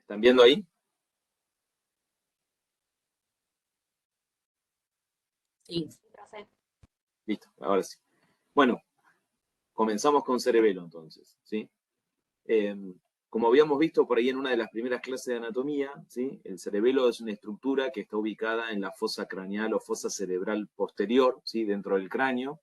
¿Están viendo ahí? Sí. Listo, ahora sí. Bueno, comenzamos con cerebelo entonces, ¿sí? Como habíamos visto por ahí en una de las primeras clases de anatomía, ¿sí? El cerebelo es una estructura que está ubicada en la fosa craneal o fosa cerebral posterior, ¿sí? Dentro del cráneo,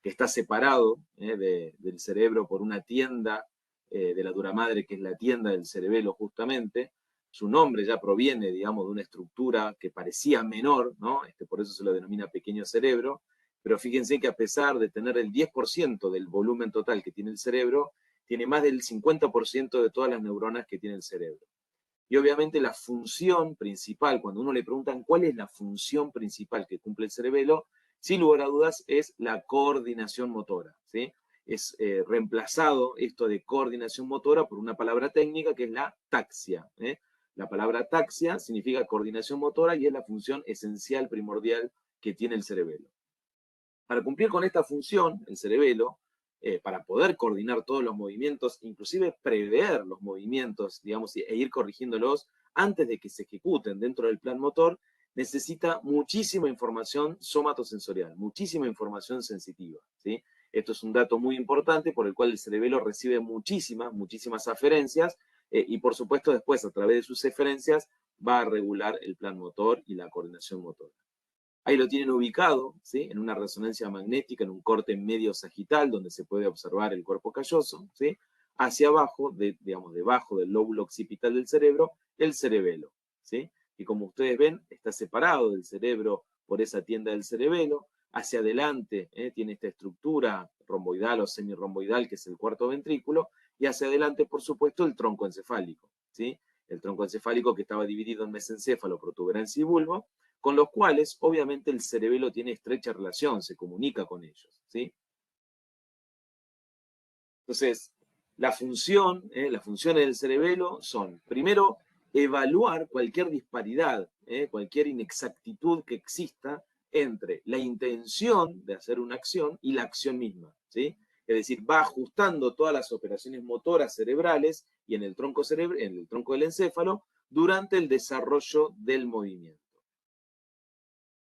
que está separado del cerebro por una tienda de la dura madre, que es la tienda del cerebelo justamente. Su nombre ya proviene, digamos, de una estructura que parecía menor, ¿no? Por eso se lo denomina pequeño cerebro, pero fíjense que a pesar de tener el 10% del volumen total que tiene el cerebro, tiene más del 50% de todas las neuronas que tiene el cerebro. Y obviamente la función principal, cuando uno le preguntan cuál es la función principal que cumple el cerebelo, sin lugar a dudas es la coordinación motora, ¿sí? Es reemplazado esto de coordinación motora por una palabra técnica que es la taxia, ¿eh? La palabra taxia significa coordinación motora y es la función esencial, primordial que tiene el cerebelo. Para cumplir con esta función, el cerebelo, para poder coordinar todos los movimientos, inclusive prever los movimientos, digamos, e ir corrigiéndolos antes de que se ejecuten dentro del plan motor, necesita muchísima información somatosensorial, muchísima información sensitiva, ¿sí? Esto es un dato muy importante por el cual el cerebelo recibe muchísimas aferencias y por supuesto después a través de sus eferencias va a regular el plan motor y la coordinación motora. Ahí lo tienen ubicado, ¿sí? En una resonancia magnética, en un corte medio sagital, donde se puede observar el cuerpo calloso, ¿sí? Hacia abajo, digamos, debajo del lóbulo occipital del cerebro, el cerebelo, ¿sí? Y como ustedes ven, está separado del cerebro por esa tienda del cerebelo. Hacia adelante tiene esta estructura romboidal o semirromboidal, que es el cuarto ventrículo, y hacia adelante, por supuesto, el tronco encefálico, ¿sí? El tronco encefálico que estaba dividido en mesencéfalo, protuberancia y bulbo, con los cuales obviamente el cerebelo tiene estrecha relación, se comunica con ellos, ¿sí? Entonces, las funciones del cerebelo son, primero, evaluar cualquier disparidad, cualquier inexactitud que exista entre la intención de hacer una acción y la acción misma, ¿sí? Es decir, va ajustando todas las operaciones motoras cerebrales y en el tronco del encéfalo durante el desarrollo del movimiento.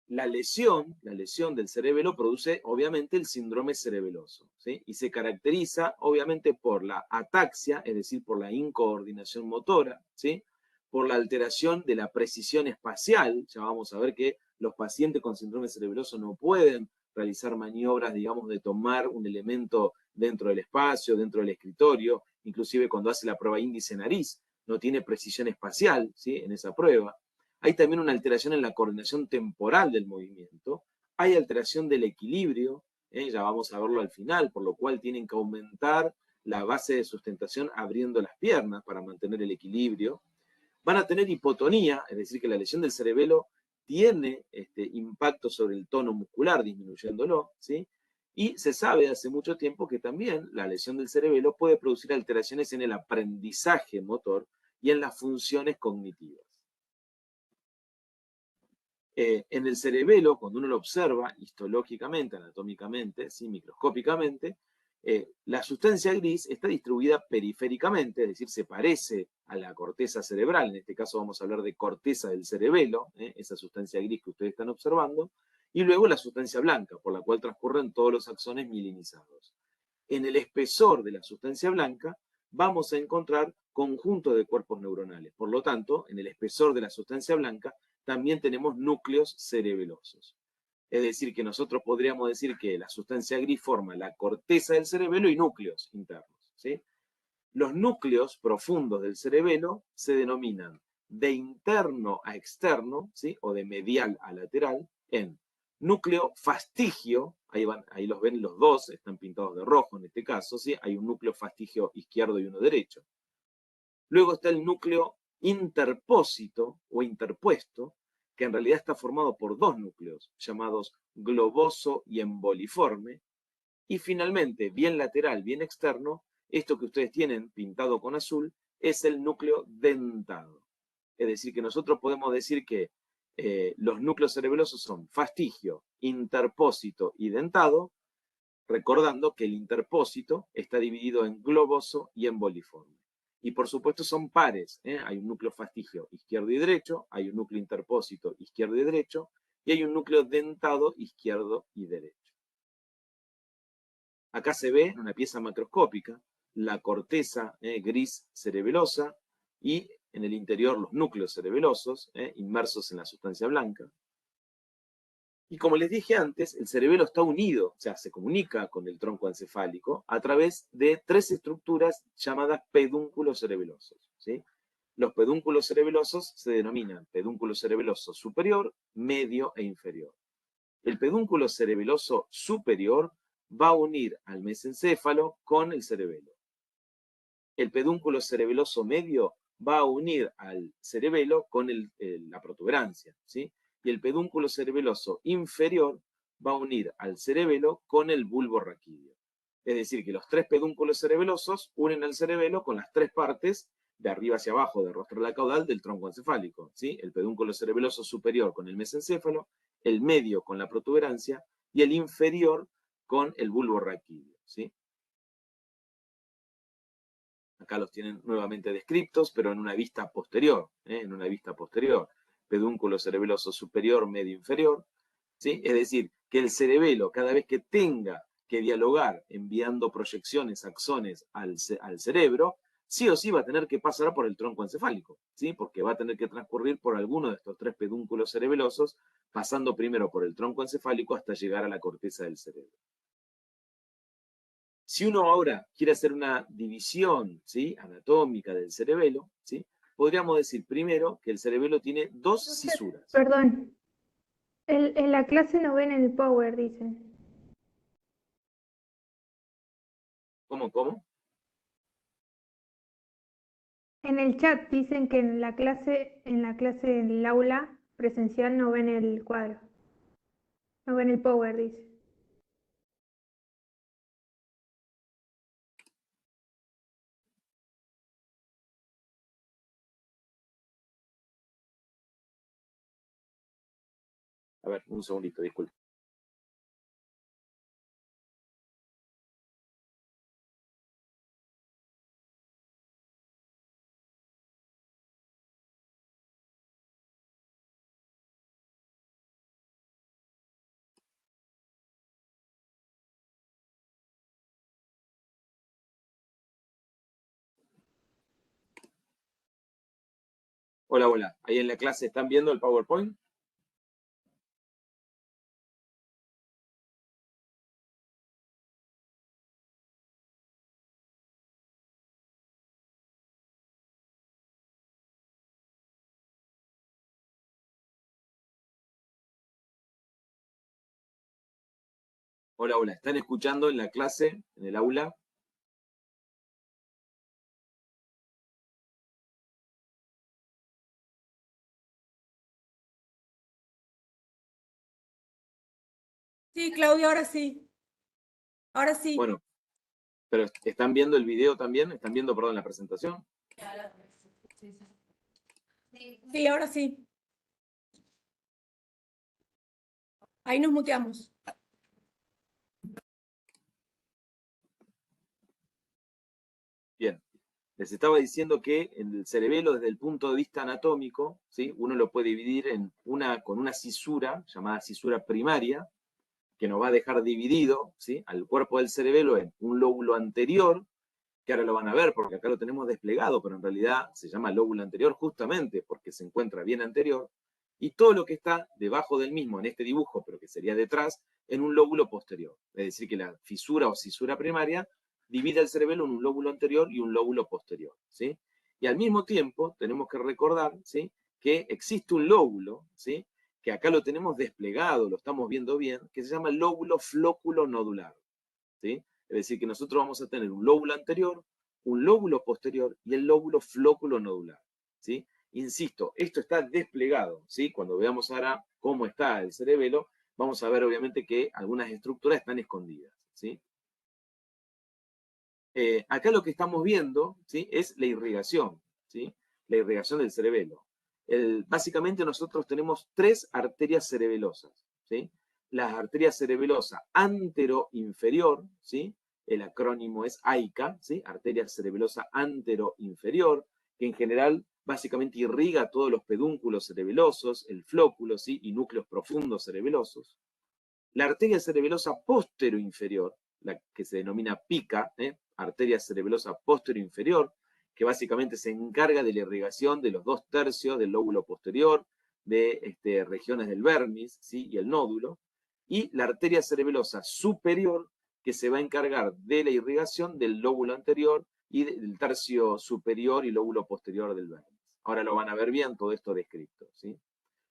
La lesión del cerebelo produce obviamente el síndrome cerebeloso, ¿sí? Y se caracteriza obviamente por la ataxia, es decir, por la incoordinación motora, ¿sí? Por la alteración de la precisión espacial. Ya vamos a ver que los pacientes con síndrome cerebeloso no pueden realizar maniobras, digamos, de tomar un elemento dentro del espacio, dentro del escritorio, inclusive cuando hace la prueba índice-nariz, no tiene precisión espacial, ¿sí? En esa prueba. Hay también una alteración en la coordinación temporal del movimiento. Hay alteración del equilibrio, ya vamos a verlo al final, por lo cual tienen que aumentar la base de sustentación abriendo las piernas para mantener el equilibrio. Van a tener hipotonía, es decir, que la lesión del cerebelo tiene impacto sobre el tono muscular, disminuyéndolo, ¿sí? Y se sabe hace mucho tiempo que también la lesión del cerebelo puede producir alteraciones en el aprendizaje motor y en las funciones cognitivas. En el cerebelo, cuando uno lo observa histológicamente, anatómicamente, ¿sí? Microscópicamente, la sustancia gris está distribuida periféricamente, es decir, se parece a la corteza cerebral. En este caso vamos a hablar de corteza del cerebelo, esa sustancia gris que ustedes están observando, y luego la sustancia blanca, por la cual transcurren todos los axones mielinizados. En el espesor de la sustancia blanca vamos a encontrar conjuntos de cuerpos neuronales. Por lo tanto, en el espesor de la sustancia blanca también tenemos núcleos cerebelosos. Es decir, que nosotros podríamos decir que la sustancia gris forma la corteza del cerebelo y núcleos internos, ¿sí? Los núcleos profundos del cerebelo se denominan de interno a externo, ¿sí? O de medial a lateral, en núcleo fastigio, ahí los ven los dos, están pintados de rojo en este caso, ¿sí? Hay un núcleo fastigio izquierdo y uno derecho. Luego está el núcleo interpósito o interpuesto, que en realidad está formado por dos núcleos, llamados globoso y emboliforme. Y finalmente, bien lateral, bien externo, esto que ustedes tienen pintado con azul, es el núcleo dentado. Es decir, que nosotros podemos decir que los núcleos cerebelosos son fastigio, interpósito y dentado, recordando que el interpósito está dividido en globoso y emboliforme. Y por supuesto son pares, hay un núcleo fastigio izquierdo y derecho, hay un núcleo interpósito izquierdo y derecho, y hay un núcleo dentado izquierdo y derecho. Acá se ve en una pieza macroscópica la corteza gris cerebelosa y en el interior los núcleos cerebelosos inmersos en la sustancia blanca. Y como les dije antes, el cerebelo está unido, o sea, se comunica con el tronco encefálico a través de 3 estructuras llamadas pedúnculos cerebelosos, ¿sí? Los pedúnculos cerebelosos se denominan pedúnculo cerebeloso superior, medio e inferior. El pedúnculo cerebeloso superior va a unir al mesencéfalo con el cerebelo. El pedúnculo cerebeloso medio va a unir al cerebelo con la protuberancia, ¿sí? Y el pedúnculo cerebeloso inferior va a unir al cerebelo con el bulbo raquídeo. Es decir, que los 3 pedúnculos cerebelosos unen al cerebelo con las 3 partes de arriba hacia abajo, de rostro a la caudal, del tronco encefálico, ¿sí? El pedúnculo cerebeloso superior con el mesencéfalo, el medio con la protuberancia y el inferior con el bulbo raquídeo, ¿sí? Acá los tienen nuevamente descriptos, pero en una vista posterior, en una vista posterior. Pedúnculo cerebeloso superior, medio, inferior, ¿sí? Es decir, que el cerebelo, cada vez que tenga que dialogar enviando proyecciones, axones al cerebro, sí o sí va a tener que pasar por el tronco encefálico, ¿sí? Porque va a tener que transcurrir por alguno de estos 3 pedúnculos cerebelosos, pasando primero por el tronco encefálico hasta llegar a la corteza del cerebro. Si uno ahora quiere hacer una división, ¿sí?, anatómica del cerebelo, ¿sí?, podríamos decir primero que el cerebelo tiene 2 cisuras. Perdón, en la clase no ven el power, dicen. ¿Cómo? En el chat dicen que en la clase, en el aula presencial no ven el cuadro. No ven el power, dice. A ver, un segundito, disculpe. Hola. Ahí en la clase, ¿están viendo el PowerPoint? Hola. ¿Están escuchando en la clase, en el aula? Sí, Claudia, ahora sí. Ahora sí. Bueno, pero ¿están viendo el video también? ¿Están viendo, perdón, la presentación? Sí, ahora sí. Ahí nos muteamos. Bien. Les estaba diciendo que el cerebelo, desde el punto de vista anatómico, ¿sí?, uno lo puede dividir con una cisura, llamada cisura primaria, que nos va a dejar dividido, ¿sí?, al cuerpo del cerebelo en un lóbulo anterior, que ahora lo van a ver porque acá lo tenemos desplegado, pero en realidad se llama lóbulo anterior justamente porque se encuentra bien anterior, y todo lo que está debajo del mismo en este dibujo, pero que sería detrás, en un lóbulo posterior. Es decir, que la fisura o cisura primaria divide el cerebelo en un lóbulo anterior y un lóbulo posterior, ¿sí? Y al mismo tiempo tenemos que recordar, ¿sí?, que existe un lóbulo, ¿sí?, que acá lo tenemos desplegado, lo estamos viendo bien, que se llama lóbulo flóculo nodular, ¿sí? Es decir, que nosotros vamos a tener un lóbulo anterior, un lóbulo posterior y el lóbulo flóculo nodular, ¿sí? Insisto, esto está desplegado, ¿sí? Cuando veamos ahora cómo está el cerebelo, vamos a ver obviamente que algunas estructuras están escondidas, ¿sí? Acá lo que estamos viendo, ¿sí?, es la irrigación, ¿sí?, la irrigación del cerebelo. Básicamente nosotros tenemos 3 arterias cerebelosas, ¿sí? La arteria cerebelosa antero-inferior, ¿sí?, el acrónimo es AICA, ¿sí? Arteria cerebelosa anteroinferior, que en general básicamente irriga todos los pedúnculos cerebelosos, el flóculo, ¿sí? Y núcleos profundos cerebelosos. La arteria cerebelosa posteroinferior, la que se denomina PICA, arteria cerebelosa posteroinferior, que básicamente se encarga de la irrigación de los 2/3 del lóbulo posterior, de regiones del vermis, ¿sí? Y el nódulo. Y la arteria cerebelosa superior, que se va a encargar de la irrigación del lóbulo anterior y del tercio superior y lóbulo posterior del vermis. Ahora lo van a ver bien todo esto descrito, ¿sí?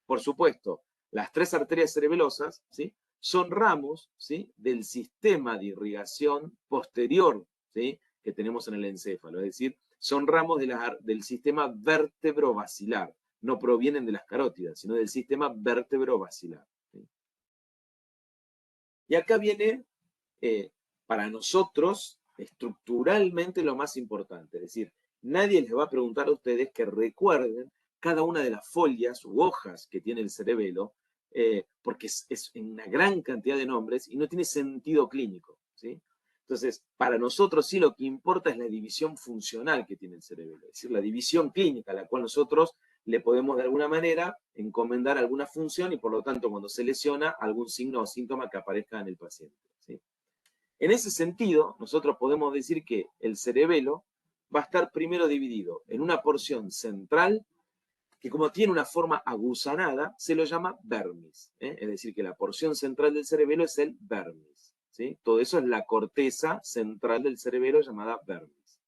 Por supuesto, las 3 arterias cerebelosas, ¿sí? Son ramos, ¿sí? Del sistema de irrigación posterior, ¿sí? Que tenemos en el encéfalo, es decir, son ramos del sistema vértebro-basilar, no provienen de las carótidas, sino del sistema vértebro-basilar, ¿sí? Y acá viene, para nosotros, estructuralmente lo más importante, es decir, nadie les va a preguntar a ustedes que recuerden cada una de las folias u hojas que tiene el cerebelo, porque es una gran cantidad de nombres y no tiene sentido clínico, ¿sí? Entonces, para nosotros sí lo que importa es la división funcional que tiene el cerebelo, es decir, la división clínica, a la cual nosotros le podemos de alguna manera encomendar alguna función y por lo tanto cuando se lesiona algún signo o síntoma que aparezca en el paciente, ¿sí? En ese sentido, nosotros podemos decir que el cerebelo va a estar primero dividido en una porción central que como tiene una forma aguzanada, se lo llama vermis, ¿eh? Es decir, que la porción central del cerebelo es el vermis, ¿sí? Todo eso es la corteza central del cerebelo llamada vermis.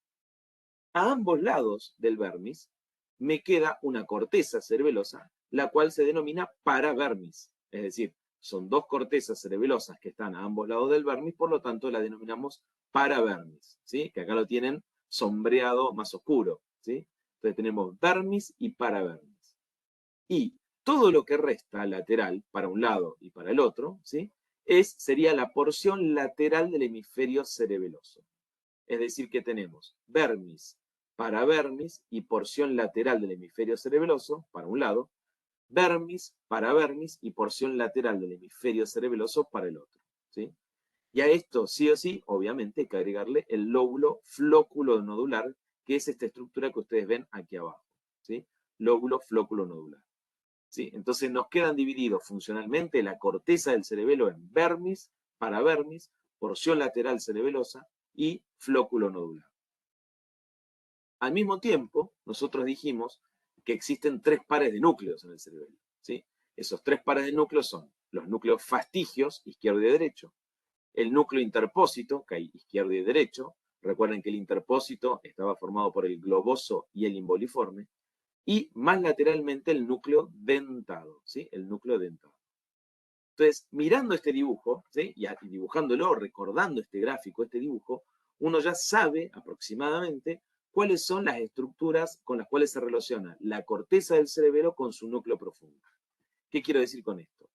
A ambos lados del vermis me queda una corteza cerebelosa, la cual se denomina paravermis, es decir, son 2 cortezas cerebelosas que están a ambos lados del vermis, por lo tanto la denominamos paravermis, ¿sí? Que acá lo tienen sombreado más oscuro, ¿sí? Entonces tenemos vermis y paravermis. Y todo lo que resta lateral, para un lado y para el otro, ¿sí? Sería la porción lateral del hemisferio cerebeloso. Es decir, que tenemos vermis, paravermis y porción lateral del hemisferio cerebeloso, para un lado, vermis, paravermis y porción lateral del hemisferio cerebeloso para el otro, ¿sí? Y a esto, sí o sí, obviamente hay que agregarle el lóbulo flóculo nodular, que es esta estructura que ustedes ven aquí abajo, ¿sí? Lóbulo flóculo nodular, ¿sí? Entonces nos quedan divididos funcionalmente la corteza del cerebelo en vermis, paravermis, porción lateral cerebelosa y flóculo nodular. Al mismo tiempo, nosotros dijimos que existen 3 pares de núcleos en el cerebelo, ¿sí? Esos 3 pares de núcleos son los núcleos fastigios, izquierdo y derecho, el núcleo interpósito, que hay izquierdo y derecho, recuerden que el interpósito estaba formado por el globoso y el imboliforme, y más lateralmente el núcleo dentado, ¿sí? El núcleo dentado. Entonces, mirando este dibujo, ¿sí? Y dibujándolo, recordando este gráfico, este dibujo, uno ya sabe aproximadamente cuáles son las estructuras con las cuales se relaciona la corteza del cerebelo con su núcleo profundo. ¿Qué quiero decir con esto?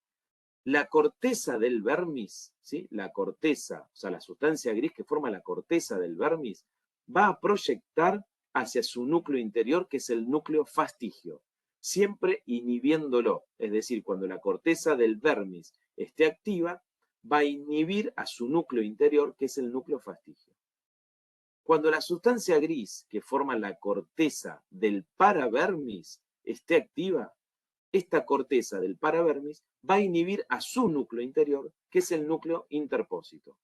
La corteza del vermis, ¿sí? La corteza, o sea, la sustancia gris que forma la corteza del vermis, va a proyectar hacia su núcleo interior, que es el núcleo fastigio, siempre inhibiéndolo. Es decir, cuando la corteza del vermis esté activa, va a inhibir a su núcleo interior, que es el núcleo fastigio. Cuando la sustancia gris que forma la corteza del paravermis esté activa, esta corteza del paravermis va a inhibir a su núcleo interior, que es el núcleo interpósito.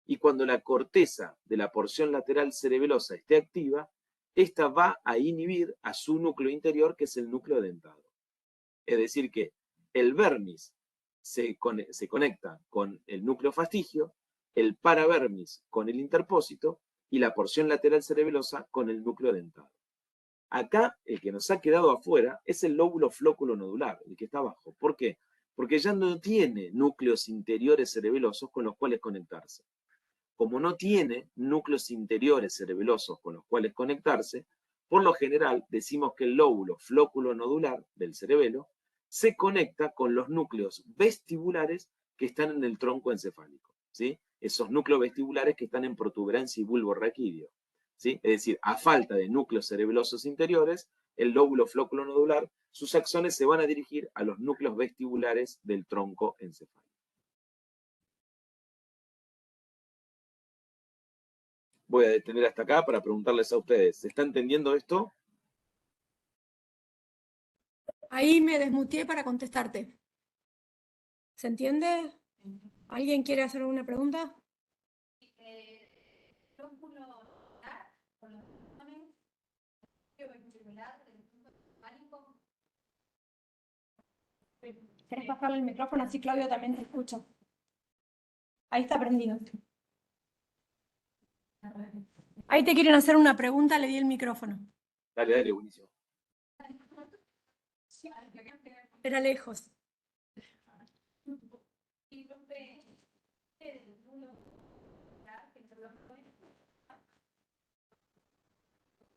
Y cuando la corteza de la porción lateral cerebelosa esté activa, esta va a inhibir a su núcleo interior, que es el núcleo dentado. Es decir que el vermis se conecta con el núcleo fastigio, el paravermis con el interpósito y la porción lateral cerebelosa con el núcleo dentado. Acá el que nos ha quedado afuera es el lóbulo flóculo nodular, el que está abajo. ¿Por qué? Porque ya no tiene núcleos interiores cerebelosos con los cuales conectarse. Como no tiene núcleos interiores cerebelosos con los cuales conectarse, por lo general decimos que el lóbulo flóculo nodular del cerebelo se conecta con los núcleos vestibulares que están en el tronco encefálico, ¿sí? Esos núcleos vestibulares que están en protuberancia y bulbo raquídeo, ¿sí? Es decir, a falta de núcleos cerebelosos interiores, el lóbulo flóculo nodular, sus axones se van a dirigir a los núcleos vestibulares del tronco encefálico. voy a detener hasta acá para preguntarles a ustedes. ¿Se está entendiendo esto? Ahí me desmuteé para contestarte. ¿Se entiende? ¿Alguien quiere hacer alguna pregunta? ¿Querés bajarle el micrófono? Así Claudio también te escucha. Ahí está prendido. Ahí te quieren hacer una pregunta, le di el micrófono. Dale, dale, buenísimo. Era lejos.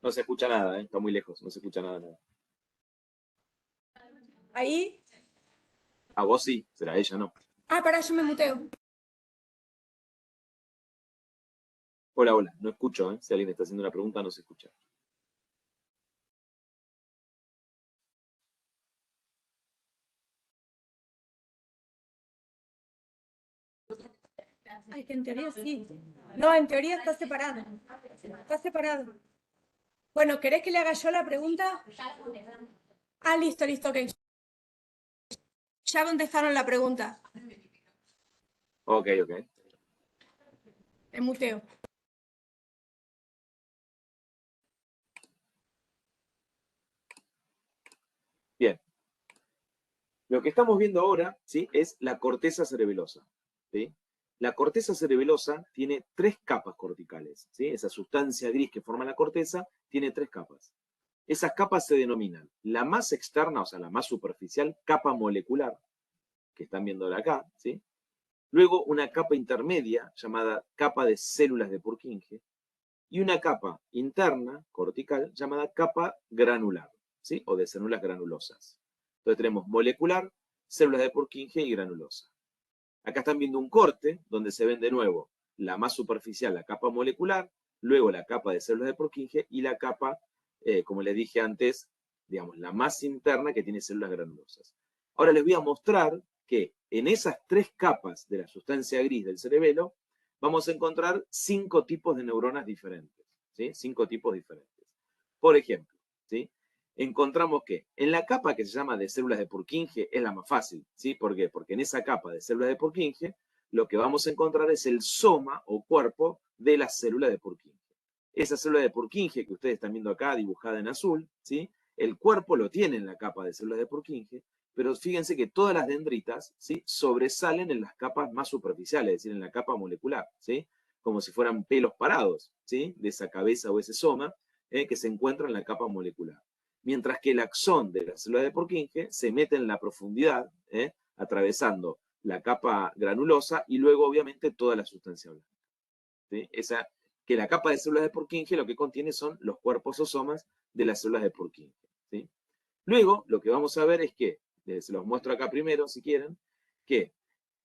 No se escucha nada, está muy lejos, no se escucha nada. Ahí. A vos sí, será ella, ¿no? Ah, pará, yo me muteo. Hola, hola, no escucho, ¿eh? Si alguien está haciendo una pregunta, no se escucha. Ay, que en teoría sí. No, en teoría está separado. Está separado. Bueno, ¿querés que le haga yo la pregunta? Ah, listo, listo, ok. Ya contestaron la pregunta. Ok. Me muteo. Bien. Lo que estamos viendo ahora, ¿sí? Es la corteza cerebelosa, ¿sí? La corteza cerebelosa tiene 3 capas corticales, ¿sí? Esa sustancia gris que forma la corteza tiene 3 capas. Esas capas se denominan la más externa, o sea, la más superficial, capa molecular, que están viendo acá, ¿sí? Luego una capa intermedia llamada capa de células de Purkinje y una capa interna, cortical, llamada capa granular, ¿sí? O de células granulosas. Entonces tenemos molecular, células de Purkinje y granulosa. Acá están viendo un corte donde se ven de nuevo la más superficial, la capa molecular, luego la capa de células de Purkinje y la capa, como les dije antes, digamos, la más interna que tiene células granulosas. Ahora les voy a mostrar que en esas 3 capas de la sustancia gris del cerebelo vamos a encontrar 5 tipos de neuronas diferentes, ¿sí? 5 tipos diferentes. Por ejemplo, ¿sí? Encontramos que en la capa que se llama de células de Purkinje es la más fácil, ¿sí? ¿Por qué? Porque en esa capa de células de Purkinje lo que vamos a encontrar es el soma o cuerpo de las células de Purkinje. Esa célula de Purkinje que ustedes están viendo acá dibujada en azul, ¿sí? El cuerpo lo tiene en la capa de células de Purkinje, pero fíjense que todas las dendritas, ¿sí? Sobresalen en las capas más superficiales, es decir, en la capa molecular, ¿sí? Como si fueran pelos parados, ¿sí? De esa cabeza o ese soma que se encuentra en la capa molecular. Mientras que el axón de la célula de Purkinje se mete en la profundidad, atravesando la capa granulosa y luego obviamente toda la sustancia blanca, ¿sí? Que la capa de células de Purkinje lo que contiene son los cuerpos o somas de las células de Purkinje, ¿sí? Luego lo que vamos a ver es que, se los muestro acá primero si quieren, que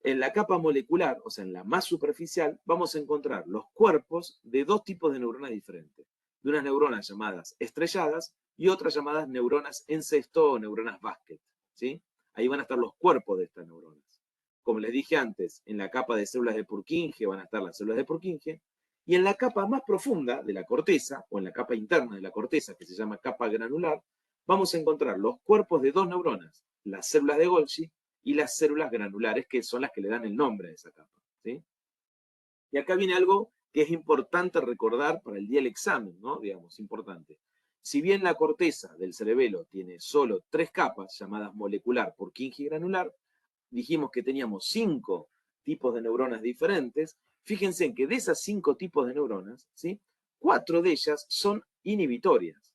en la capa molecular, o sea en la más superficial, vamos a encontrar los cuerpos de 2 tipos de neuronas diferentes. De unas neuronas llamadas estrelladas y otras llamadas neuronas en cesto o neuronas basket, ¿sí? Ahí van a estar los cuerpos de estas neuronas. Como les dije antes, en la capa de células de Purkinje van a estar las células de Purkinje, y en la capa más profunda de la corteza, o en la capa interna de la corteza, que se llama capa granular, vamos a encontrar los cuerpos de 2 neuronas, las células de Golgi y las células granulares, que son las que le dan el nombre a esa capa, ¿sí? Y acá viene algo que es importante recordar para el día del examen, ¿no? Digamos, importante. Si bien la corteza del cerebelo tiene solo 3 capas, llamadas molecular, Purkinje y granular, dijimos que teníamos 5 tipos de neuronas diferentes. Fíjense en que de esas 5 tipos de neuronas, ¿sí? 4 de ellas son inhibitorias,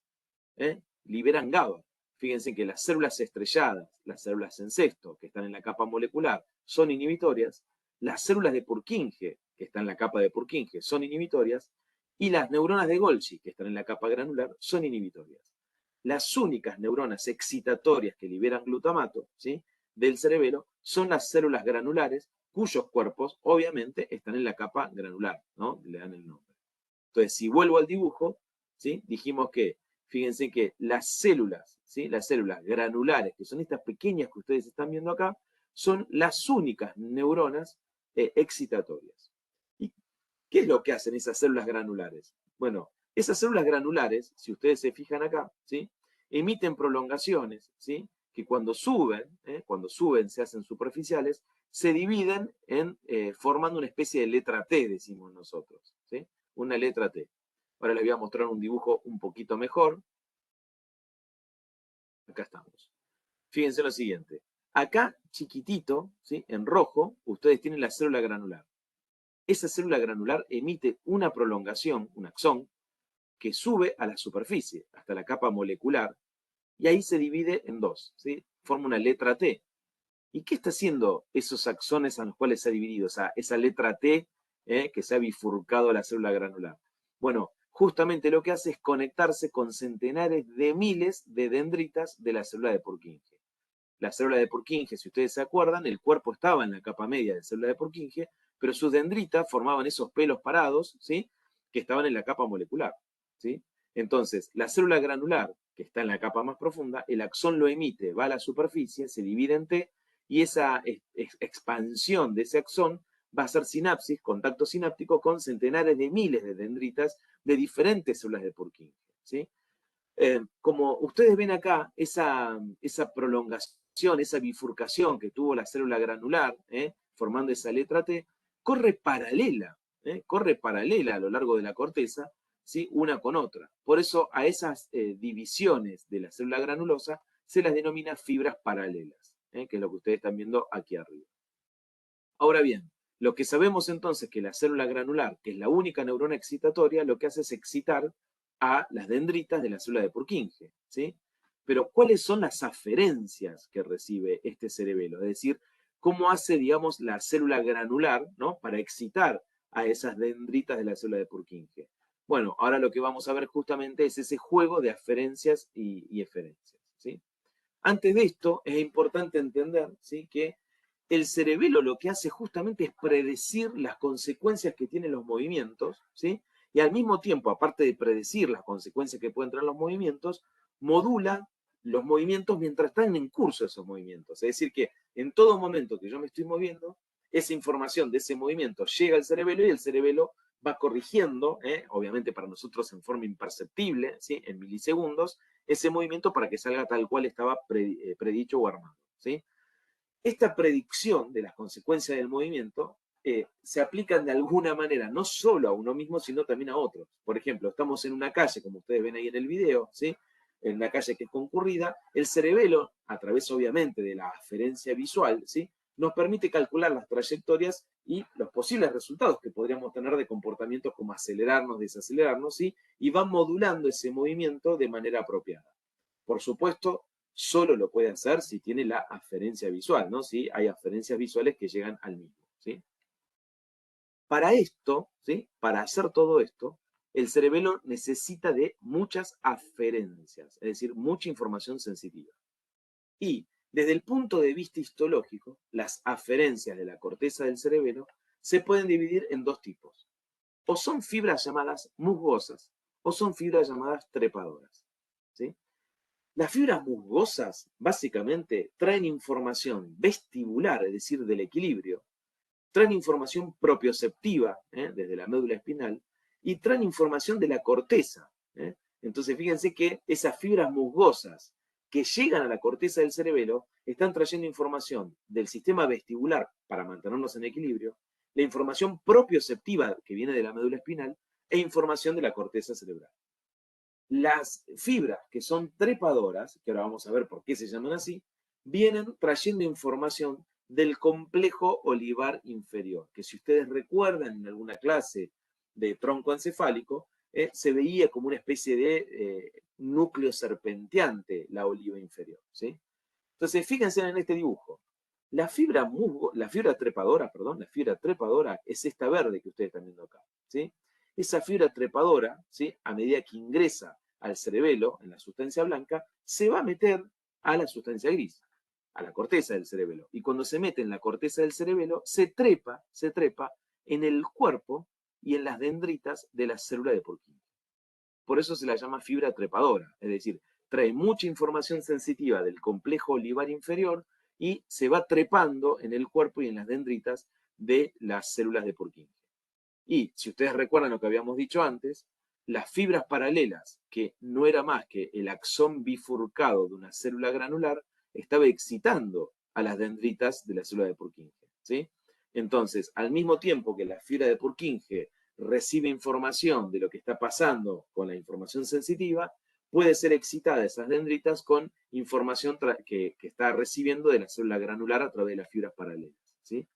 liberan GABA. Fíjense que las células estrelladas, las células en cesto, que están en la capa molecular, son inhibitorias. Las células de Purkinje, que están en la capa de Purkinje, son inhibitorias. Y las neuronas de Golgi, que están en la capa granular, son inhibitorias. Las únicas neuronas excitatorias que liberan glutamato, ¿sí? Del cerebelo son las células granulares, cuyos cuerpos, obviamente, están en la capa granular, ¿no? Le dan el nombre. Entonces, si vuelvo al dibujo, ¿sí? Dijimos que, fíjense que las células, ¿sí? Las células granulares, que son estas pequeñas que ustedes están viendo acá, son las únicas neuronas excitatorias. ¿Qué es lo que hacen esas células granulares? Bueno, esas células granulares, si ustedes se fijan acá, ¿sí? Emiten prolongaciones, ¿sí? Que cuando suben se hacen superficiales, se dividen formando una especie de letra T, decimos nosotros, ¿sí? Una letra T. Ahora les voy a mostrar un dibujo un poquito mejor. Acá estamos. Fíjense lo siguiente. Acá, chiquitito, ¿sí? En rojo, ustedes tienen la célula granular. Esa célula granular emite una prolongación, un axón, que sube a la superficie, hasta la capa molecular, y ahí se divide en dos, ¿sí? Forma una letra T. ¿Y qué está haciendo esos axones a los cuales se ha dividido? O sea, esa letra T que se ha bifurcado a la célula granular. Bueno, justamente lo que hace es conectarse con centenares de miles de dendritas de la célula de Purkinje. La célula de Purkinje, si ustedes se acuerdan, el cuerpo estaba en la capa media de la célula de Purkinje, pero sus dendritas formaban esos pelos parados, ¿sí? Que estaban en la capa molecular, ¿sí? Entonces, la célula granular, que está en la capa más profunda, el axón lo emite, va a la superficie, se divide en T, y esa expansión de ese axón va a ser sinapsis, contacto sináptico con centenares de miles de dendritas de diferentes células de Purkinje, ¿sí? Como ustedes ven acá, esa prolongación, esa bifurcación que tuvo la célula granular, formando esa letra T, corre paralela a lo largo de la corteza, ¿sí? Una con otra. Por eso a esas divisiones de la célula granulosa se las denomina fibras paralelas, que es lo que ustedes están viendo aquí arriba. Ahora bien, lo que sabemos entonces es que la célula granular, que es la única neurona excitatoria, lo que hace es excitar a las dendritas de la célula de Purkinje, ¿sí? Pero ¿cuáles son las aferencias que recibe este cerebelo? Es decir, ¿cómo hace, digamos, la célula granular, ¿no? Para excitar a esas dendritas de la célula de Purkinje. Bueno, ahora lo que vamos a ver justamente es ese juego de aferencias y eferencias, ¿sí? Antes de esto, es importante entender, ¿sí? Que el cerebelo lo que hace justamente es predecir las consecuencias que tienen los movimientos, ¿sí? Y al mismo tiempo, aparte de predecir las consecuencias que pueden traer los movimientos, modula los movimientos mientras están en curso esos movimientos. Es decir, que en todo momento que yo me estoy moviendo, esa información de ese movimiento llega al cerebelo y el cerebelo va corrigiendo, obviamente para nosotros en forma imperceptible, ¿sí? En milisegundos, ese movimiento para que salga tal cual estaba predicho o armado, ¿sí? Esta predicción de las consecuencias del movimiento se aplican de alguna manera no solo a uno mismo, sino también a otros. Por ejemplo, estamos en una calle, como ustedes ven ahí en el video, ¿sí? En una calle que es concurrida, el cerebelo, a través obviamente de la aferencia visual, ¿sí? Nos permite calcular las trayectorias y los posibles resultados que podríamos tener de comportamientos como acelerarnos, desacelerarnos, ¿sí? Y va modulando ese movimiento de manera apropiada. Por supuesto, solo lo puede hacer si tiene la aferencia visual, ¿no? Si hay aferencias visuales que llegan al mismo, ¿sí? Para esto, ¿sí? Para hacer todo esto, el cerebelo necesita de muchas aferencias, es decir, mucha información sensitiva. Y desde el punto de vista histológico, las aferencias de la corteza del cerebelo se pueden dividir en dos tipos. O son fibras llamadas musgosas o son fibras llamadas trepadoras, ¿sí? Las fibras musgosas básicamente traen información vestibular, es decir, del equilibrio, traen información propioceptiva, desde la médula espinal, y traen información de la corteza. Entonces, fíjense que esas fibras musgosas que llegan a la corteza del cerebelo están trayendo información del sistema vestibular para mantenernos en equilibrio, la información propioceptiva que viene de la médula espinal e información de la corteza cerebral. Las fibras que son trepadoras, que ahora vamos a ver por qué se llaman así, vienen trayendo información del complejo olivar inferior, que si ustedes recuerdan en alguna clase de tronco encefálico, se veía como una especie de núcleo serpenteante la oliva inferior, ¿sí? Entonces, fíjense en este dibujo. La fibra trepadora es esta verde que ustedes están viendo acá, ¿sí? Esa fibra trepadora, ¿sí? A medida que ingresa al cerebelo, en la sustancia blanca, se va a meter a la sustancia gris, a la corteza del cerebelo. Y cuando se mete en la corteza del cerebelo, se trepa en el cuerpo y en las dendritas de la célula de Purkinje. Por eso se la llama fibra trepadora, es decir, trae mucha información sensitiva del complejo olivar inferior y se va trepando en el cuerpo y en las dendritas de las células de Purkinje. Y si ustedes recuerdan lo que habíamos dicho antes, las fibras paralelas, que no era más que el axón bifurcado de una célula granular, estaba excitando a las dendritas de la célula de Purkinje, ¿sí? Entonces, al mismo tiempo que la fibra de Purkinje recibe información de lo que está pasando con la información sensitiva, puede ser excitada esas dendritas con información que está recibiendo de la célula granular a través de las fibras paralelas, ¿sí?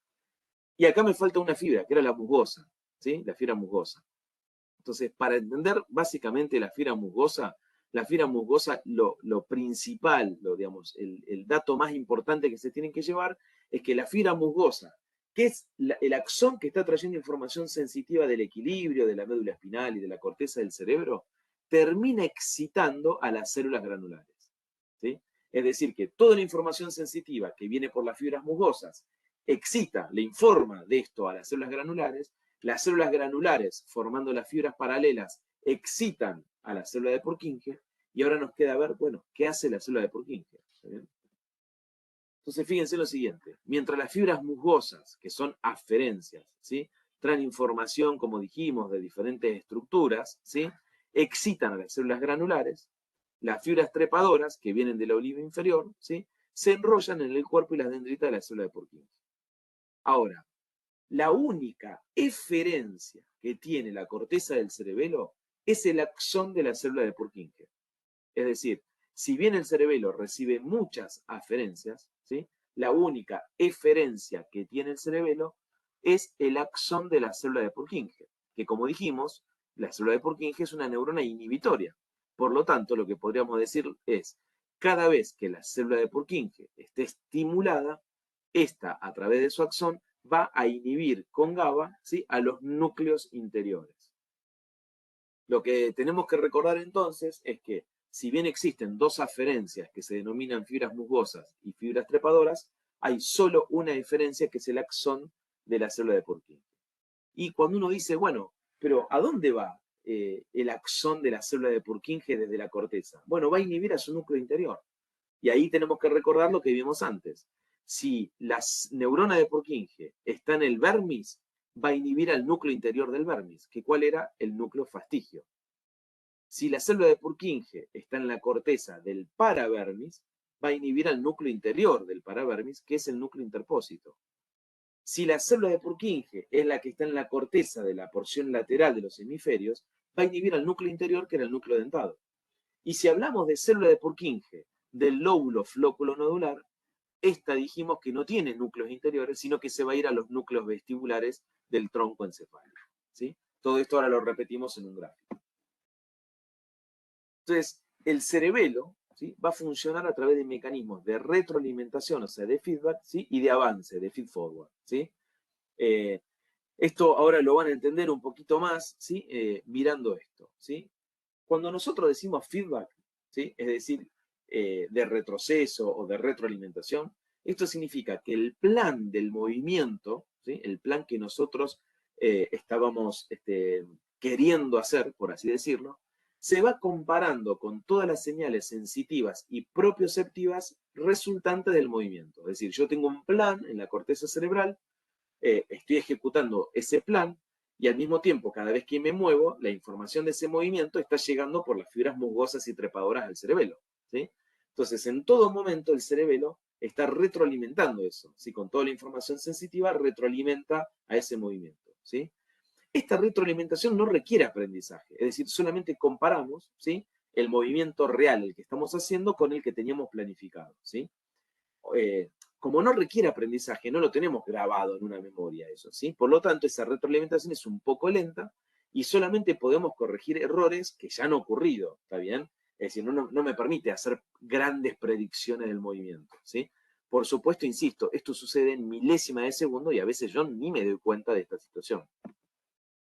Y acá me falta una fibra, que era la musgosa, ¿sí? La fibra musgosa. Entonces, para entender básicamente la fibra musgosa, lo principal, digamos, el dato más importante que se tienen que llevar es que la fibra musgosa, que es el axón que está trayendo información sensitiva del equilibrio, de la médula espinal y de la corteza del cerebro, termina excitando a las células granulares, ¿sí? Es decir, que toda la información sensitiva que viene por las fibras musgosas excita, le informa de esto a las células granulares. Las células granulares, formando las fibras paralelas, excitan a la célula de Purkinje, y ahora nos queda ver, bueno, ¿qué hace la célula de Purkinje? Entonces, fíjense lo siguiente, mientras las fibras musgosas, que son aferencias, ¿sí?, traen información, como dijimos, de diferentes estructuras, ¿sí?, excitan a las células granulares, las fibras trepadoras, que vienen de la oliva inferior, ¿sí?, se enrollan en el cuerpo y las dendritas de la célula de Purkinje. Ahora, la única eferencia que tiene la corteza del cerebelo es el axón de la célula de Purkinje. Es decir, si bien el cerebelo recibe muchas aferencias, ¿sí?, la única eferencia que tiene el cerebelo es el axón de la célula de Purkinje, que, como dijimos, la célula de Purkinje es una neurona inhibitoria. Por lo tanto, lo que podríamos decir es, cada vez que la célula de Purkinje esté estimulada, esta, a través de su axón, va a inhibir con GABA, ¿sí?, a los núcleos interiores. Lo que tenemos que recordar entonces es que, si bien existen dos aferencias que se denominan fibras musgosas y fibras trepadoras, hay solo una diferencia, que es el axón de la célula de Purkinje. Y cuando uno dice, bueno, pero ¿a dónde va el axón de la célula de Purkinje desde la corteza? Bueno, va a inhibir a su núcleo interior. Y ahí tenemos que recordar lo que vimos antes. Si la neurona de Purkinje está en el vermis, va a inhibir al núcleo interior del vermis, que ¿cuál era? El núcleo fastigio. Si la célula de Purkinje está en la corteza del paravermis, va a inhibir al núcleo interior del paravermis, que es el núcleo interpósito. Si la célula de Purkinje es la que está en la corteza de la porción lateral de los hemisferios, va a inhibir al núcleo interior, que era el núcleo dentado. Y si hablamos de célula de Purkinje del lóbulo flóculo nodular, esta dijimos que no tiene núcleos interiores, sino que se va a ir a los núcleos vestibulares del tronco encefálico, ¿sí? Todo esto ahora lo repetimos en un gráfico. Entonces, el cerebelo, ¿sí?, va a funcionar a través de mecanismos de retroalimentación, o sea, de feedback, ¿sí?, y de avance, de feed forward, ¿sí? Esto ahora lo van a entender un poquito más, ¿sí?, mirando esto, ¿sí? Cuando nosotros decimos feedback, ¿sí?, es decir, de retroceso o de retroalimentación, esto significa que el plan del movimiento, ¿sí?, el plan que nosotros estábamos queriendo hacer, por así decirlo, se va comparando con todas las señales sensitivas y propioceptivas resultantes del movimiento. Es decir, yo tengo un plan en la corteza cerebral, estoy ejecutando ese plan, y al mismo tiempo, cada vez que me muevo, la información de ese movimiento está llegando por las fibras musgosas y trepadoras al cerebelo, ¿sí? Entonces, en todo momento el cerebelo está retroalimentando eso, ¿sí? Con toda la información sensitiva retroalimenta a ese movimiento, ¿sí? Esta retroalimentación no requiere aprendizaje, es decir, solamente comparamos, ¿sí?, el movimiento real, el que estamos haciendo, con el que teníamos planificado, ¿sí? Como no requiere aprendizaje, no lo tenemos grabado en una memoria eso, ¿sí? Por lo tanto, esa retroalimentación es un poco lenta y solamente podemos corregir errores que ya han ocurrido, ¿está bien? Es decir, no me permite hacer grandes predicciones del movimiento, ¿sí? Por supuesto, insisto, esto sucede en milésimas de segundo y a veces yo ni me doy cuenta de esta situación.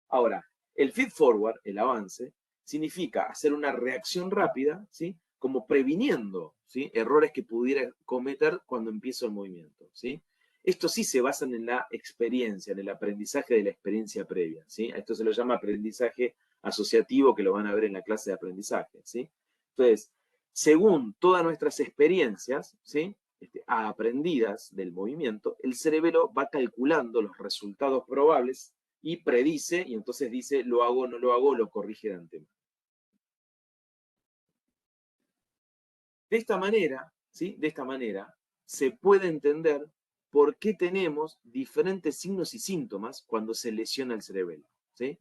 Ahora, el feed forward, el avance, significa hacer una reacción rápida, ¿sí?, como previniendo, ¿sí?, errores que pudiera cometer cuando empiezo el movimiento, ¿sí? Esto sí se basa en la experiencia, en el aprendizaje de la experiencia previa, ¿sí? A esto se lo llama aprendizaje asociativo, que lo van a ver en la clase de aprendizaje, ¿sí? Entonces, según todas nuestras experiencias, ¿sí?, aprendidas del movimiento, el cerebelo va calculando los resultados probables y predice, y entonces dice, lo hago, no lo hago, lo corrige de antemano. De esta manera, ¿sí? De esta manera se puede entender por qué tenemos diferentes signos y síntomas cuando se lesiona el cerebelo, ¿sí?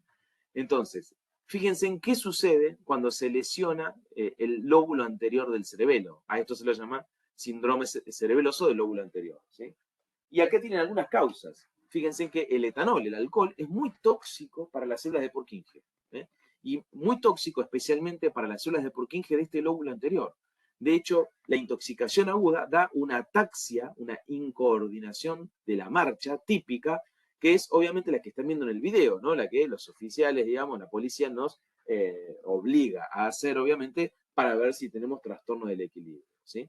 Entonces, fíjense en qué sucede cuando se lesiona el lóbulo anterior del cerebelo. A esto se lo llama síndrome cerebeloso del lóbulo anterior, ¿sí? Y acá tienen algunas causas. Fíjense en que el etanol, el alcohol, es muy tóxico para las células de Purkinje, ¿eh? Y muy tóxico especialmente para las células de Purkinje de este lóbulo anterior. De hecho, la intoxicación aguda da una ataxia, una incoordinación de la marcha típica, que es obviamente la que están viendo en el video, ¿no? La que los oficiales, digamos, la policía nos obliga a hacer, obviamente, para ver si tenemos trastorno del equilibrio, ¿sí?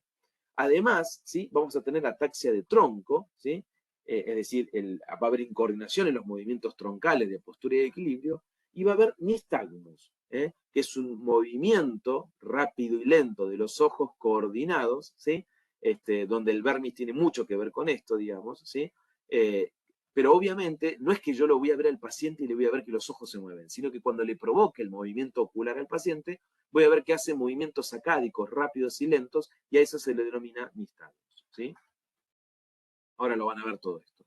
Además, ¿sí? Vamos a tener ataxia de tronco, ¿sí? Es decir, va a haber incoordinación en los movimientos troncales de postura y de equilibrio, y va a haber nistagmus, que es un movimiento rápido y lento de los ojos coordinados, ¿sí? Donde el vermis tiene mucho que ver con esto, digamos, ¿sí? Pero obviamente no es que yo lo voy a ver al paciente y le voy a ver que los ojos se mueven, sino que cuando le provoque el movimiento ocular al paciente, voy a ver que hace movimientos sacádicos rápidos y lentos, y a eso se le denomina nistagmus, ¿sí? Ahora lo van a ver todo esto.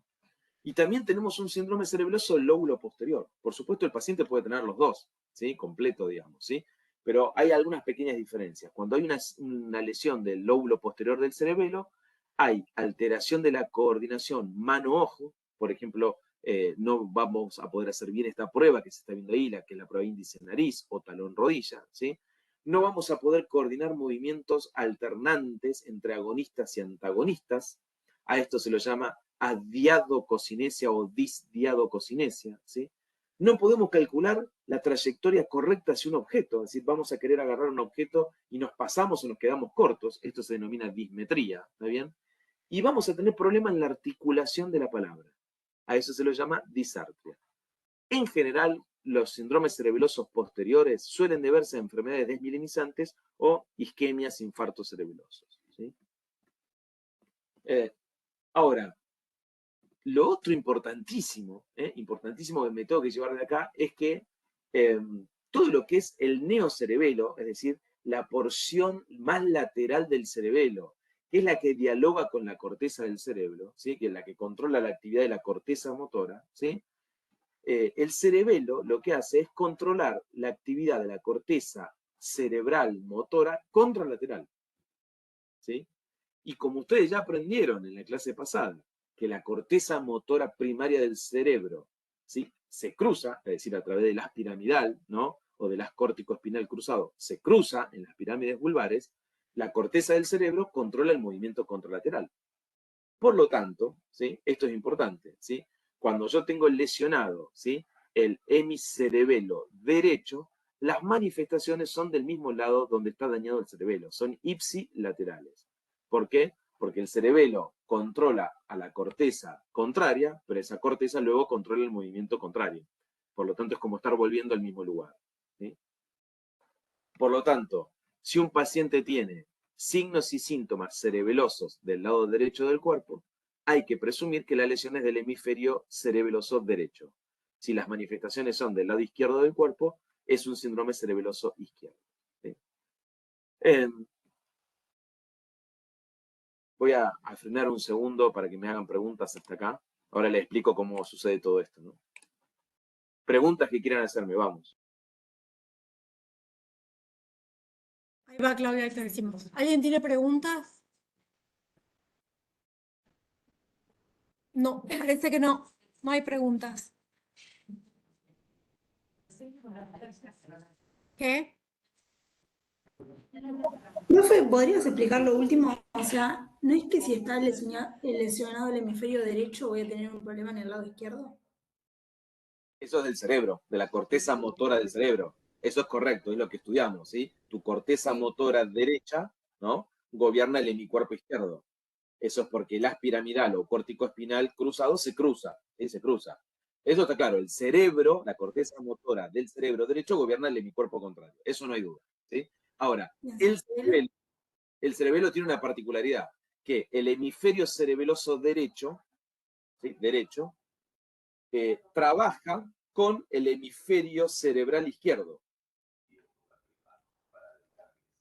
Y también tenemos un síndrome cerebeloso del lóbulo posterior. Por supuesto, el paciente puede tener los dos, ¿sí? Completo, digamos, ¿sí? Pero hay algunas pequeñas diferencias. Cuando hay una lesión del lóbulo posterior del cerebelo, hay alteración de la coordinación mano-ojo. Por ejemplo, no vamos a poder hacer bien esta prueba que se está viendo ahí, que es la prueba índice-nariz o talón-rodilla, ¿sí? No vamos a poder coordinar movimientos alternantes entre agonistas y antagonistas. A esto se lo llama adiadococinesia o disdiadococinesia, ¿sí? No podemos calcular la trayectoria correcta hacia un objeto, es decir, vamos a querer agarrar un objeto y nos pasamos o nos quedamos cortos, esto se denomina dismetría, ¿está bien? Y vamos a tener problemas en la articulación de la palabra, a eso se lo llama disartria. En general, los síndromes cerebelosos posteriores suelen deberse a enfermedades desmielinizantes o isquemias, infartos cerebelosos, ¿sí? Ahora, lo otro importantísimo, importantísimo que me tengo que llevar de acá, es que todo lo que es el neocerebelo, es decir, la porción más lateral del cerebelo, que es la que dialoga con la corteza del cerebro, ¿sí? Que es la que controla la actividad de la corteza motora, ¿sí? El cerebelo lo que hace es controlar la actividad de la corteza cerebral motora contralateral, ¿sí? Y como ustedes ya aprendieron en la clase pasada, que la corteza motora primaria del cerebro, ¿sí? Se cruza, es decir, a través del haz piramidal, ¿no? O del haz córtico-espinal cruzado, se cruza en las pirámides vulvares, la corteza del cerebro controla el movimiento contralateral. Por lo tanto, ¿sí? Esto es importante, ¿sí? Cuando yo tengo lesionado, ¿sí? El hemicerebelo derecho, las manifestaciones son del mismo lado donde está dañado el cerebelo, son ipsilaterales. ¿Por qué? Porque el cerebelo controla a la corteza contraria, pero esa corteza luego controla el movimiento contrario. Por lo tanto, es como estar volviendo al mismo lugar, ¿sí? Por lo tanto, si un paciente tiene signos y síntomas cerebelosos del lado derecho del cuerpo, hay que presumir que la lesión es del hemisferio cerebeloso derecho. Si las manifestaciones son del lado izquierdo del cuerpo, es un síndrome cerebeloso izquierdo, ¿sí? Voy a frenar un segundo para que me hagan preguntas hasta acá. Ahora les explico cómo sucede todo esto, ¿no? Preguntas que quieran hacerme, vamos. Ahí va, Claudia, ahí te decimos. ¿Alguien tiene preguntas? No, parece que no. No hay preguntas. ¿Qué? Profe, ¿podrías explicar lo último? O sea, ¿no es que si está lesionado el hemisferio derecho voy a tener un problema en el lado izquierdo? Eso es del cerebro, de la corteza motora del cerebro. Eso es correcto, es lo que estudiamos, ¿sí? Tu corteza motora derecha, ¿no? Gobierna el hemicuerpo izquierdo. Eso es porque el haz piramidal o córtico-espinal cruzado se cruza, ¿sí? Se cruza. Eso está claro, el cerebro, la corteza motora del cerebro derecho gobierna el hemicuerpo contrario. Eso no hay duda, ¿sí? Ahora, el cerebelo tiene una particularidad, que el hemisferio cerebeloso derecho, ¿sí? Derecho, trabaja con el hemisferio cerebral izquierdo.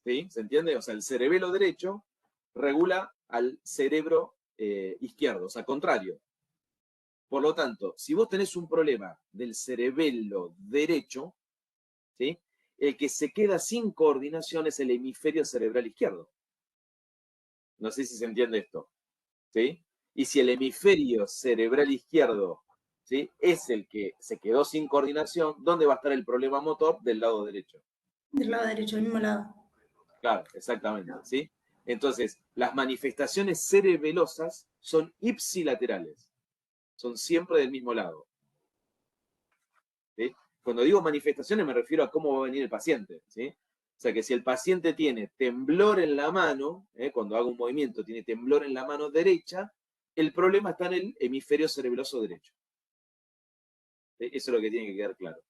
¿Sí? ¿Se entiende? O sea, el cerebelo derecho regula al cerebro izquierdo, o sea, contrario. Por lo tanto, si vos tenés un problema del cerebelo derecho, ¿sí? El que se queda sin coordinación es el hemisferio cerebral izquierdo. No sé si se entiende esto. ¿Sí? Y si el hemisferio cerebral izquierdo, ¿sí?, es el que se quedó sin coordinación, ¿dónde va a estar el problema motor? Del lado derecho. Del lado derecho, del mismo lado. Claro, exactamente. ¿Sí? Entonces, las manifestaciones cerebelosas son ipsilaterales. Son siempre del mismo lado. ¿Sí? Cuando digo manifestaciones me refiero a cómo va a venir el paciente. ¿Sí? O sea que si el paciente tiene temblor en la mano, cuando haga un movimiento tiene temblor en la mano derecha, el problema está en el hemisferio cerebeloso derecho. ¿Sí? Eso es lo que tiene que quedar claro.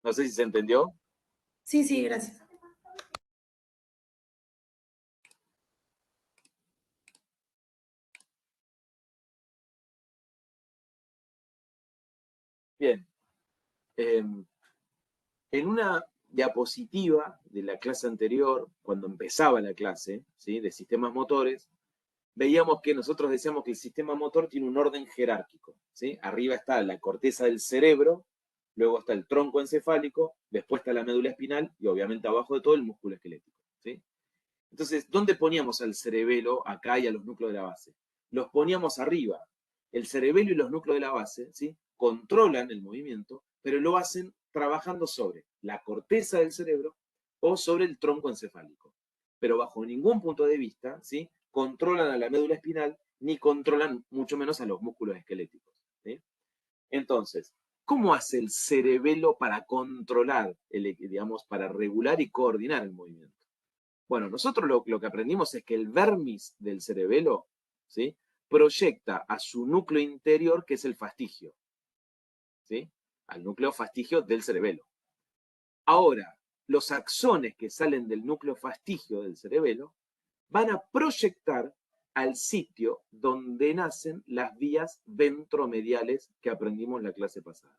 No sé si se entendió. Sí, sí, gracias. Bien. En una diapositiva de la clase anterior, cuando empezaba la clase, ¿sí?, de sistemas motores, veíamos que nosotros decíamos que el sistema motor tiene un orden jerárquico. ¿Sí? Arriba está la corteza del cerebro, luego está el tronco encefálico, después está la médula espinal y obviamente abajo de todo el músculo esquelético. ¿Sí? Entonces, ¿dónde poníamos al cerebelo acá y a los núcleos de la base? Los poníamos arriba. El cerebelo y los núcleos de la base, ¿sí?, controlan el movimiento, pero lo hacen trabajando sobre la corteza del cerebro o sobre el tronco encefálico. Pero bajo ningún punto de vista, ¿sí?, controlan a la médula espinal ni controlan mucho menos a los músculos esqueléticos. ¿Sí? Entonces, ¿cómo hace el cerebelo para controlar, digamos, para regular y coordinar el movimiento? Bueno, nosotros lo que aprendimos es que el vermis del cerebelo, ¿sí?, proyecta a su núcleo interior, que es el fastigio, ¿sí?, al núcleo fastigio del cerebelo. Ahora, los axones que salen del núcleo fastigio del cerebelo van a proyectar al sitio donde nacen las vías ventromediales que aprendimos en la clase pasada.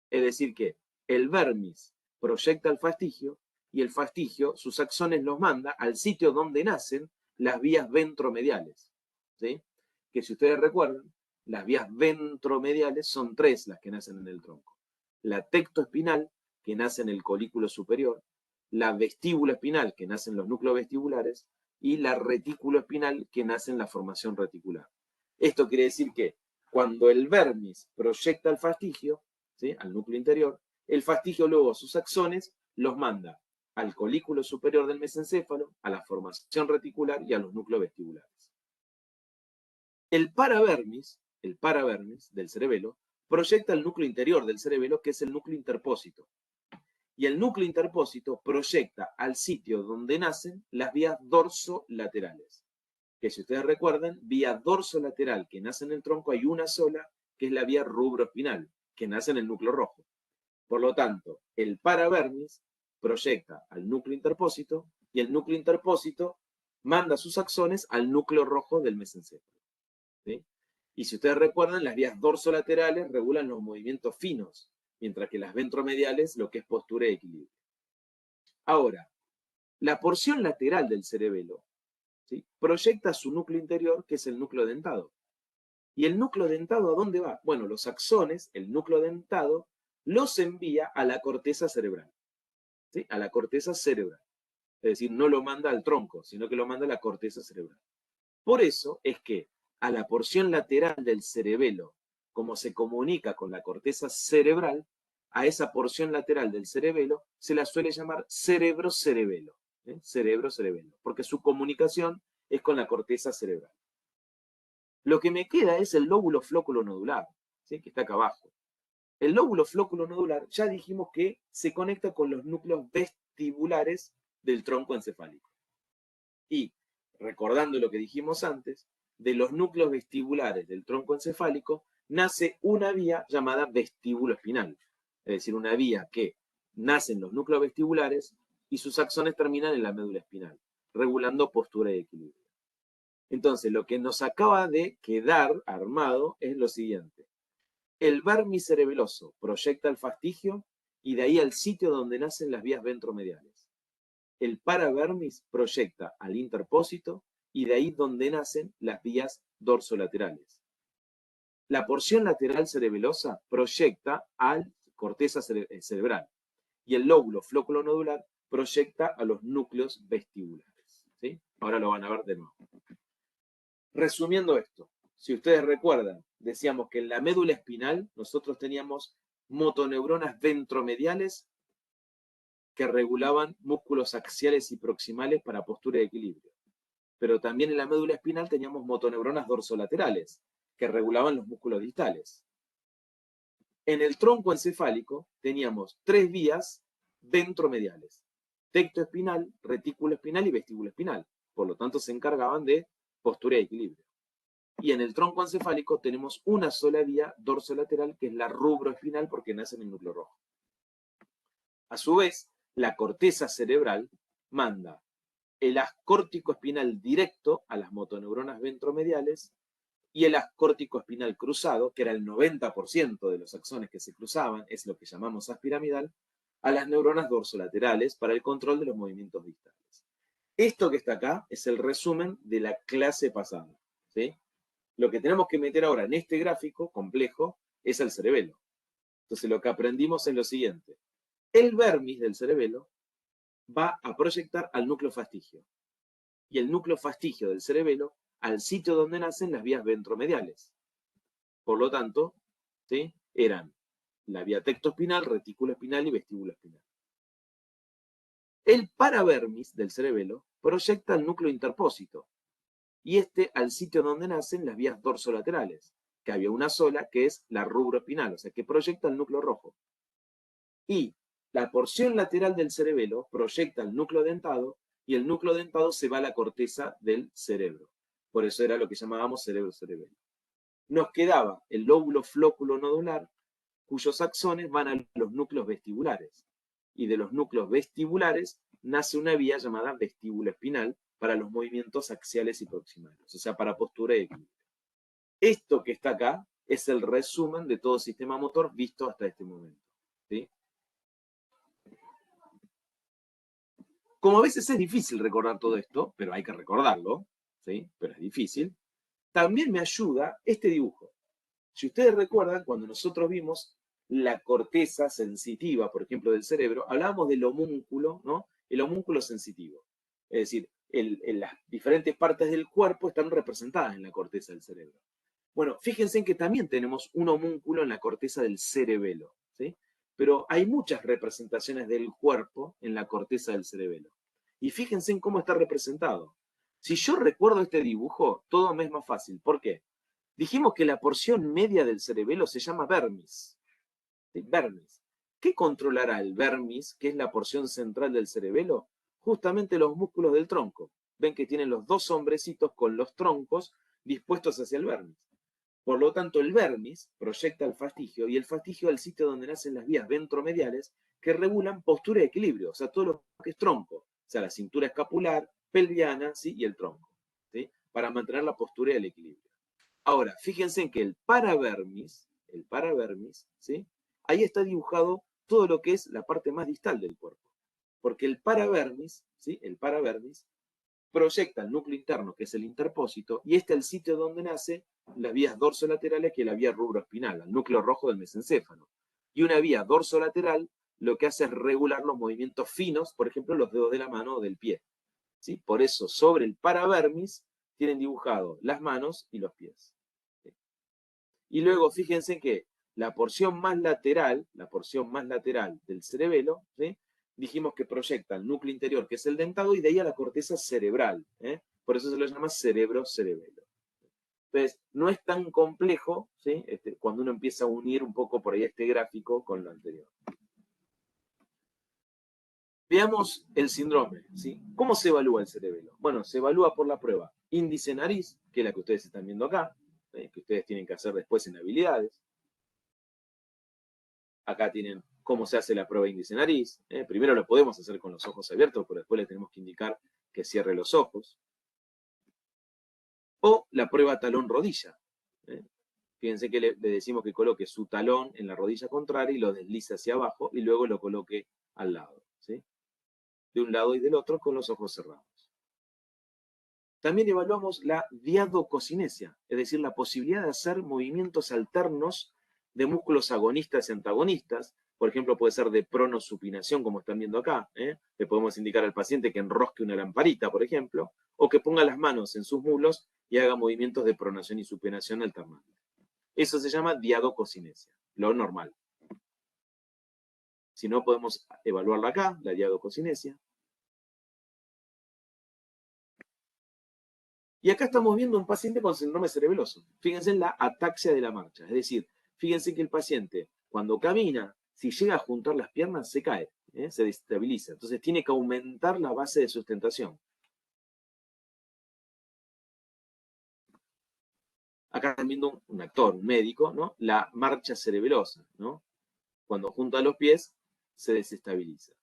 Es decir que el vermis proyecta al fastigio y el fastigio, sus axones los manda al sitio donde nacen las vías ventromediales. ¿Sí? Que si ustedes recuerdan, las vías ventromediales son 3 las que nacen en el tronco. La tectoespinal, que nace en el colículo superior, la vestíbula espinal, que nace en los núcleos vestibulares, y la retículo espinal, que nace en la formación reticular. Esto quiere decir que cuando el vermis proyecta al fastigio, ¿sí?, al núcleo interior, el fastigio luego sus axones los manda al colículo superior del mesencéfalo, a la formación reticular y a los núcleos vestibulares. El paravermis del cerebelo proyecta al núcleo interior del cerebelo, que es el núcleo interpósito. Y el núcleo interpósito proyecta al sitio donde nacen las vías dorsolaterales. Que si ustedes recuerdan, vía dorsolateral que nace en el tronco hay una sola, que es la vía rubroespinal, que nace en el núcleo rojo. Por lo tanto, el paravermis proyecta al núcleo interpósito y el núcleo interpósito manda sus axones al núcleo rojo del mesencéfalo. ¿Sí? Y si ustedes recuerdan, las vías dorsolaterales regulan los movimientos finos, mientras que las ventromediales lo que es postura y equilibrio. Ahora, la porción lateral del cerebelo, ¿sí?, proyecta su núcleo interior, que es el núcleo dentado. ¿Y el núcleo dentado a dónde va? Bueno, los axones, el núcleo dentado, los envía a la corteza cerebral. ¿Sí? A la corteza cerebral. Es decir, no lo manda al tronco, sino que lo manda a la corteza cerebral. Por eso es que a la porción lateral del cerebelo, como se comunica con la corteza cerebral, a esa porción lateral del cerebelo se la suele llamar cerebro-cerebelo. Cerebro-cerebelo, porque su comunicación es con la corteza cerebral. Lo que me queda es el lóbulo flóculo nodular, ¿sí?, que está acá abajo. El lóbulo flóculo nodular ya dijimos que se conecta con los núcleos vestibulares del tronco encefálico. Y, recordando lo que dijimos antes, de los núcleos vestibulares del tronco encefálico nace una vía llamada vestíbulo espinal. Es decir, una vía que nace en los núcleos vestibulares y sus axones terminan en la médula espinal, regulando postura y equilibrio. Entonces, lo que nos acaba de quedar armado es lo siguiente. El vermis cerebeloso proyecta al fastigio y de ahí al sitio donde nacen las vías ventromediales. El paravermis proyecta al interpósito y de ahí donde nacen las vías dorsolaterales. La porción lateral cerebelosa proyecta a la corteza cerebral y el lóbulo flóculo nodular proyecta a los núcleos vestibulares. ¿Sí? Ahora lo van a ver de nuevo. Resumiendo esto, si ustedes recuerdan, decíamos que en la médula espinal nosotros teníamos motoneuronas ventromediales que regulaban músculos axiales y proximales para postura de equilibrio. Pero también en la médula espinal teníamos motoneuronas dorsolaterales que regulaban los músculos distales. En el tronco encefálico teníamos 3 vías ventromediales: tecto espinal, retículo espinal y vestíbulo espinal. Por lo tanto, se encargaban de postura de equilibrio. Y en el tronco encefálico tenemos una sola vía dorsolateral, que es la rubroespinal, porque nace en el núcleo rojo. A su vez, la corteza cerebral manda el haz córtico espinal directo a las motoneuronas ventromediales y el haz córtico espinal cruzado, que era el 90% de los axones que se cruzaban, es lo que llamamos haz piramidal, a las neuronas dorsolaterales para el control de los movimientos distales. Esto que está acá es el resumen de la clase pasada, ¿sí? Lo que tenemos que meter ahora en este gráfico complejo es el cerebelo. Entonces lo que aprendimos es lo siguiente. El vermis del cerebelo va a proyectar al núcleo fastigio. Y el núcleo fastigio del cerebelo al sitio donde nacen las vías ventromediales. Por lo tanto, ¿sí?, eran la vía tectoespinal, retículo espinal y vestíbulo espinal. El paravermis del cerebelo proyecta al núcleo interpósito y este al sitio donde nacen las vías dorsolaterales, que había una sola, que es la rubroespinal, o sea, que proyecta el núcleo rojo. Y la porción lateral del cerebelo proyecta el núcleo dentado y el núcleo dentado se va a la corteza del cerebro. Por eso era lo que llamábamos cerebro-cerebelo. Nos quedaba el lóbulo flóculo nodular, cuyos axones van a los núcleos vestibulares. Y de los núcleos vestibulares nace una vía llamada vestíbulo espinal para los movimientos axiales y proximales, o sea, para postura y equilibrio. Esto que está acá es el resumen de todo el sistema motor visto hasta este momento, ¿sí? Como a veces es difícil recordar todo esto, pero hay que recordarlo, ¿sí? Pero es difícil, también me ayuda este dibujo. Si ustedes recuerdan, cuando nosotros vimos la corteza sensitiva, por ejemplo, del cerebro, hablábamos del homúnculo, ¿no? El homúnculo sensitivo. Es decir, las diferentes partes del cuerpo están representadas en la corteza del cerebro. Bueno, fíjense en que también tenemos un homúnculo en la corteza del cerebelo, ¿sí? Pero hay muchas representaciones del cuerpo en la corteza del cerebelo. Y fíjense en cómo está representado. Si yo recuerdo este dibujo, todo me es más fácil. ¿Por qué? Dijimos que la porción media del cerebelo se llama vermis. ¿Sí? Vermis. ¿Qué controlará el vermis, que es la porción central del cerebelo? Justamente los músculos del tronco. Ven que tienen los dos hombrecitos con los troncos dispuestos hacia el vermis. Por lo tanto, el vermis proyecta el fastigio y el fastigio al sitio donde nacen las vías ventromediales que regulan postura y equilibrio, o sea, todo lo que es tronco, o sea, la cintura escapular, pelviana, ¿sí?, y el tronco, ¿sí?, para mantener la postura y el equilibrio. Ahora, fíjense en que el paravermis, ¿sí?, ahí está dibujado todo lo que es la parte más distal del cuerpo, porque el paravermis, ¿sí?, el paravermis proyecta el núcleo interno, que es el interpósito, y este es el sitio donde nace las vías dorsolaterales, que es la vía rubroespinal, el núcleo rojo del mesencéfalo. Y una vía dorsolateral lo que hace es regular los movimientos finos, por ejemplo, los dedos de la mano o del pie, ¿sí? Por eso, sobre el paravermis tienen dibujado las manos y los pies, ¿sí? Y luego, fíjense que la porción más lateral del cerebelo, ¿sí?, dijimos que proyecta el núcleo interior, que es el dentado, y de ahí a la corteza cerebral, ¿eh? Por eso se lo llama cerebro-cerebelo. Entonces, no es tan complejo, ¿sí?, cuando uno empieza a unir un poco por ahí este gráfico con lo anterior. Veamos el síndrome, ¿sí? ¿Cómo se evalúa el cerebelo? Bueno, se evalúa por la prueba índice-nariz, que es la que ustedes están viendo acá, que ustedes tienen que hacer después en habilidades. Acá tienen cómo se hace la prueba índice-nariz. Primero lo podemos hacer con los ojos abiertos, pero después le tenemos que indicar que cierre los ojos. O la prueba talón-rodilla. Fíjense que le decimos que coloque su talón en la rodilla contraria y lo deslice hacia abajo y luego lo coloque al lado, ¿sí? De un lado y del otro con los ojos cerrados. También evaluamos la diadococinesia, es decir, la posibilidad de hacer movimientos alternos de músculos agonistas y antagonistas. Por ejemplo, puede ser de pronosupinación, como están viendo acá. Le podemos indicar al paciente que enrosque una lamparita, por ejemplo, o que ponga las manos en sus muslos y haga movimientos de pronación y supinación alternantes. Eso se llama diadococinesia, lo normal. Si no, podemos evaluarla acá, la diadococinesia. Y acá estamos viendo un paciente con síndrome cerebeloso. Fíjense en la ataxia de la marcha. Es decir, fíjense que el paciente, cuando camina, si llega a juntar las piernas, se cae, se destabiliza. Entonces tiene que aumentar la base de sustentación. Acá están viendo un actor, un médico, ¿no? La marcha cerebelosa, ¿no? Cuando junta los pies, se desestabiliza.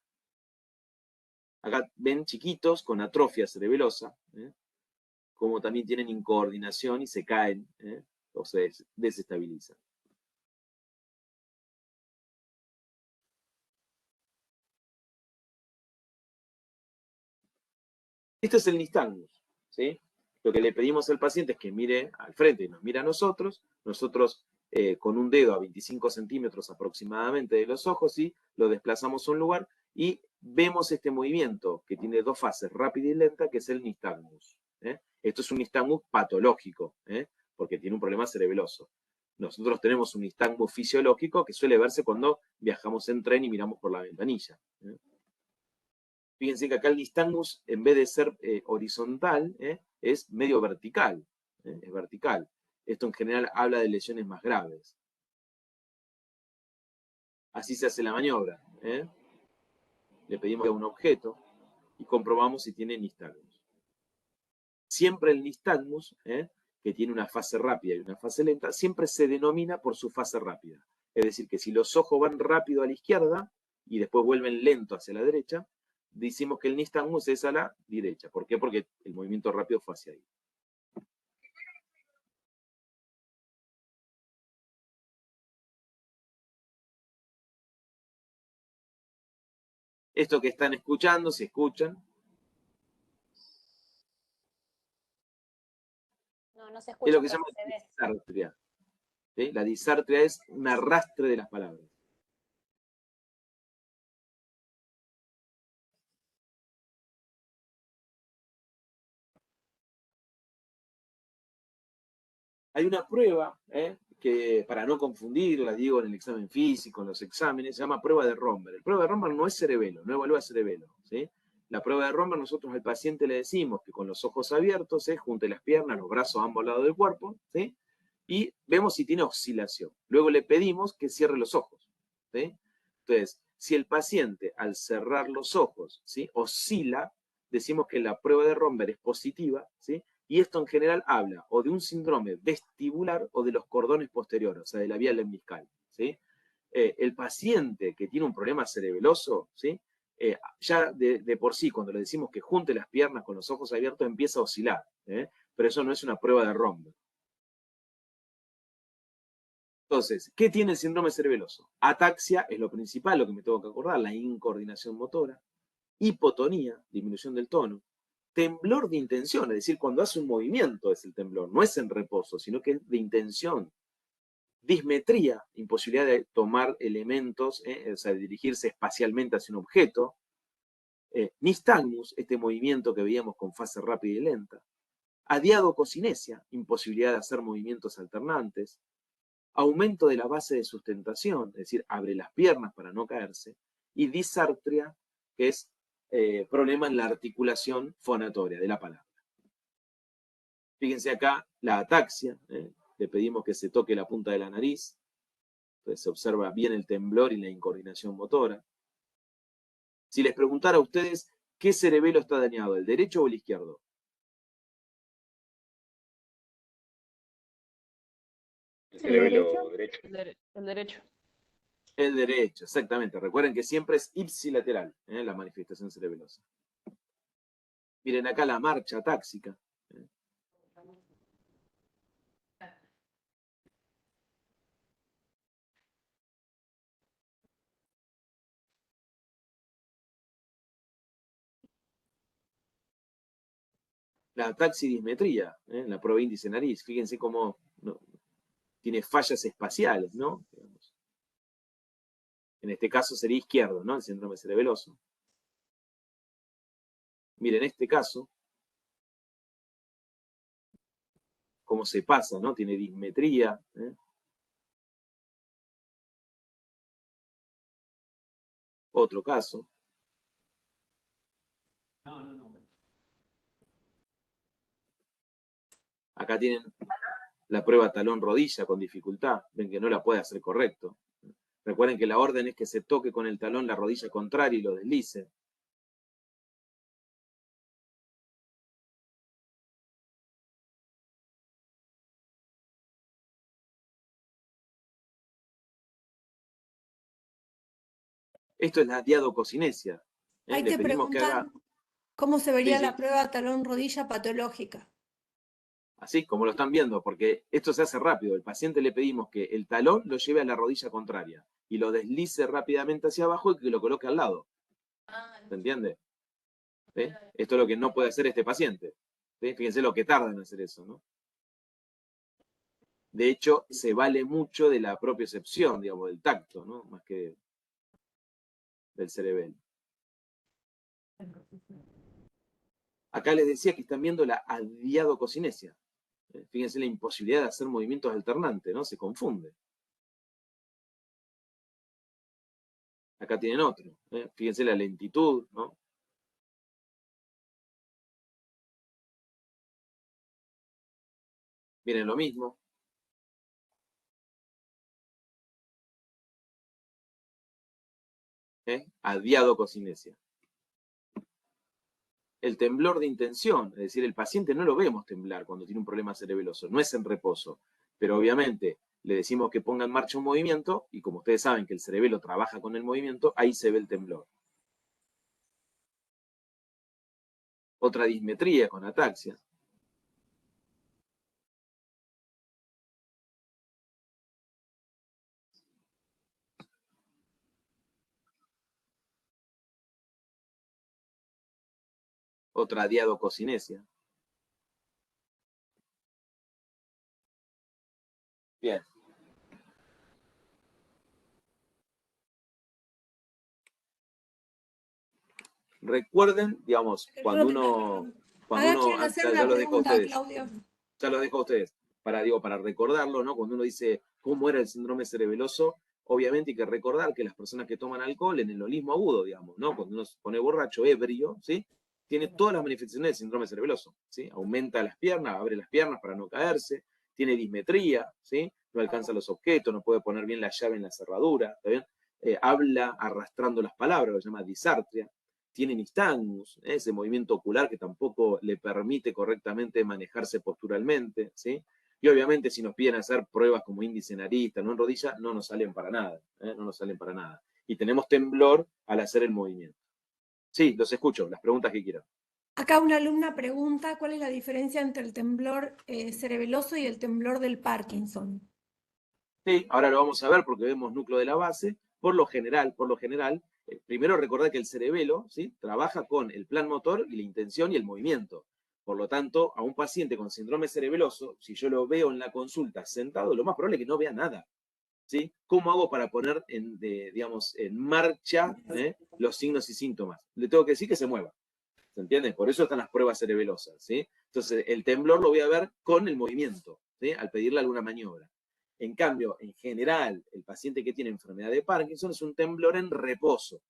Acá ven chiquitos con atrofia cerebelosa, como también tienen incoordinación y se caen, o se desestabilizan. Este es el nistagmus, ¿sí? Lo que le pedimos al paciente es que mire al frente y nos mire a nosotros. Nosotros con un dedo a 25 centímetros aproximadamente de los ojos, ¿sí? Lo desplazamos a un lugar y vemos este movimiento que tiene dos fases, rápida y lenta, que es el nistagmus. Esto es un nistagmus patológico, porque tiene un problema cerebeloso. Nosotros tenemos un nistagmus fisiológico que suele verse cuando viajamos en tren y miramos por la ventanilla. Fíjense que acá el nistagmus, en vez de ser horizontal, es medio vertical. Es vertical. Esto en general habla de lesiones más graves. Así se hace la maniobra. Le pedimos a un objeto y comprobamos si tiene nistagmus. Siempre el nistagmus, que tiene una fase rápida y una fase lenta, siempre se denomina por su fase rápida. Es decir, que si los ojos van rápido a la izquierda y después vuelven lento hacia la derecha, decimos que el nistagmus es a la derecha. ¿Por qué? Porque el movimiento rápido fue hacia ahí. Esto que están escuchando, si escuchan. No se escucha, Es lo que se llama disartria. ¿Sí? La disartria es un arrastre de las palabras. Hay una prueba, que para no confundirla, digo, en el examen físico, en los exámenes, se llama prueba de Romberg. La prueba de Romberg no es cerebelo, no evalúa cerebelo, ¿sí? La prueba de Romberg, nosotros al paciente le decimos que con los ojos abiertos, junte las piernas, los brazos a ambos lados del cuerpo, ¿sí? Y vemos si tiene oscilación. Luego le pedimos que cierre los ojos, ¿sí? Entonces, si el paciente al cerrar los ojos, ¿sí?, oscila, decimos que la prueba de Romberg es positiva, ¿sí? Y esto en general habla o de un síndrome vestibular o de los cordones posteriores, o sea, de la vía lemniscal, ¿sí? El paciente que tiene un problema cerebeloso, ¿sí?, ya de por sí, cuando le decimos que junte las piernas con los ojos abiertos, empieza a oscilar, pero eso no es una prueba de Romberg. Entonces, ¿qué tiene el síndrome cerebeloso? Ataxia es lo principal, lo que me tengo que acordar, la incoordinación motora, hipotonía, disminución del tono, temblor de intención, es decir, cuando hace un movimiento es el temblor, no es en reposo, sino que es de intención. Dismetría, imposibilidad de tomar elementos, o sea, de dirigirse espacialmente hacia un objeto. Nistagmus, este movimiento que veíamos con fase rápida y lenta. Adiadococinesia, imposibilidad de hacer movimientos alternantes. Aumento de la base de sustentación, es decir, abre las piernas para no caerse. Y disartria, que es problema en la articulación fonatoria de la palabra. Fíjense acá la ataxia, le pedimos que se toque la punta de la nariz, entonces se observa bien el temblor y la incoordinación motora. Si les preguntara a ustedes qué cerebelo está dañado, ¿el derecho o el izquierdo? El cerebelo derecho. El derecho. El derecho, exactamente. Recuerden que siempre es ipsilateral, la manifestación cerebelosa. Miren acá la marcha atáxica. la taxidismetría, la prueba índice nariz. Fíjense cómo tiene fallas espaciales, ¿no? En este caso sería izquierdo, ¿no? El síndrome cerebeloso. Miren, en este caso, cómo se pasa, ¿no? Tiene dismetría. Otro caso. Acá tienen la prueba talón-rodilla con dificultad. Ven que no la puede hacer correcto. Recuerden que la orden es que se toque con el talón la rodilla contraria y lo deslice. Esto es la diadococinesia. Ahí Le te pedimos que haga... preguntan cómo se vería Sí, la sí. prueba talón-rodilla patológica. Así como lo están viendo, porque esto se hace rápido. El paciente le pedimos que el talón lo lleve a la rodilla contraria y lo deslice rápidamente hacia abajo y que lo coloque al lado. ¿Se entiende? ¿Sí? Esto es lo que no puede hacer este paciente. ¿Sí? Fíjense lo que tarda en hacer eso, ¿no? De hecho, se vale mucho de la propiocepción, digamos, del tacto, ¿no? Más que del cerebelo. Acá les decía que están viendo la adiadococinesia. Fíjense la imposibilidad de hacer movimientos alternantes, ¿no? Se confunde. Acá tienen otro. Fíjense la lentitud, ¿no? Miren lo mismo. Adiadococinesia. El temblor de intención, es decir, el paciente no lo vemos temblar cuando tiene un problema cerebeloso, no es en reposo, pero obviamente le decimos que ponga en marcha un movimiento y como ustedes saben que el cerebelo trabaja con el movimiento, ahí se ve el temblor. Otra dismetría con ataxia. Otra diadococinesia. Bien. Recuerden, digamos, cuando uno, Quieren hacer ya una los dejo a pregunta, ustedes, Claudio. ya los dejo a ustedes, para recordarlo, ¿no? Cuando uno dice cómo era el síndrome cerebeloso, obviamente hay que recordar que las personas que toman alcohol en el holismo agudo, digamos, ¿no? Cuando uno se pone borracho, ebrio, ¿sí? Tiene todas las manifestaciones del síndrome cerebeloso, ¿sí? Aumenta las piernas, abre las piernas para no caerse, tiene dismetría, ¿sí? No alcanza los objetos, no puede poner bien la llave en la cerradura, ¿está bien? Habla arrastrando las palabras, lo que se llama disartria. Tiene nistagmus, ese movimiento ocular que tampoco le permite correctamente manejarse posturalmente, ¿sí? Y obviamente si nos piden hacer pruebas como índice nariz, talón en rodilla, no nos salen para nada, no nos salen para nada. Y tenemos temblor al hacer el movimiento. Sí, los escucho, las preguntas que quieran. Acá una alumna pregunta cuál es la diferencia entre el temblor cerebeloso y el temblor del Parkinson. Sí, ahora lo vamos a ver porque vemos núcleo de la base. Por lo general, primero recordar que el cerebelo, ¿sí? Trabaja con el plan motor y la intención y el movimiento. Por lo tanto, a un paciente con síndrome cerebeloso, si yo lo veo en la consulta sentado, lo más probable es que no vea nada. ¿Sí? ¿Cómo hago para poner digamos, en marcha los signos y síntomas? Le tengo que decir que se mueva. ¿Se entiende? Por eso están las pruebas cerebelosas. ¿Sí? Entonces, el temblor lo voy a ver con el movimiento, ¿sí? Al pedirle alguna maniobra. En cambio, en general, el paciente que tiene enfermedad de Parkinson es un temblor en reposo.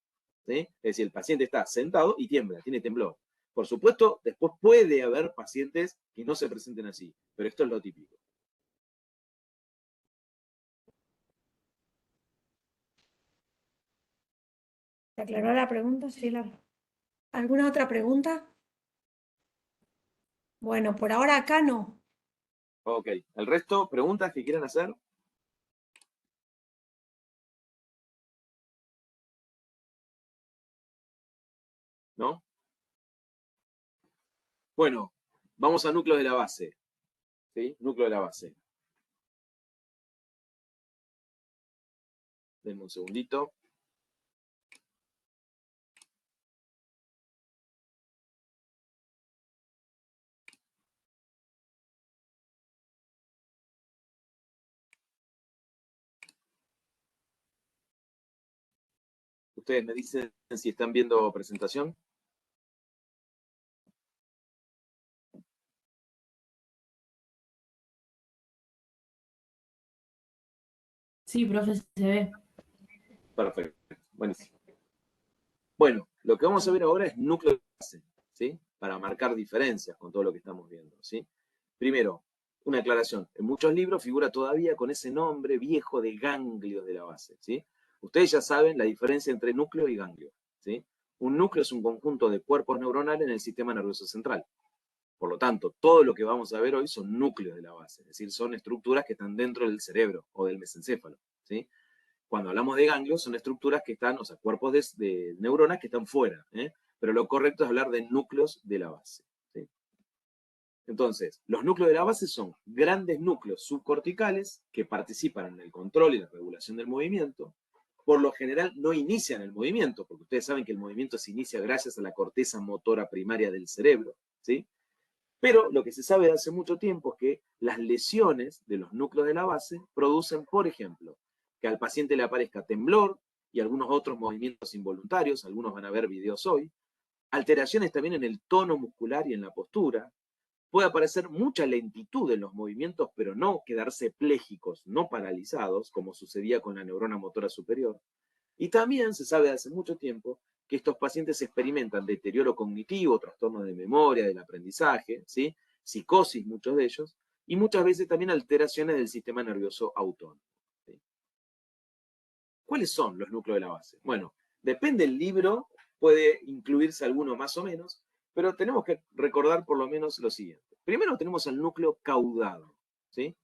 ¿Sí? Es decir, el paciente está sentado y tiembla, tiene temblor. Por supuesto, después puede haber pacientes que no se presenten así, pero esto es lo típico. ¿Se aclaró la pregunta? Sí, ¿Alguna otra pregunta? Bueno, por ahora acá no. Ok, el resto, preguntas que quieran hacer. ¿No? Bueno, vamos a núcleo de la base. ¿Sí? Núcleo de la base. Denme un segundito. Ustedes me dicen si están viendo presentación. Sí, profe, se ve. Perfecto, buenísimo. Bueno, lo que vamos a ver ahora es núcleo de base, ¿sí? Para marcar diferencias con todo lo que estamos viendo, ¿sí? Primero, una aclaración. En muchos libros figura todavía con ese nombre viejo de ganglios de la base, ¿sí? Ustedes ya saben la diferencia entre núcleo y ganglio, ¿sí? Un núcleo es un conjunto de cuerpos neuronales en el sistema nervioso central. Por lo tanto, todo lo que vamos a ver hoy son núcleos de la base, es decir, son estructuras que están dentro del cerebro o del mesencéfalo, ¿sí? Cuando hablamos de ganglios, son estructuras que están, o sea, cuerpos de neuronas que están fuera, ¿eh? Pero lo correcto es hablar de núcleos de la base, ¿sí? Entonces, los núcleos de la base son grandes núcleos subcorticales que participan en el control y la regulación del movimiento. Por lo general no inician el movimiento, porque ustedes saben que el movimiento se inicia gracias a la corteza motora primaria del cerebro, ¿sí? Pero lo que se sabe de hace mucho tiempo es que las lesiones de los núcleos de la base producen, por ejemplo, que al paciente le aparezca temblor y algunos otros movimientos involuntarios, algunos van a ver videos hoy, alteraciones también en el tono muscular y en la postura, puede aparecer mucha lentitud en los movimientos, pero no quedarse plégicos, no paralizados, como sucedía con la neurona motora superior. Y también se sabe de hace mucho tiempo que estos pacientes experimentan deterioro cognitivo, trastornos de memoria, del aprendizaje, ¿sí? Psicosis, muchos de ellos, y muchas veces también alteraciones del sistema nervioso autónomo, ¿sí? ¿Cuáles son los núcleos de la base? Bueno, depende del libro, puede incluirse alguno más o menos, pero tenemos que recordar por lo menos lo siguiente. Primero tenemos el núcleo caudado, ¿sí?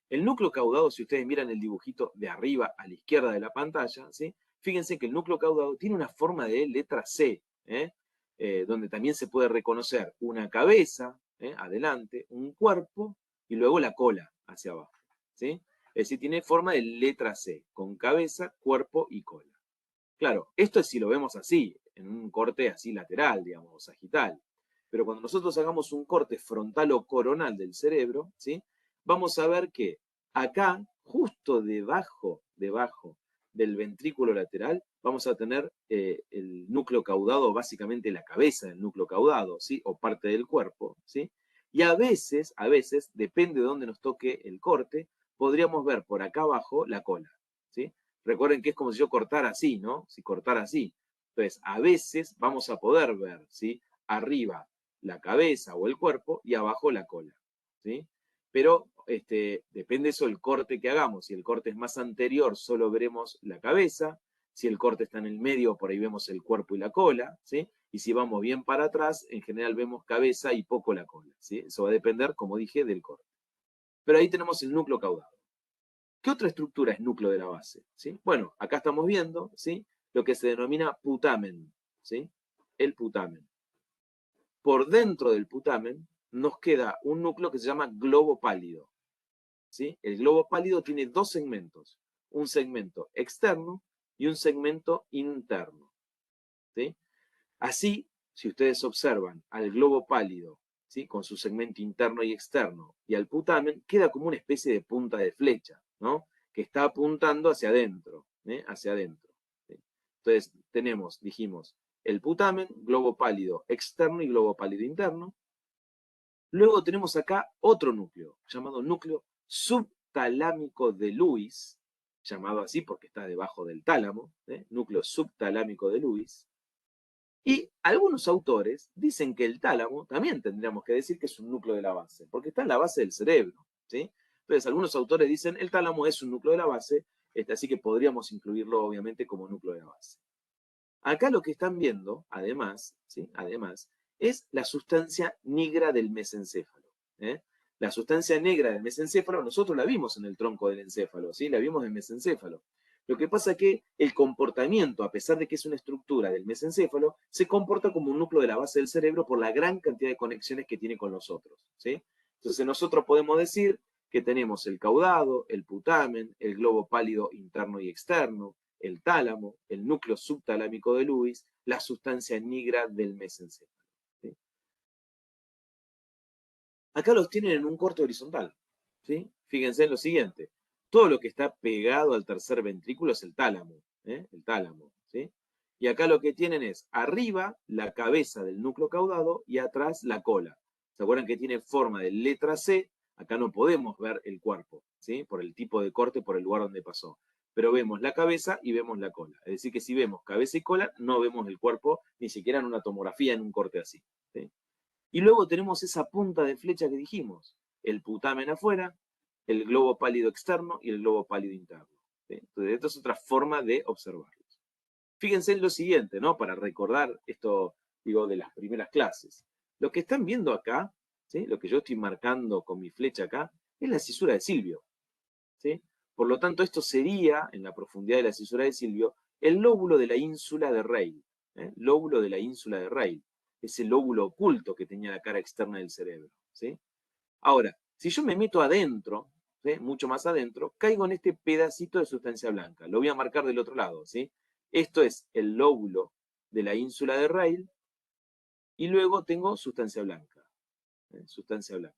El núcleo caudado, si ustedes miran el dibujito de arriba a la izquierda de la pantalla, ¿sí? Fíjense que el núcleo caudado tiene una forma de letra C, donde también se puede reconocer una cabeza, adelante, un cuerpo y luego la cola hacia abajo, ¿sí? Es decir, tiene forma de letra C, con cabeza, cuerpo y cola. Claro, esto es si lo vemos así, en un corte así lateral, digamos, o sagital. Pero cuando nosotros hagamos un corte frontal o coronal del cerebro, ¿sí? Vamos a ver que acá, justo debajo del ventrículo lateral, vamos a tener el núcleo caudado, básicamente la cabeza del núcleo caudado, ¿sí? O parte del cuerpo, ¿sí? Y a veces, depende de dónde nos toque el corte, podríamos ver por acá abajo la cola, ¿sí? Recuerden que es como si yo cortara así, ¿no? Si cortara así. Entonces, a veces vamos a poder ver, ¿sí? Arriba la cabeza o el cuerpo y abajo la cola, ¿sí? Pero depende eso del corte que hagamos. Si el corte es más anterior, solo veremos la cabeza. Si el corte está en el medio, por ahí vemos el cuerpo y la cola, ¿sí? Y si vamos bien para atrás, en general vemos cabeza y poco la cola, ¿sí? Eso va a depender, como dije, del corte. Pero ahí tenemos el núcleo caudado. ¿Qué otra estructura es núcleo de la base? ¿Sí? Bueno, acá estamos viendo, ¿sí? Lo que se denomina putamen, ¿sí? El putamen. Por dentro del putamen nos queda un núcleo que se llama globo pálido, ¿sí? El globo pálido tiene dos segmentos, un segmento externo y un segmento interno, ¿sí? Así, si ustedes observan al globo pálido, ¿sí? Con su segmento interno y externo, y al putamen, queda como una especie de punta de flecha, ¿no? Que está apuntando hacia adentro, hacia adentro, ¿sí? Entonces, dijimos, el putamen, globo pálido externo y globo pálido interno. Luego tenemos acá otro núcleo, llamado núcleo subtalámico de Lewis, llamado así porque está debajo del tálamo, núcleo subtalámico de Lewis. Y algunos autores dicen que el tálamo también tendríamos que decir que es un núcleo de la base, porque está en la base del cerebro, ¿sí? Entonces, algunos autores dicen el tálamo es un núcleo de la base, así que podríamos incluirlo obviamente como núcleo de la base. Acá lo que están viendo, además, ¿sí? Además, es la sustancia negra del mesencéfalo, ¿eh? La sustancia negra del mesencéfalo, nosotros la vimos en el tronco del encéfalo, ¿sí? La vimos en el mesencéfalo. Lo que pasa es que el comportamiento, a pesar de que es una estructura del mesencéfalo, se comporta como un núcleo de la base del cerebro por la gran cantidad de conexiones que tiene con los otros, ¿sí? Entonces nosotros podemos decir que tenemos el caudado, el putamen, el globo pálido interno y externo, el tálamo, el núcleo subtalámico de Lewis, la sustancia negra del mesencéfalo, ¿sí? Acá los tienen en un corte horizontal, ¿sí? Fíjense en lo siguiente. Todo lo que está pegado al tercer ventrículo es el tálamo, el tálamo, ¿sí? Y acá lo que tienen es arriba la cabeza del núcleo caudado y atrás la cola. ¿Se acuerdan que tiene forma de letra C? Acá no podemos ver el cuerpo, ¿sí? Por el tipo de corte, por el lugar donde pasó. Pero vemos la cabeza y vemos la cola. Es decir, que si vemos cabeza y cola, no vemos el cuerpo, ni siquiera en una tomografía, en un corte así, ¿sí? Y luego tenemos esa punta de flecha que dijimos, el putamen afuera, el globo pálido externo y el globo pálido interno, ¿sí? Entonces, esta es otra forma de observarlos. Fíjense en lo siguiente, ¿no? Para recordar esto, digo, de las primeras clases. Lo que están viendo acá, ¿sí? Lo que yo estoy marcando con mi flecha acá, es la cisura de Silvio, ¿sí? Por lo tanto, esto sería, en la profundidad de la cisura de Silvio, el lóbulo de la ínsula de Rayleigh, ¿eh? Lóbulo de la ínsula de Rayleigh, ese lóbulo oculto que tenía la cara externa del cerebro, ¿sí? Ahora, si yo me meto adentro, ¿sí? Mucho más adentro, caigo en este pedacito de sustancia blanca. Lo voy a marcar del otro lado, ¿sí? Esto es el lóbulo de la ínsula de Rayleigh y luego tengo sustancia blanca, ¿eh? Sustancia blanca.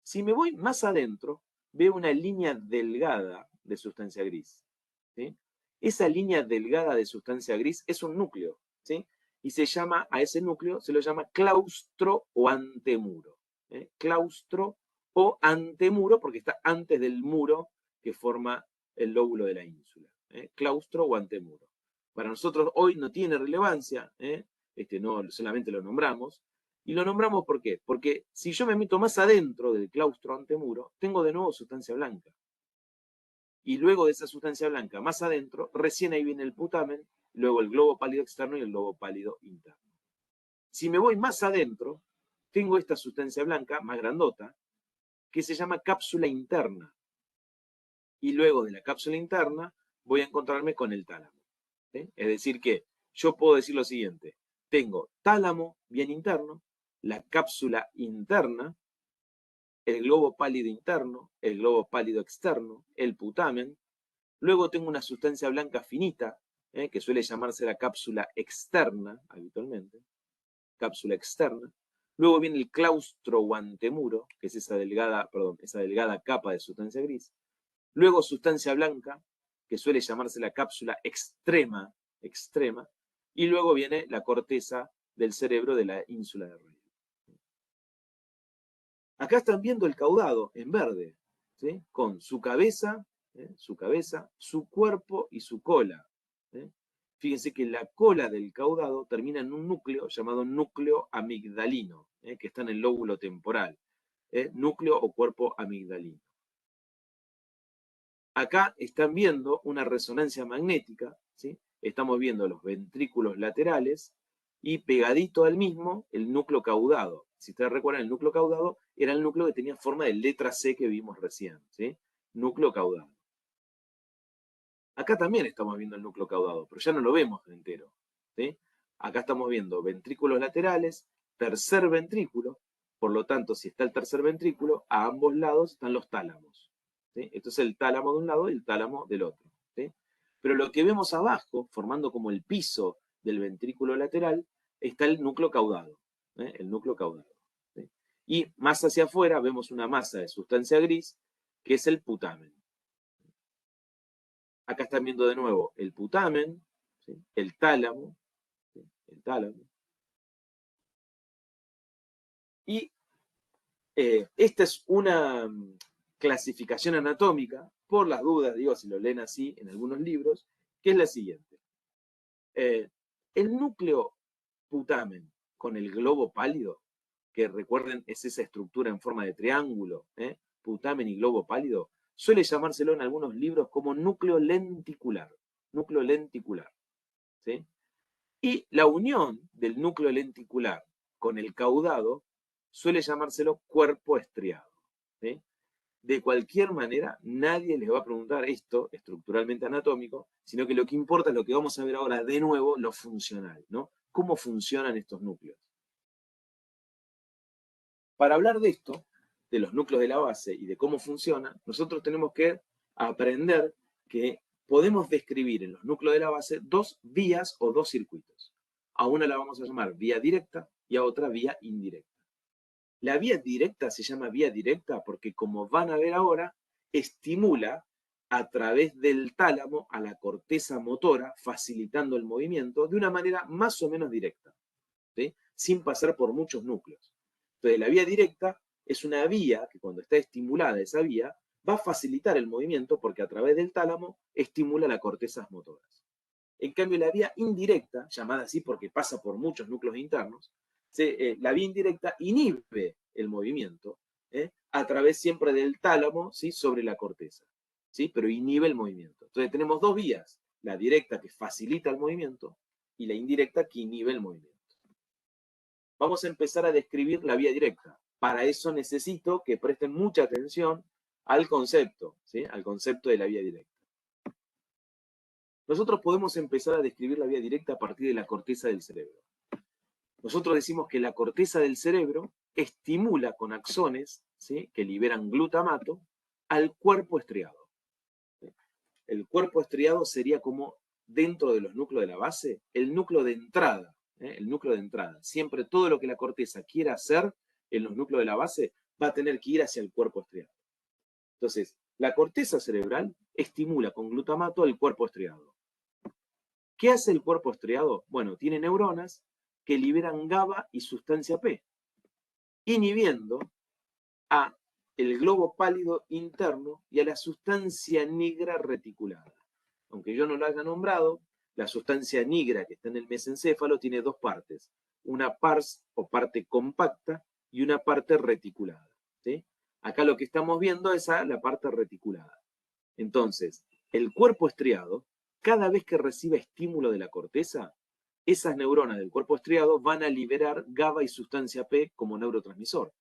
Si me voy más adentro, veo una línea delgada de sustancia gris, ¿sí? Esa línea delgada de sustancia gris es un núcleo, ¿sí? Y se llama, a ese núcleo se lo llama claustro o antemuro, ¿eh? Claustro o antemuro, porque está antes del muro que forma el lóbulo de la ínsula, ¿eh? Claustro o antemuro. Para nosotros hoy no tiene relevancia, ¿eh? No, solamente lo nombramos. Y lo nombramos ¿por qué? Porque si yo me meto más adentro del claustro antemuro, tengo de nuevo sustancia blanca. Y luego de esa sustancia blanca más adentro, recién ahí viene el putamen, luego el globo pálido externo y el globo pálido interno. Si me voy más adentro, tengo esta sustancia blanca más grandota, que se llama cápsula interna. Y luego de la cápsula interna voy a encontrarme con el tálamo, ¿sí? Es decir que yo puedo decir lo siguiente, tengo tálamo bien interno, la cápsula interna, el globo pálido interno, el globo pálido externo, el putamen. Luego tengo una sustancia blanca finita, que suele llamarse la cápsula externa, habitualmente. Cápsula externa. Luego viene el claustro o antemuro, que es esa delgada capa de sustancia gris. Luego sustancia blanca, que suele llamarse la cápsula extrema. Y luego viene la corteza del cerebro de la ínsula de Rayleigh. Acá están viendo el caudado en verde, ¿sí? Con su cabeza, su cuerpo y su cola, ¿sí? Fíjense que la cola del caudado termina en un núcleo llamado núcleo amigdalino, que está en el lóbulo temporal, núcleo o cuerpo amigdalino. Acá están viendo una resonancia magnética, ¿sí? Estamos viendo los ventrículos laterales y pegadito al mismo el núcleo caudado. Si ustedes recuerdan, el núcleo caudado era el núcleo que tenía forma de letra C que vimos recién, ¿sí? Núcleo caudado. Acá también estamos viendo el núcleo caudado, pero ya no lo vemos entero, ¿sí? Acá estamos viendo ventrículos laterales, tercer ventrículo, por lo tanto, si está el tercer ventrículo, a ambos lados están los tálamos, ¿sí? Esto es el tálamo de un lado y el tálamo del otro, ¿sí? Pero lo que vemos abajo, formando como el piso del ventrículo lateral, está el núcleo caudado, el núcleo caudado, ¿sí? Y más hacia afuera vemos una masa de sustancia gris, que es el putamen. Acá están viendo de nuevo el putamen, ¿sí? El tálamo, ¿sí? El tálamo. Y esta es una clasificación anatómica, por las dudas, digo, si lo leen así en algunos libros, que es la siguiente. El núcleo putamen con el globo pálido, que recuerden es esa estructura en forma de triángulo, putamen y globo pálido, suele llamárselo en algunos libros como núcleo lenticular, ¿sí? Y la unión del núcleo lenticular con el caudado suele llamárselo cuerpo estriado, ¿sí? De cualquier manera, nadie les va a preguntar esto estructuralmente anatómico, sino que lo que importa es lo que vamos a ver ahora de nuevo, lo funcional, ¿no? ¿Cómo funcionan estos núcleos? Para hablar de esto, de los núcleos de la base y de cómo funcionan, nosotros tenemos que aprender que podemos describir en los núcleos de la base dos vías o dos circuitos. A una la vamos a llamar vía directa y a otra vía indirecta. La vía directa se llama vía directa porque, como van a ver ahora, estimula a través del tálamo a la corteza motora, facilitando el movimiento de una manera más o menos directa, ¿sí? Sin pasar por muchos núcleos. Entonces, la vía directa es una vía que cuando está estimulada esa vía, va a facilitar el movimiento porque a través del tálamo estimula las cortezas motoras. En cambio, la vía indirecta, llamada así porque pasa por muchos núcleos internos, la vía indirecta inhibe el movimiento a través siempre del tálamo, ¿sí? Sobre la corteza, ¿sí? Pero inhibe el movimiento. Entonces tenemos dos vías, la directa que facilita el movimiento y la indirecta que inhibe el movimiento. Vamos a empezar a describir la vía directa. Para eso necesito que presten mucha atención al concepto, ¿sí? Al concepto de la vía directa. Nosotros podemos empezar a describir la vía directa a partir de la corteza del cerebro. Nosotros decimos que la corteza del cerebro estimula con axones, ¿sí? Que liberan glutamato al cuerpo estriado. El cuerpo estriado sería como dentro de los núcleos de la base, el núcleo de entrada. El núcleo de entrada. Siempre todo lo que la corteza quiera hacer en los núcleos de la base va a tener que ir hacia el cuerpo estriado. Entonces, la corteza cerebral estimula con glutamato el cuerpo estriado. ¿Qué hace el cuerpo estriado? Bueno, tiene neuronas que liberan GABA y sustancia P, inhibiendo a el globo pálido interno y a la sustancia nigra reticulada. Aunque yo no lo haya nombrado, la sustancia nigra que está en el mesencéfalo tiene dos partes, una pars o parte compacta y una parte reticulada, ¿sí? Acá lo que estamos viendo es la parte reticulada. Entonces, el cuerpo estriado, cada vez que reciba estímulo de la corteza, esas neuronas del cuerpo estriado van a liberar GABA y sustancia P como neurotransmisor,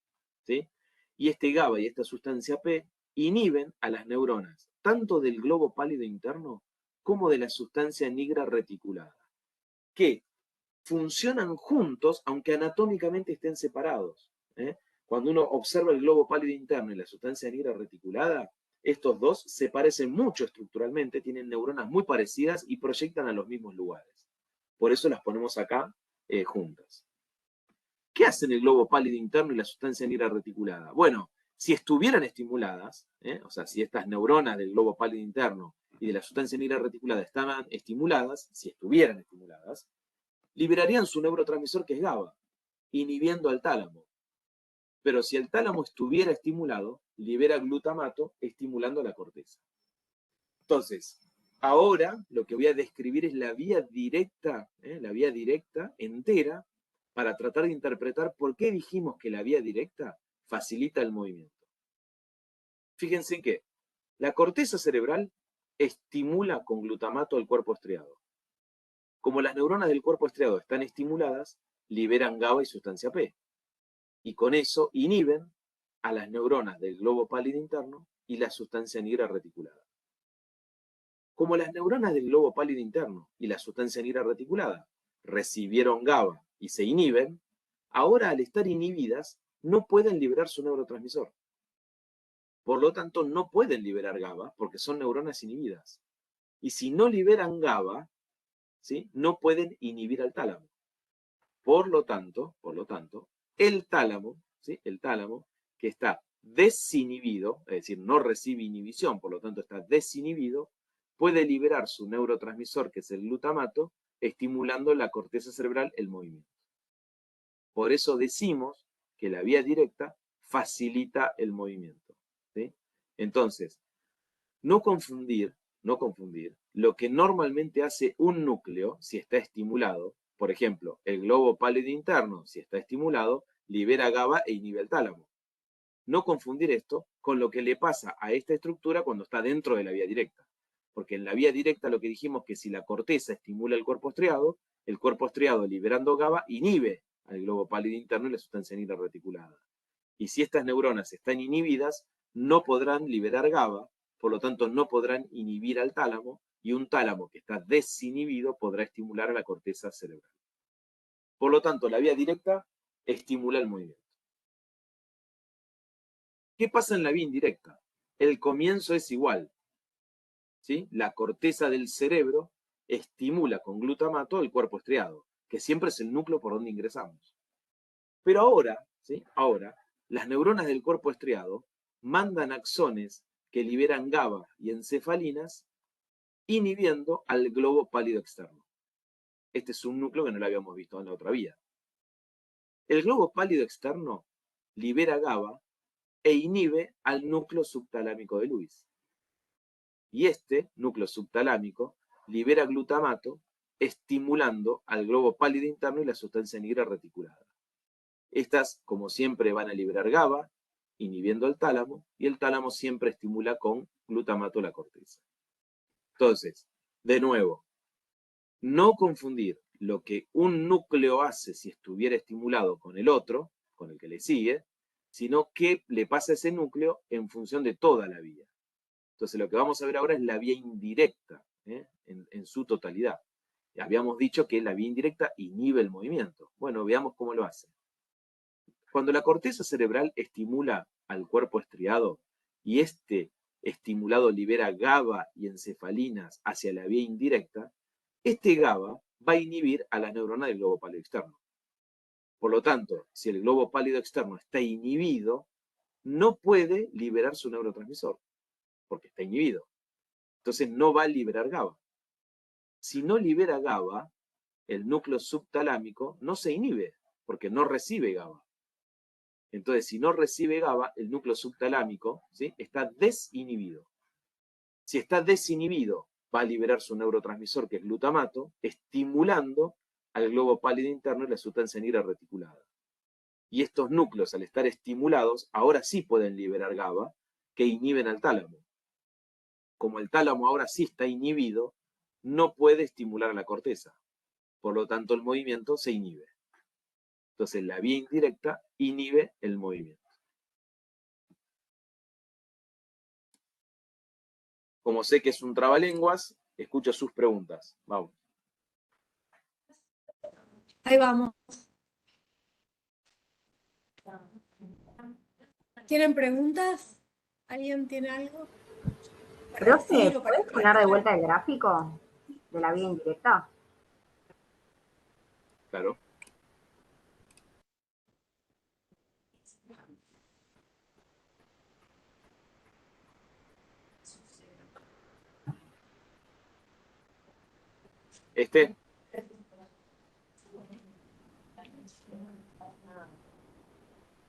¿sí? Y este GABA y esta sustancia P inhiben a las neuronas, tanto del globo pálido interno como de la sustancia nigra reticulada, que funcionan juntos, aunque anatómicamente estén separados. Cuando uno observa el globo pálido interno y la sustancia nigra reticulada, estos dos se parecen mucho estructuralmente, tienen neuronas muy parecidas y proyectan a los mismos lugares. Por eso las ponemos acá juntas. ¿Qué hacen el globo pálido interno y la sustancia nigra reticulada? Bueno, si estuvieran estimuladas, o sea, si estas neuronas del globo pálido interno y de la sustancia nigra reticulada estaban estimuladas, si estuvieran estimuladas, liberarían su neurotransmisor que es GABA, inhibiendo al tálamo. Pero si el tálamo estuviera estimulado, libera glutamato, estimulando la corteza. Entonces, ahora lo que voy a describir es la vía directa entera, para tratar de interpretar por qué dijimos que la vía directa facilita el movimiento. Fíjense que la corteza cerebral estimula con glutamato al cuerpo estriado. Como las neuronas del cuerpo estriado están estimuladas, liberan GABA y sustancia P. Y con eso inhiben a las neuronas del globo pálido interno y la sustancia nigra reticulada. Como las neuronas del globo pálido interno y la sustancia nigra reticulada recibieron GABA y se inhiben, ahora al estar inhibidas no pueden liberar su neurotransmisor. Por lo tanto, no pueden liberar GABA porque son neuronas inhibidas. Y si no liberan GABA, ¿sí? No pueden inhibir al tálamo. Por lo tanto, el tálamo, ¿sí? El tálamo, que está desinhibido, es decir, no recibe inhibición, por lo tanto está desinhibido, puede liberar su neurotransmisor, que es el glutamato, estimulando la corteza cerebral el movimiento. Por eso decimos que la vía directa facilita el movimiento, ¿sí? Entonces, no confundir lo que normalmente hace un núcleo si está estimulado. Por ejemplo, el globo pálido interno, si está estimulado, libera GABA e inhibe el tálamo. No confundir esto con lo que le pasa a esta estructura cuando está dentro de la vía directa. Porque en la vía directa lo que dijimos que si la corteza estimula el cuerpo estriado liberando GABA inhibe al globo pálido interno y la sustancia nigra reticulada. Y si estas neuronas están inhibidas, no podrán liberar GABA, por lo tanto no podrán inhibir al tálamo, y un tálamo que está desinhibido podrá estimular a la corteza cerebral. Por lo tanto, la vía directa estimula el movimiento. ¿Qué pasa en la vía indirecta? El comienzo es igual, ¿sí? La corteza del cerebro estimula con glutamato el cuerpo estriado, que siempre es el núcleo por donde ingresamos. Pero ahora, ¿sí? Ahora, las neuronas del cuerpo estriado mandan axones que liberan GABA y encefalinas, inhibiendo al globo pálido externo. Este es un núcleo que no lo habíamos visto en la otra vía. El globo pálido externo libera GABA e inhibe al núcleo subtalámico de Lewis. Y este núcleo subtalámico libera glutamato, estimulando al globo pálido interno y la sustancia negra reticulada. Estas, como siempre, van a liberar GABA, inhibiendo el tálamo, y el tálamo siempre estimula con glutamato la corteza. Entonces, de nuevo, no confundir lo que un núcleo hace si estuviera estimulado con el otro, con el que le sigue, sino qué le pasa a ese núcleo en función de toda la vía. Entonces, lo que vamos a ver ahora es la vía indirecta, en su totalidad. Habíamos dicho que la vía indirecta inhibe el movimiento. Bueno, veamos cómo lo hace. Cuando la corteza cerebral estimula al cuerpo estriado y este estimulado libera GABA y encefalinas hacia la vía indirecta, este GABA va a inhibir a las neuronas del globo pálido externo. Por lo tanto, si el globo pálido externo está inhibido, no puede liberar su neurotransmisor, porque está inhibido. Entonces no va a liberar GABA. Si no libera GABA, el núcleo subtalámico no se inhibe, porque no recibe GABA. Entonces, si no recibe GABA, el núcleo subtalámico, ¿sí?, está desinhibido. Si está desinhibido, va a liberar su neurotransmisor, que es glutamato, estimulando al globo pálido interno y la sustancia negra reticulada. Y estos núcleos, al estar estimulados, ahora sí pueden liberar GABA, que inhiben al tálamo. Como el tálamo ahora sí está inhibido, no puede estimular a la corteza. Por lo tanto, el movimiento se inhibe. Entonces, la vía indirecta inhibe el movimiento. Como sé que es un trabalenguas, escucho sus preguntas. Vamos. Ahí vamos. ¿Tienen preguntas? ¿Alguien tiene algo? Para Profe, decir o para ¿puedes poner de preguntar? vuelta el gráfico de la vía indirecta? Claro.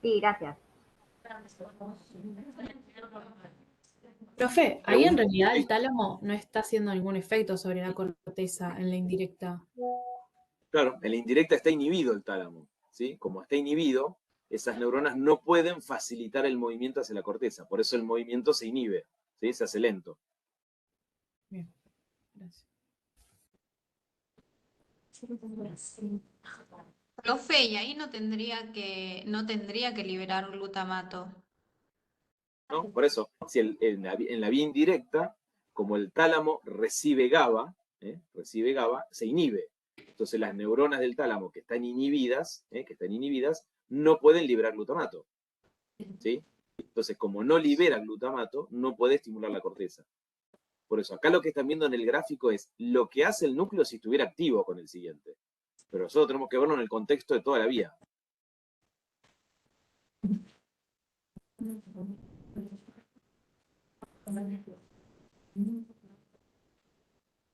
Sí, gracias. Profe, ahí en Pregunta. realidad el tálamo no está haciendo ningún efecto sobre la corteza en la indirecta. Claro, en la indirecta está inhibido el tálamo, ¿sí? Como está inhibido, esas neuronas no pueden facilitar el movimiento hacia la corteza. Por eso el movimiento se inhibe, ¿sí? Se hace lento. Bien, gracias. Profe, y ahí no tendría que liberar glutamato. ¿No? Por eso, si en la vía indirecta, como el tálamo recibe GABA, se inhibe. Entonces las neuronas del tálamo que están inhibidas, no pueden liberar glutamato. ¿Sí? Entonces, como no libera glutamato, no puede estimular la corteza. Por eso, acá lo que están viendo en el gráfico es lo que hace el núcleo si estuviera activo con el siguiente. Pero nosotros tenemos que verlo en el contexto de toda la vía.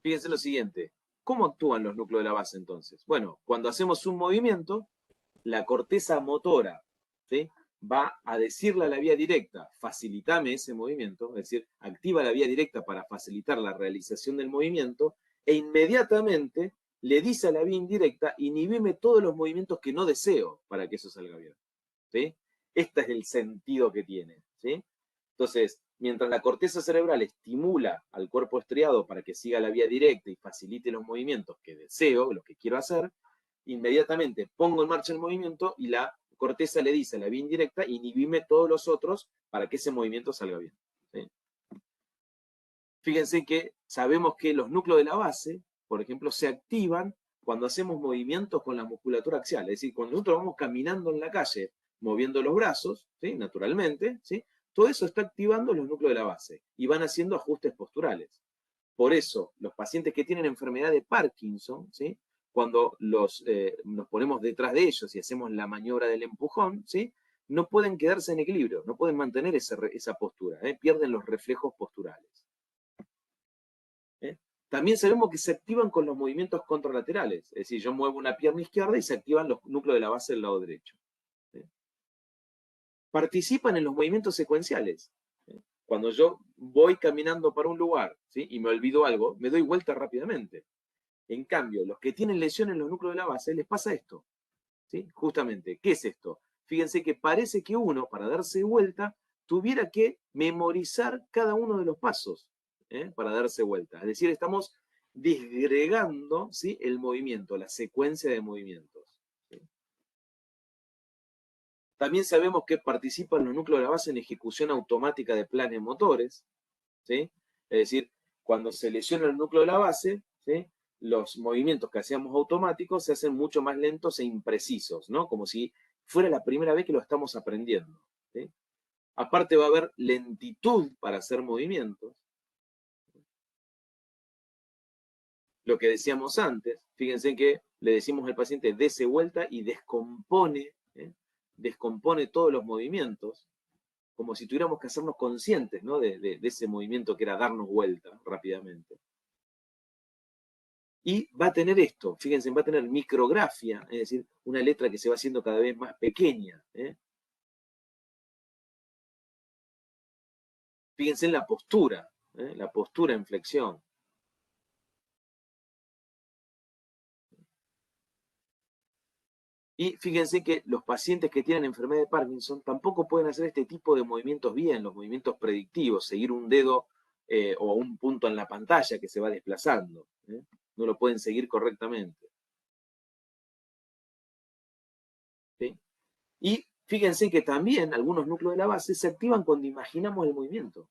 Fíjense lo siguiente. ¿Cómo actúan los núcleos de la base entonces? Bueno, cuando hacemos un movimiento, la corteza motora, ¿sí?, va a decirle a la vía directa, facilítame ese movimiento, es decir, activa la vía directa para facilitar la realización del movimiento, e inmediatamente le dice a la vía indirecta, inhibime todos los movimientos que no deseo para que eso salga bien. ¿Sí? Este es el sentido que tiene. ¿Sí? Entonces, mientras la corteza cerebral estimula al cuerpo estriado para que siga la vía directa y facilite los movimientos que deseo, lo que quiero hacer, inmediatamente pongo en marcha el movimiento y la corteza le dice a la vía indirecta, inhibime todos los otros para que ese movimiento salga bien. ¿Sí? Fíjense que sabemos que los núcleos de la base, por ejemplo, se activan cuando hacemos movimientos con la musculatura axial. Es decir, cuando nosotros vamos caminando en la calle, moviendo los brazos, ¿sí?, naturalmente, ¿sí?, todo eso está activando los núcleos de la base y van haciendo ajustes posturales. Por eso, los pacientes que tienen enfermedad de Parkinson, ¿sí?, cuando nos ponemos detrás de ellos y hacemos la maniobra del empujón, ¿sí?, no pueden quedarse en equilibrio, no pueden mantener esa postura, pierden los reflejos posturales. También sabemos que se activan con los movimientos contralaterales, es decir, yo muevo una pierna izquierda y se activan los núcleos de la base del lado derecho. Participan en los movimientos secuenciales. Cuando yo voy caminando para un lugar, ¿sí?, y me olvido algo, me doy vuelta rápidamente. En cambio, los que tienen lesiones en los núcleos de la base, les pasa esto. ¿Sí? Justamente, ¿qué es esto? Fíjense que parece que uno, para darse vuelta, tuviera que memorizar cada uno de los pasos para darse vuelta. Es decir, estamos disgregando, ¿sí?, el movimiento, la secuencia de movimientos. ¿Sí? También sabemos que participan los núcleos de la base en ejecución automática de planes motores. ¿Sí? Es decir, cuando se lesiona el núcleo de la base, ¿sí?, los movimientos que hacíamos automáticos se hacen mucho más lentos e imprecisos, ¿no? Como si fuera la primera vez que lo estamos aprendiendo. ¿Sí? Aparte va a haber lentitud para hacer movimientos. Lo que decíamos antes, fíjense que le decimos al paciente dése vuelta y descompone todos los movimientos, como si tuviéramos que hacernos conscientes, ¿no?, de ese movimiento que era darnos vuelta rápidamente. Y va a tener esto, fíjense, va a tener micrografía, es decir, una letra que se va haciendo cada vez más pequeña. Fíjense en la postura en flexión. Y fíjense que los pacientes que tienen enfermedad de Parkinson tampoco pueden hacer este tipo de movimientos bien, los movimientos predictivos, seguir un dedo o un punto en la pantalla que se va desplazando. No lo pueden seguir correctamente. ¿Sí? Y fíjense que también algunos núcleos de la base se activan cuando imaginamos el movimiento.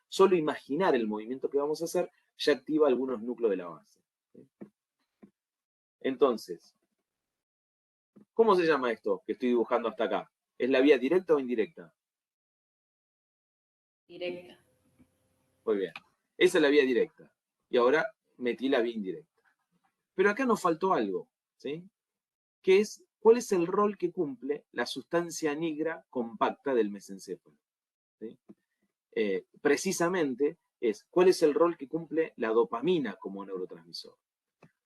Solo imaginar el movimiento que vamos a hacer ya activa algunos núcleos de la base. Entonces, ¿cómo se llama esto que estoy dibujando hasta acá? ¿Es la vía directa o indirecta? Directa. Muy bien. Esa es la vía directa. Y ahora metí la vía indirecta. Pero acá nos faltó algo, ¿sí? Que es, ¿cuál es el rol que cumple la sustancia negra compacta del mesencéfalo? ¿Sí? Precisamente es, ¿cuál es el rol que cumple la dopamina como neurotransmisor?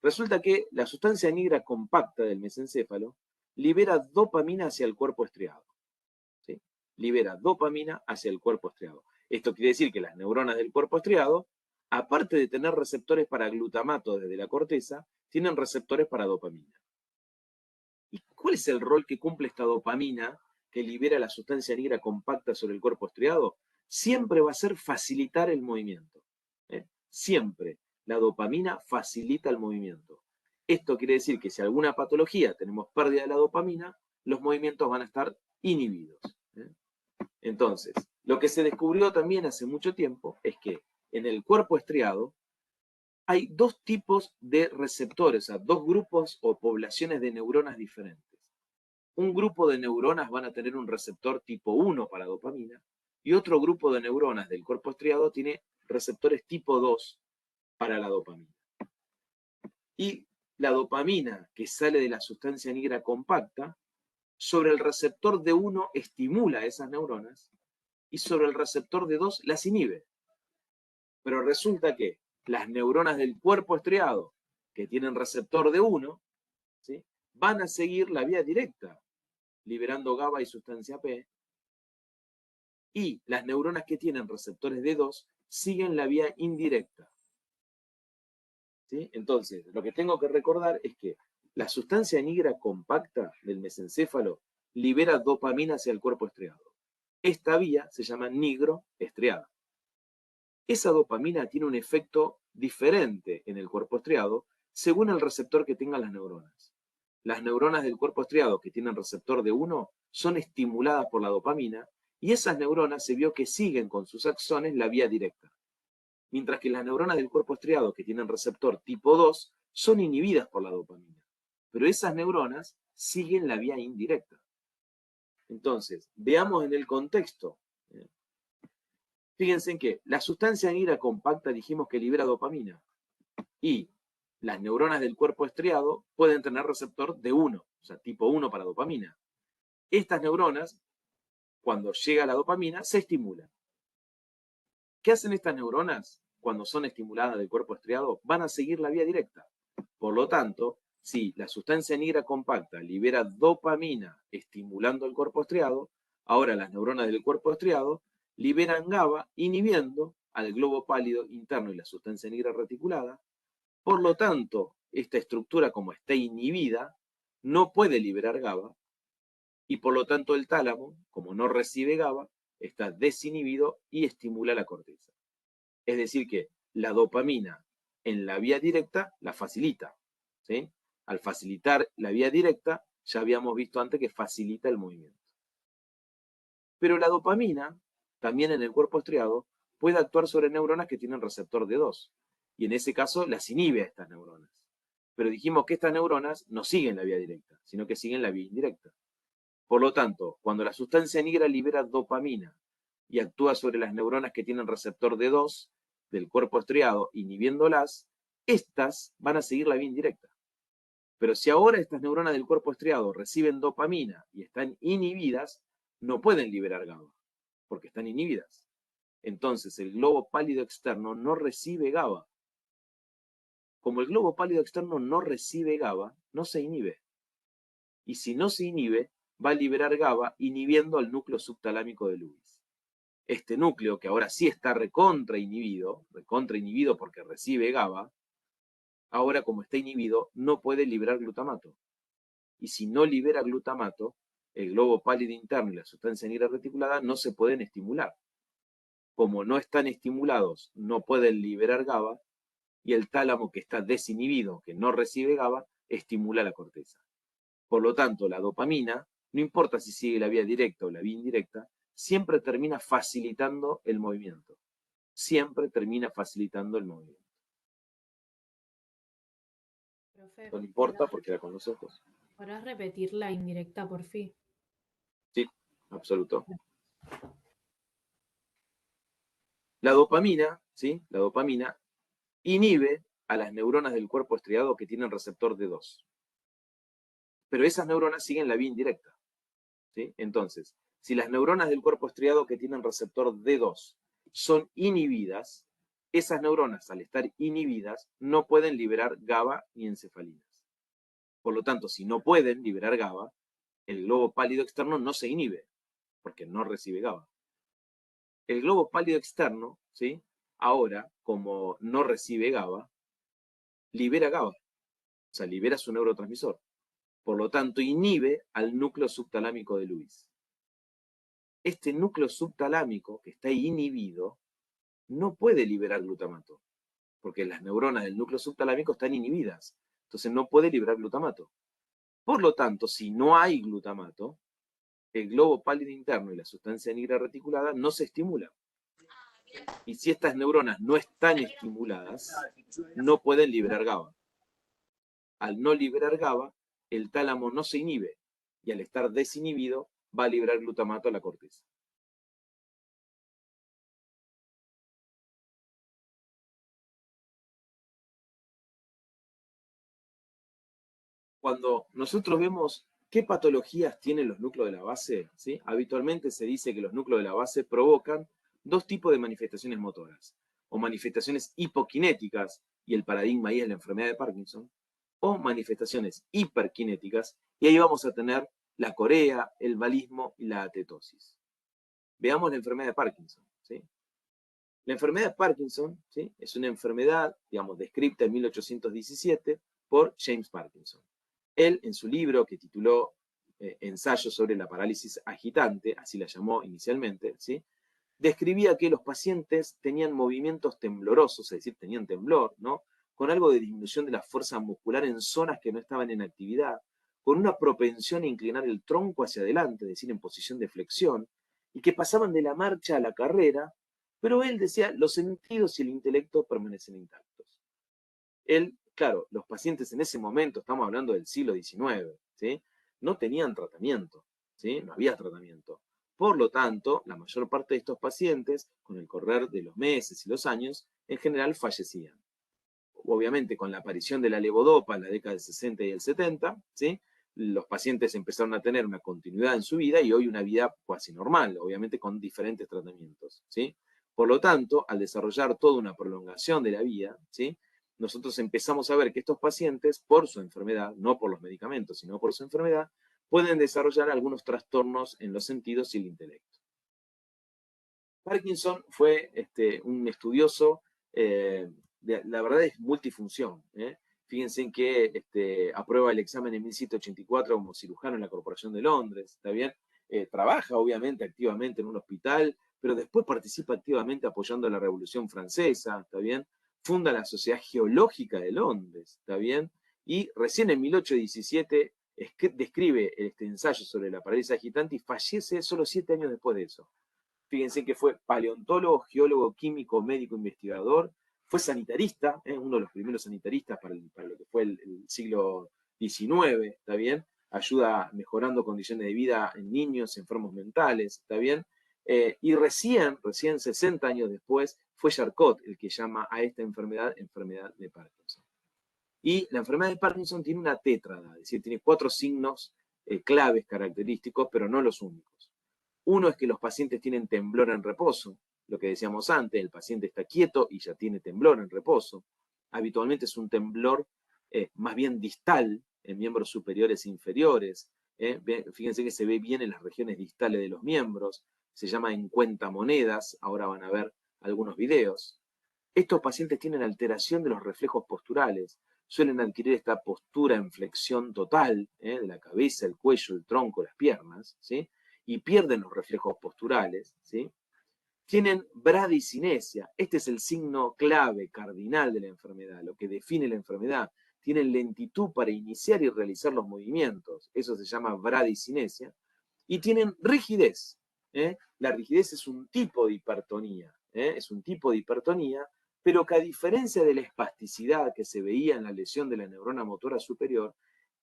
Resulta que la sustancia negra compacta del mesencéfalo libera dopamina hacia el cuerpo estriado. ¿Sí? Libera dopamina hacia el cuerpo estriado. Esto quiere decir que las neuronas del cuerpo estriado, aparte de tener receptores para glutamato desde la corteza, tienen receptores para dopamina. ¿Y cuál es el rol que cumple esta dopamina que libera la sustancia negra compacta sobre el cuerpo estriado? Siempre va a ser facilitar el movimiento. Siempre la dopamina facilita el movimiento. Esto quiere decir que si alguna patología tenemos pérdida de la dopamina, los movimientos van a estar inhibidos. Entonces, lo que se descubrió también hace mucho tiempo es que en el cuerpo estriado hay dos tipos de receptores, o sea, dos grupos o poblaciones de neuronas diferentes. Un grupo de neuronas van a tener un receptor tipo 1 para dopamina y otro grupo de neuronas del cuerpo estriado tiene receptores tipo 2 para la dopamina. Y la dopamina que sale de la sustancia negra compacta, sobre el receptor de 1 estimula a esas neuronas y sobre el receptor de 2 las inhibe. Pero resulta que las neuronas del cuerpo estriado que tienen receptor de 1, ¿sí?, van a seguir la vía directa, liberando GABA y sustancia P, y las neuronas que tienen receptores de 2 siguen la vía indirecta. ¿Sí? Entonces, lo que tengo que recordar es que la sustancia negra compacta del mesencéfalo libera dopamina hacia el cuerpo estriado. Esta vía se llama nigroestriada. Esa dopamina tiene un efecto diferente en el cuerpo estriado según el receptor que tengan las neuronas. Las neuronas del cuerpo estriado que tienen receptor de 1 son estimuladas por la dopamina y esas neuronas se vio que siguen con sus axones la vía directa. Mientras que las neuronas del cuerpo estriado que tienen receptor tipo 2 son inhibidas por la dopamina. Pero esas neuronas siguen la vía indirecta. Entonces, veamos en el contexto. Fíjense en que la sustancia negra compacta dijimos que libera dopamina. Y las neuronas del cuerpo estriado pueden tener receptor de 1, o sea, tipo 1 para dopamina. Estas neuronas cuando llega la dopamina, se estimulan. ¿Qué hacen estas neuronas cuando son estimuladas del cuerpo estriado? Van a seguir la vía directa. Por lo tanto, si la sustancia negra compacta libera dopamina estimulando el cuerpo estriado, ahora las neuronas del cuerpo estriado liberan GABA inhibiendo al globo pálido interno y la sustancia negra reticulada. Por lo tanto, esta estructura, como está inhibida, no puede liberar GABA y por lo tanto el tálamo, como no recibe GABA, está desinhibido y estimula la corteza. Es decir que la dopamina en la vía directa la facilita, ¿sí? Al facilitar la vía directa, ya habíamos visto antes que facilita el movimiento. Pero la dopamina, también en el cuerpo estriado, puede actuar sobre neuronas que tienen receptor D2, y en ese caso las inhibe a estas neuronas. Pero dijimos que estas neuronas no siguen la vía directa, sino que siguen la vía indirecta. Por lo tanto, cuando la sustancia negra libera dopamina y actúa sobre las neuronas que tienen receptor D2 del cuerpo estriado, inhibiéndolas, estas van a seguir la vía indirecta. Pero si ahora estas neuronas del cuerpo estriado reciben dopamina y están inhibidas, no pueden liberar GABA, porque están inhibidas. Entonces el globo pálido externo no recibe GABA. Como el globo pálido externo no recibe GABA, no se inhibe. Y si no se inhibe, va a liberar GABA inhibiendo al núcleo subtalámico de Lewis. Este núcleo, que ahora sí está recontra inhibido porque recibe GABA, ahora como está inhibido, no puede liberar glutamato. Y si no libera glutamato, el globo pálido interno y la sustancia negra reticulada no se pueden estimular. Como no están estimulados, no pueden liberar GABA, y el tálamo, que está desinhibido, que no recibe GABA, estimula la corteza. Por lo tanto, la dopamina, no importa si sigue la vía directa o la vía indirecta, siempre termina facilitando el movimiento. Siempre termina facilitando el movimiento. Profe, No importa porque era con los ojos. ¿podrás repetir la indirecta, por fin? Sí, absoluto. La dopamina, ¿sí? La dopamina inhibe a las neuronas del cuerpo estriado que tienen receptor D2. Pero esas neuronas siguen la vía indirecta, ¿sí? Entonces, si las neuronas del cuerpo estriado que tienen receptor D2 son inhibidas, esas neuronas, al estar inhibidas, no pueden liberar GABA ni encefalinas. Por lo tanto, si no pueden liberar GABA, el globo pálido externo no se inhibe, porque no recibe GABA. El globo pálido externo, ¿sí? Ahora, como no recibe GABA, libera GABA, o sea, libera su neurotransmisor. Por lo tanto, inhibe al núcleo subtalámico de Lewis. Este núcleo subtalámico, que está inhibido, no puede liberar glutamato, porque las neuronas del núcleo subtalámico están inhibidas. Entonces no puede liberar glutamato. Por lo tanto, si no hay glutamato, el globo pálido interno y la sustancia negra reticulada no se estimulan. Y si estas neuronas no están estimuladas, no pueden liberar GABA. Al no liberar GABA, el tálamo no se inhibe, y al estar desinhibido, va a liberar glutamato a la corteza. Cuando nosotros vemos qué patologías tienen los núcleos de la base, ¿sí? Habitualmente se dice que los núcleos de la base provocan dos tipos de manifestaciones motoras, o manifestaciones hipoquinéticas, y el paradigma ahí es la enfermedad de Parkinson, o manifestaciones hiperquinéticas, y ahí vamos a tener la corea, el valismo y la atetosis. Veamos la enfermedad de Parkinson, ¿sí? La enfermedad de Parkinson, ¿sí? Es una enfermedad, digamos, descrita en 1817 por James Parkinson. Él, en su libro que tituló Ensayo sobre la parálisis agitante, así la llamó inicialmente, ¿sí? Describía que los pacientes tenían movimientos temblorosos, es decir, tenían temblor, ¿no? Con algo de disminución de la fuerza muscular en zonas que no estaban en actividad, con una propensión a inclinar el tronco hacia adelante, es decir, en posición de flexión, y que pasaban de la marcha a la carrera, pero él decía, los sentidos y el intelecto permanecen intactos. Él, claro, los pacientes en ese momento, estamos hablando del siglo XIX, ¿sí? No tenían tratamiento, ¿sí? No había tratamiento. Por lo tanto, la mayor parte de estos pacientes, con el correr de los meses y los años, en general fallecían. Obviamente, con la aparición de la levodopa en la década del 60 y el 70, ¿sí? los pacientes empezaron a tener una continuidad en su vida y hoy una vida cuasi normal, obviamente con diferentes tratamientos, ¿sí? Por lo tanto, al desarrollar toda una prolongación de la vida, ¿sí? Nosotros empezamos a ver que estos pacientes, por su enfermedad, no por los medicamentos, sino por su enfermedad, pueden desarrollar algunos trastornos en los sentidos y el intelecto. Parkinson fue un estudioso, la verdad es multifunción. Fíjense en que aprueba el examen en 1784 como cirujano en la Corporación de Londres, ¿está bien? Trabaja obviamente activamente en un hospital, pero después participa activamente apoyando la Revolución Francesa, ¿está bien? Funda la Sociedad Geológica de Londres, ¿está bien? Y recién en 1817 describe este ensayo sobre la parálisis agitante y fallece solo 7 años después de eso. Fíjense que fue paleontólogo, geólogo, químico, médico, investigador, fue sanitarista, uno de los primeros sanitaristas para lo que fue el siglo XIX, ¿está bien? Ayuda mejorando condiciones de vida en niños, enfermos mentales, ¿está bien? Y recién 60 años después, fue Charcot el que llama a esta enfermedad de Parkinson. Y la enfermedad de Parkinson tiene una tétrada, es decir, tiene 4 signos claves característicos, pero no los únicos. Uno es que los pacientes tienen temblor en reposo, lo que decíamos antes, el paciente está quieto y ya tiene temblor en reposo. Habitualmente es un temblor más bien distal, en miembros superiores e inferiores. Fíjense que se ve bien en las regiones distales de los miembros, se llama en cuentamonedas, ahora van a ver algunos videos. Estos pacientes tienen alteración de los reflejos posturales, suelen adquirir esta postura en flexión total, de la cabeza, el cuello, el tronco, las piernas, ¿sí? Y pierden los reflejos posturales, ¿sí? Tienen bradicinesia, este es el signo clave, cardinal de la enfermedad, lo que define la enfermedad. Tienen lentitud para iniciar y realizar los movimientos, eso se llama bradicinesia. Y tienen rigidez, La rigidez es un tipo de hipertonía, es un tipo de hipertonía, pero que a diferencia de la espasticidad que se veía en la lesión de la neurona motora superior,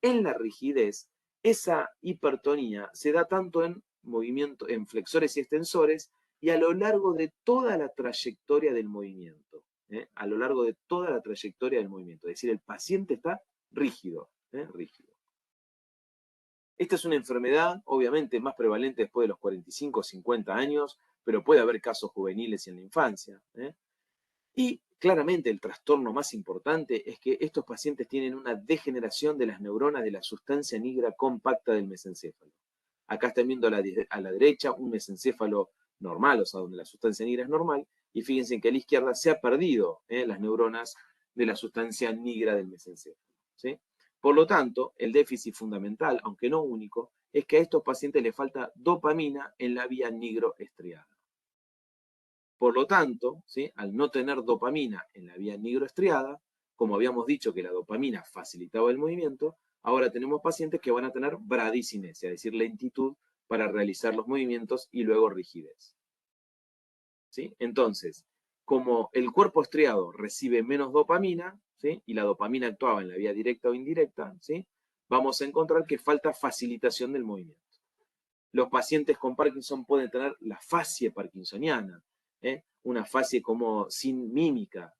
en la rigidez, esa hipertonía se da tanto en movimiento, en flexores y extensores, y a lo largo de toda la trayectoria del movimiento. A lo largo de toda la trayectoria del movimiento. Es decir, el paciente está rígido. Rígido. Esta es una enfermedad, obviamente, más prevalente después de los 45 o 50 años, pero puede haber casos juveniles y en la infancia. Y claramente el trastorno más importante es que estos pacientes tienen una degeneración de las neuronas de la sustancia negra compacta del mesencéfalo. Acá están viendo a la derecha un mesencéfalo normal, o sea, donde la sustancia negra es normal, y fíjense que a la izquierda se ha perdido las neuronas de la sustancia negra del mesencéfalo, ¿sí? Por lo tanto, el déficit fundamental, aunque no único, es que a estos pacientes les falta dopamina en la vía nigroestriada. Por lo tanto, ¿sí? Al no tener dopamina en la vía nigroestriada, como habíamos dicho que la dopamina facilitaba el movimiento, ahora tenemos pacientes que van a tener bradicinesia, es decir, lentitud para realizar los movimientos y luego rigidez. ¿Sí? Entonces, como el cuerpo estriado recibe menos dopamina, ¿sí? Y la dopamina actuaba en la vía directa o indirecta, ¿sí? Vamos a encontrar que falta facilitación del movimiento. Los pacientes con Parkinson pueden tener la fascie parkinsoniana, una fascie como sin mímica,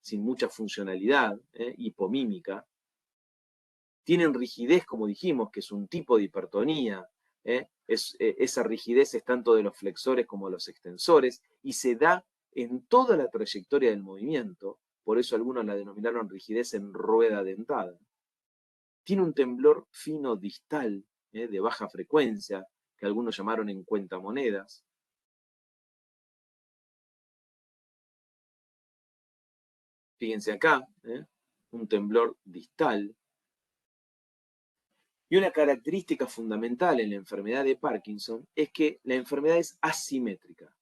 sin mucha funcionalidad, hipomímica. Tienen rigidez, como dijimos, que es un tipo de hipertonía. Esa rigidez es tanto de los flexores como de los extensores y se da en toda la trayectoria del movimiento. Por eso algunos la denominaron rigidez en rueda dentada. Tiene un temblor fino distal, de baja frecuencia, que algunos llamaron en cuentamonedas. Fíjense acá, un temblor distal. Y una característica fundamental en la enfermedad de Parkinson es que la enfermedad es asimétrica.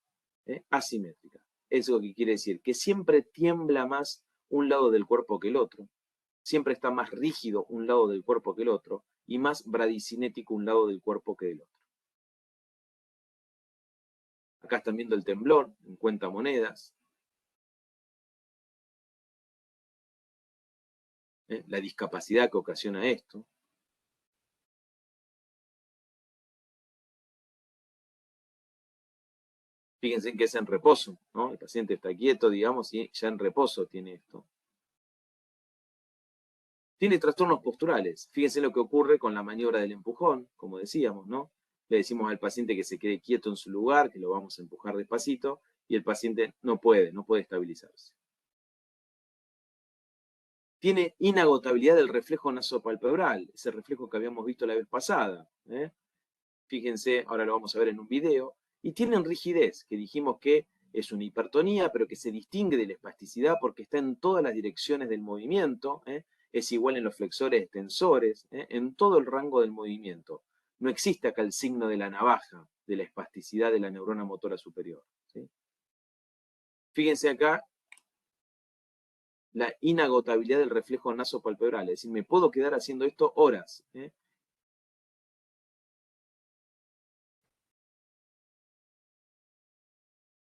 Asimétrica. Eso que quiere decir que siempre tiembla más un lado del cuerpo que el otro. Siempre está más rígido un lado del cuerpo que el otro y más bradicinético un lado del cuerpo que el otro. Acá están viendo el temblor en cuentamonedas. La discapacidad que ocasiona esto. Fíjense que es en reposo, ¿no? El paciente está quieto, digamos, y ya en reposo tiene esto. Tiene trastornos posturales. Fíjense lo que ocurre con la maniobra del empujón, como decíamos, ¿no? Le decimos al paciente que se quede quieto en su lugar, que lo vamos a empujar despacito, y el paciente no puede estabilizarse. Tiene inagotabilidad del reflejo nasopalpebral, ese reflejo que habíamos visto la vez pasada. Fíjense, ahora lo vamos a ver en un video. Y tienen rigidez, que dijimos que es una hipertonía, pero que se distingue de la espasticidad porque está en todas las direcciones del movimiento. Es igual en los flexores extensores, en todo el rango del movimiento. No existe acá el signo de la navaja, de la espasticidad de la neurona motora superior. ¿Sí? Fíjense acá la inagotabilidad del reflejo nasopalpebral, es decir, me puedo quedar haciendo esto horas.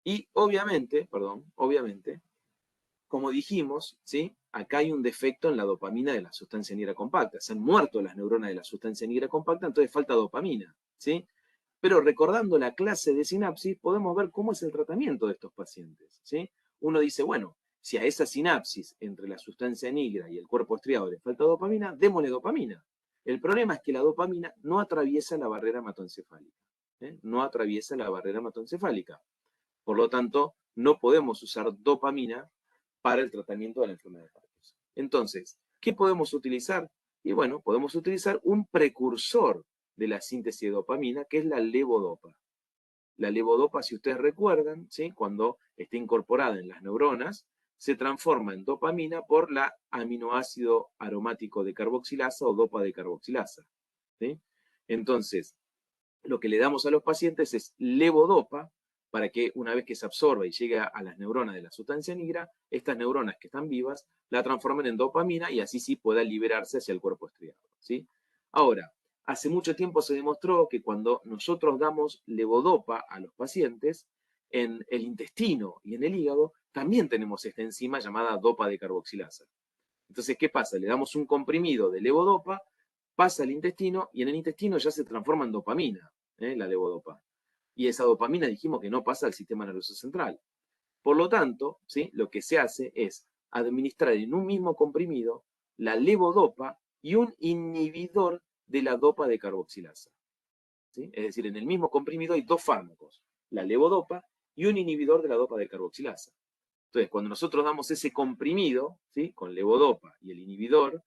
Y obviamente, como dijimos, ¿sí? Acá hay un defecto en la dopamina de la sustancia negra compacta. Se han muerto las neuronas de la sustancia negra compacta, entonces falta dopamina. ¿Sí? Pero recordando la clase de sinapsis, podemos ver cómo es el tratamiento de estos pacientes. ¿Sí? Uno dice, bueno, si a esa sinapsis entre la sustancia negra y el cuerpo estriado le falta dopamina, démosle dopamina. El problema es que la dopamina no atraviesa la barrera hematoencefálica. No atraviesa la barrera hematoencefálica. Por lo tanto, no podemos usar dopamina para el tratamiento de la enfermedad de Parkinson. Entonces, ¿qué podemos utilizar? Y bueno, podemos utilizar un precursor de la síntesis de dopamina, que es la levodopa. La levodopa, si ustedes recuerdan, ¿sí? Cuando está incorporada en las neuronas, se transforma en dopamina por la aminoácido aromático de carboxilasa o dopa de carboxilasa. ¿Sí? Entonces, lo que le damos a los pacientes es levodopa, para que una vez que se absorba y llegue a las neuronas de la sustancia negra, estas neuronas que están vivas la transformen en dopamina y así sí pueda liberarse hacia el cuerpo estriado. ¿Sí? Ahora, hace mucho tiempo se demostró que cuando nosotros damos levodopa a los pacientes, en el intestino y en el hígado también tenemos esta enzima llamada dopa de carboxilasa. Entonces, ¿qué pasa? Le damos un comprimido de levodopa, pasa al intestino y en el intestino ya se transforma en dopamina, la levodopa. Y esa dopamina dijimos que no pasa al sistema nervioso central. Por lo tanto, ¿sí? Lo que se hace es administrar en un mismo comprimido la levodopa y un inhibidor de la dopa de carboxilasa. ¿Sí? Es decir, en el mismo comprimido hay dos fármacos, la levodopa y un inhibidor de la dopa de carboxilasa. Entonces, cuando nosotros damos ese comprimido, ¿sí? Con levodopa y el inhibidor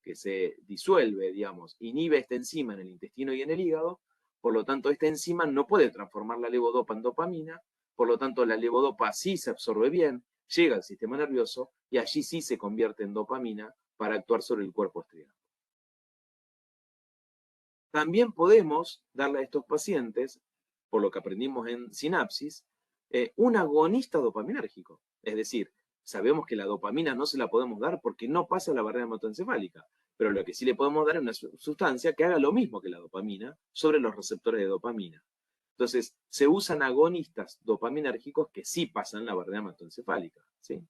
que se disuelve, digamos, inhibe esta enzima en el intestino y en el hígado. Por lo tanto, esta enzima no puede transformar la levodopa en dopamina, por lo tanto, la levodopa sí se absorbe bien, llega al sistema nervioso y allí sí se convierte en dopamina para actuar sobre el cuerpo estriado. También podemos darle a estos pacientes, por lo que aprendimos en sinapsis, un agonista dopaminérgico. Es decir, sabemos que la dopamina no se la podemos dar porque no pasa la barrera hematoencefálica, pero lo que sí le podemos dar es una sustancia que haga lo mismo que la dopamina sobre los receptores de dopamina. Entonces, se usan agonistas dopaminérgicos que sí pasan la barrera hematoencefálica, ¿sí?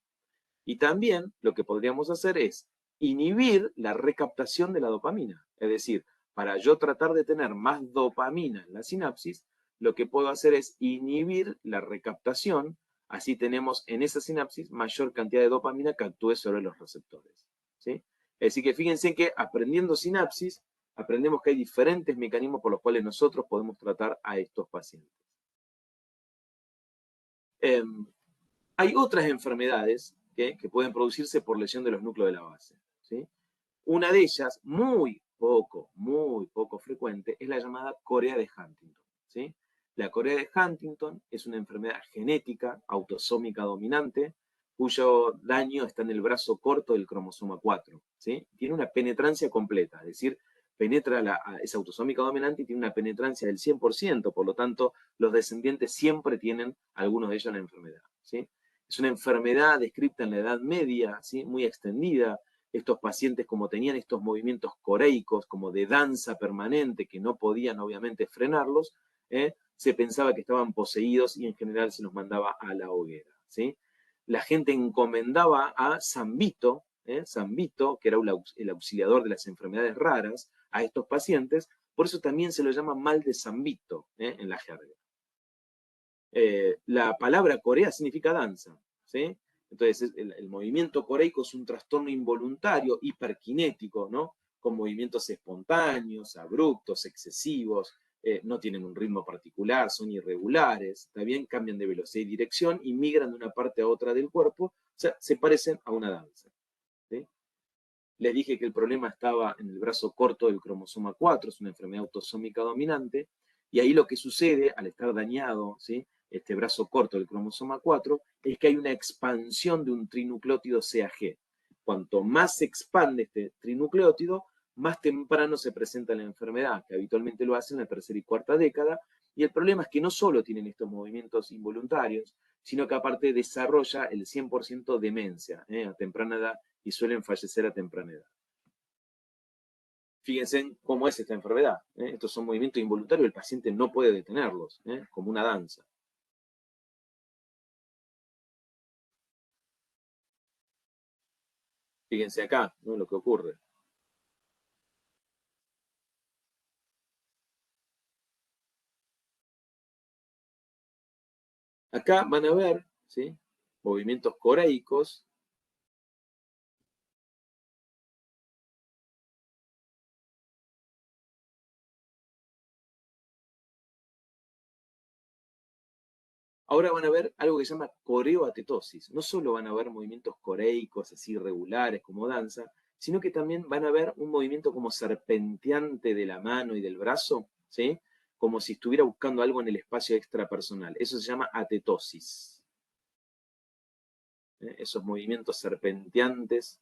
Y también lo que podríamos hacer es inhibir la recaptación de la dopamina. Es decir, para yo tratar de tener más dopamina en la sinapsis, lo que puedo hacer es inhibir la recaptación, así tenemos en esa sinapsis mayor cantidad de dopamina que actúe sobre los receptores. ¿Sí? Es decir que fíjense que aprendiendo sinapsis, aprendemos que hay diferentes mecanismos por los cuales nosotros podemos tratar a estos pacientes. Hay otras enfermedades que pueden producirse por lesión de los núcleos de la base. ¿Sí? Una de ellas, muy poco frecuente, es la llamada corea de Huntington. ¿Sí? La corea de Huntington es una enfermedad genética autosómica dominante cuyo daño está en el brazo corto del cromosoma 4. ¿Sí? Tiene una penetrancia completa, es decir, penetra esa autosómica dominante y tiene una penetrancia del 100%, por lo tanto, los descendientes siempre tienen algunos de ellos la enfermedad. ¿Sí? Es una enfermedad descrita en la Edad Media, ¿sí? Muy extendida. Estos pacientes, como tenían estos movimientos coreicos, como de danza permanente, que no podían obviamente frenarlos, se pensaba que estaban poseídos y en general se los mandaba a la hoguera. ¿Sí? La gente encomendaba a San Vito, que era el auxiliador de las enfermedades raras, a estos pacientes, por eso también se lo llama mal de San Vito en la jerga. La palabra corea significa danza, ¿sí? Entonces, el movimiento coreico es un trastorno involuntario, hiperkinético, ¿no? Con movimientos espontáneos, abruptos, excesivos, no tienen un ritmo particular, son irregulares, ¿está bien? Cambian de velocidad y dirección y migran de una parte a otra del cuerpo, o sea, se parecen a una danza. ¿Sí? Les dije que el problema estaba en el brazo corto del cromosoma 4, es una enfermedad autosómica dominante, y ahí lo que sucede al estar dañado, ¿sí? Este brazo corto del cromosoma 4, es que hay una expansión de un trinucleótido CAG. Cuanto más se expande este trinucleótido, más temprano se presenta la enfermedad, que habitualmente lo hace en la tercera y cuarta década, y el problema es que no solo tienen estos movimientos involuntarios, sino que aparte desarrolla el 100% demencia a temprana edad y suelen fallecer a temprana edad. Fíjense en cómo es esta enfermedad. Estos son movimientos involuntarios, el paciente no puede detenerlos, como una danza. Fíjense acá, ¿no? Lo que ocurre. Acá van a ver, ¿sí? Movimientos coreicos. Ahora van a ver algo que se llama coreoatetosis. No solo van a ver movimientos coreicos así irregulares como danza, sino que también van a ver un movimiento como serpenteante de la mano y del brazo, ¿sí? Como si estuviera buscando algo en el espacio extrapersonal. Eso se llama atetosis. Esos movimientos serpenteantes.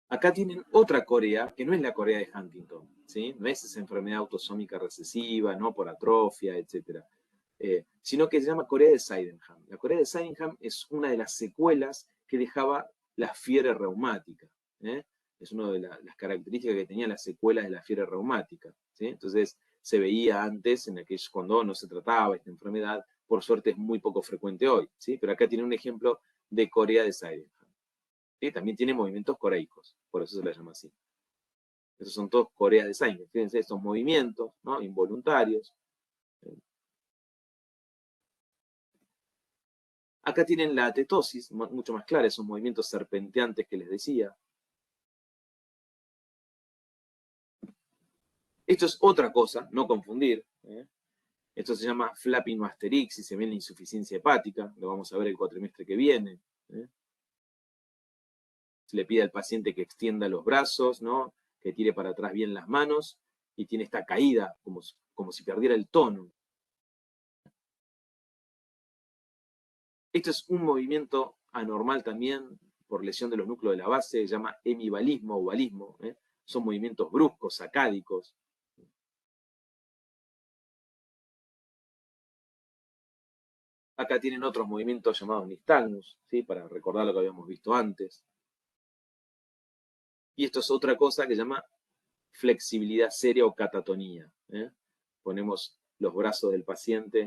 Acá tienen otra corea, que no es la corea de Huntington, ¿sí? No es esa enfermedad autosómica recesiva, no por atrofia, etc. Sino que se llama corea de Sydenham. La corea de Sydenham es una de las secuelas que dejaba la fiebre reumática. Es una de las características que tenía las secuelas de la fiebre reumática. ¿Sí? Entonces, se veía antes, en aquellos, cuando no se trataba esta enfermedad, por suerte es muy poco frecuente hoy. ¿Sí? Pero acá tiene un ejemplo de corea de Sydenham. ¿Sí? También tiene movimientos coreicos, por eso se la llama así. Esos son todos coreas de Sydenham. Fíjense, estos movimientos, ¿no? Involuntarios. Acá tienen la atetosis, mucho más clara, esos movimientos serpenteantes que les decía. Esto es otra cosa, no confundir. Esto se llama flapping asterix y se ve en la insuficiencia hepática. Lo vamos a ver el cuatrimestre que viene. Se le pide al paciente que extienda los brazos, ¿no? Que tire para atrás bien las manos y tiene esta caída, como si perdiera el tono. Esto es un movimiento anormal también por lesión de los núcleos de la base, se llama hemivalismo o valismo. Son movimientos bruscos, sacádicos. Acá tienen otros movimientos llamados nistagmus, ¿sí? Para recordar lo que habíamos visto antes. Y esto es otra cosa que se llama flexibilidad seria o catatonía. Ponemos los brazos del paciente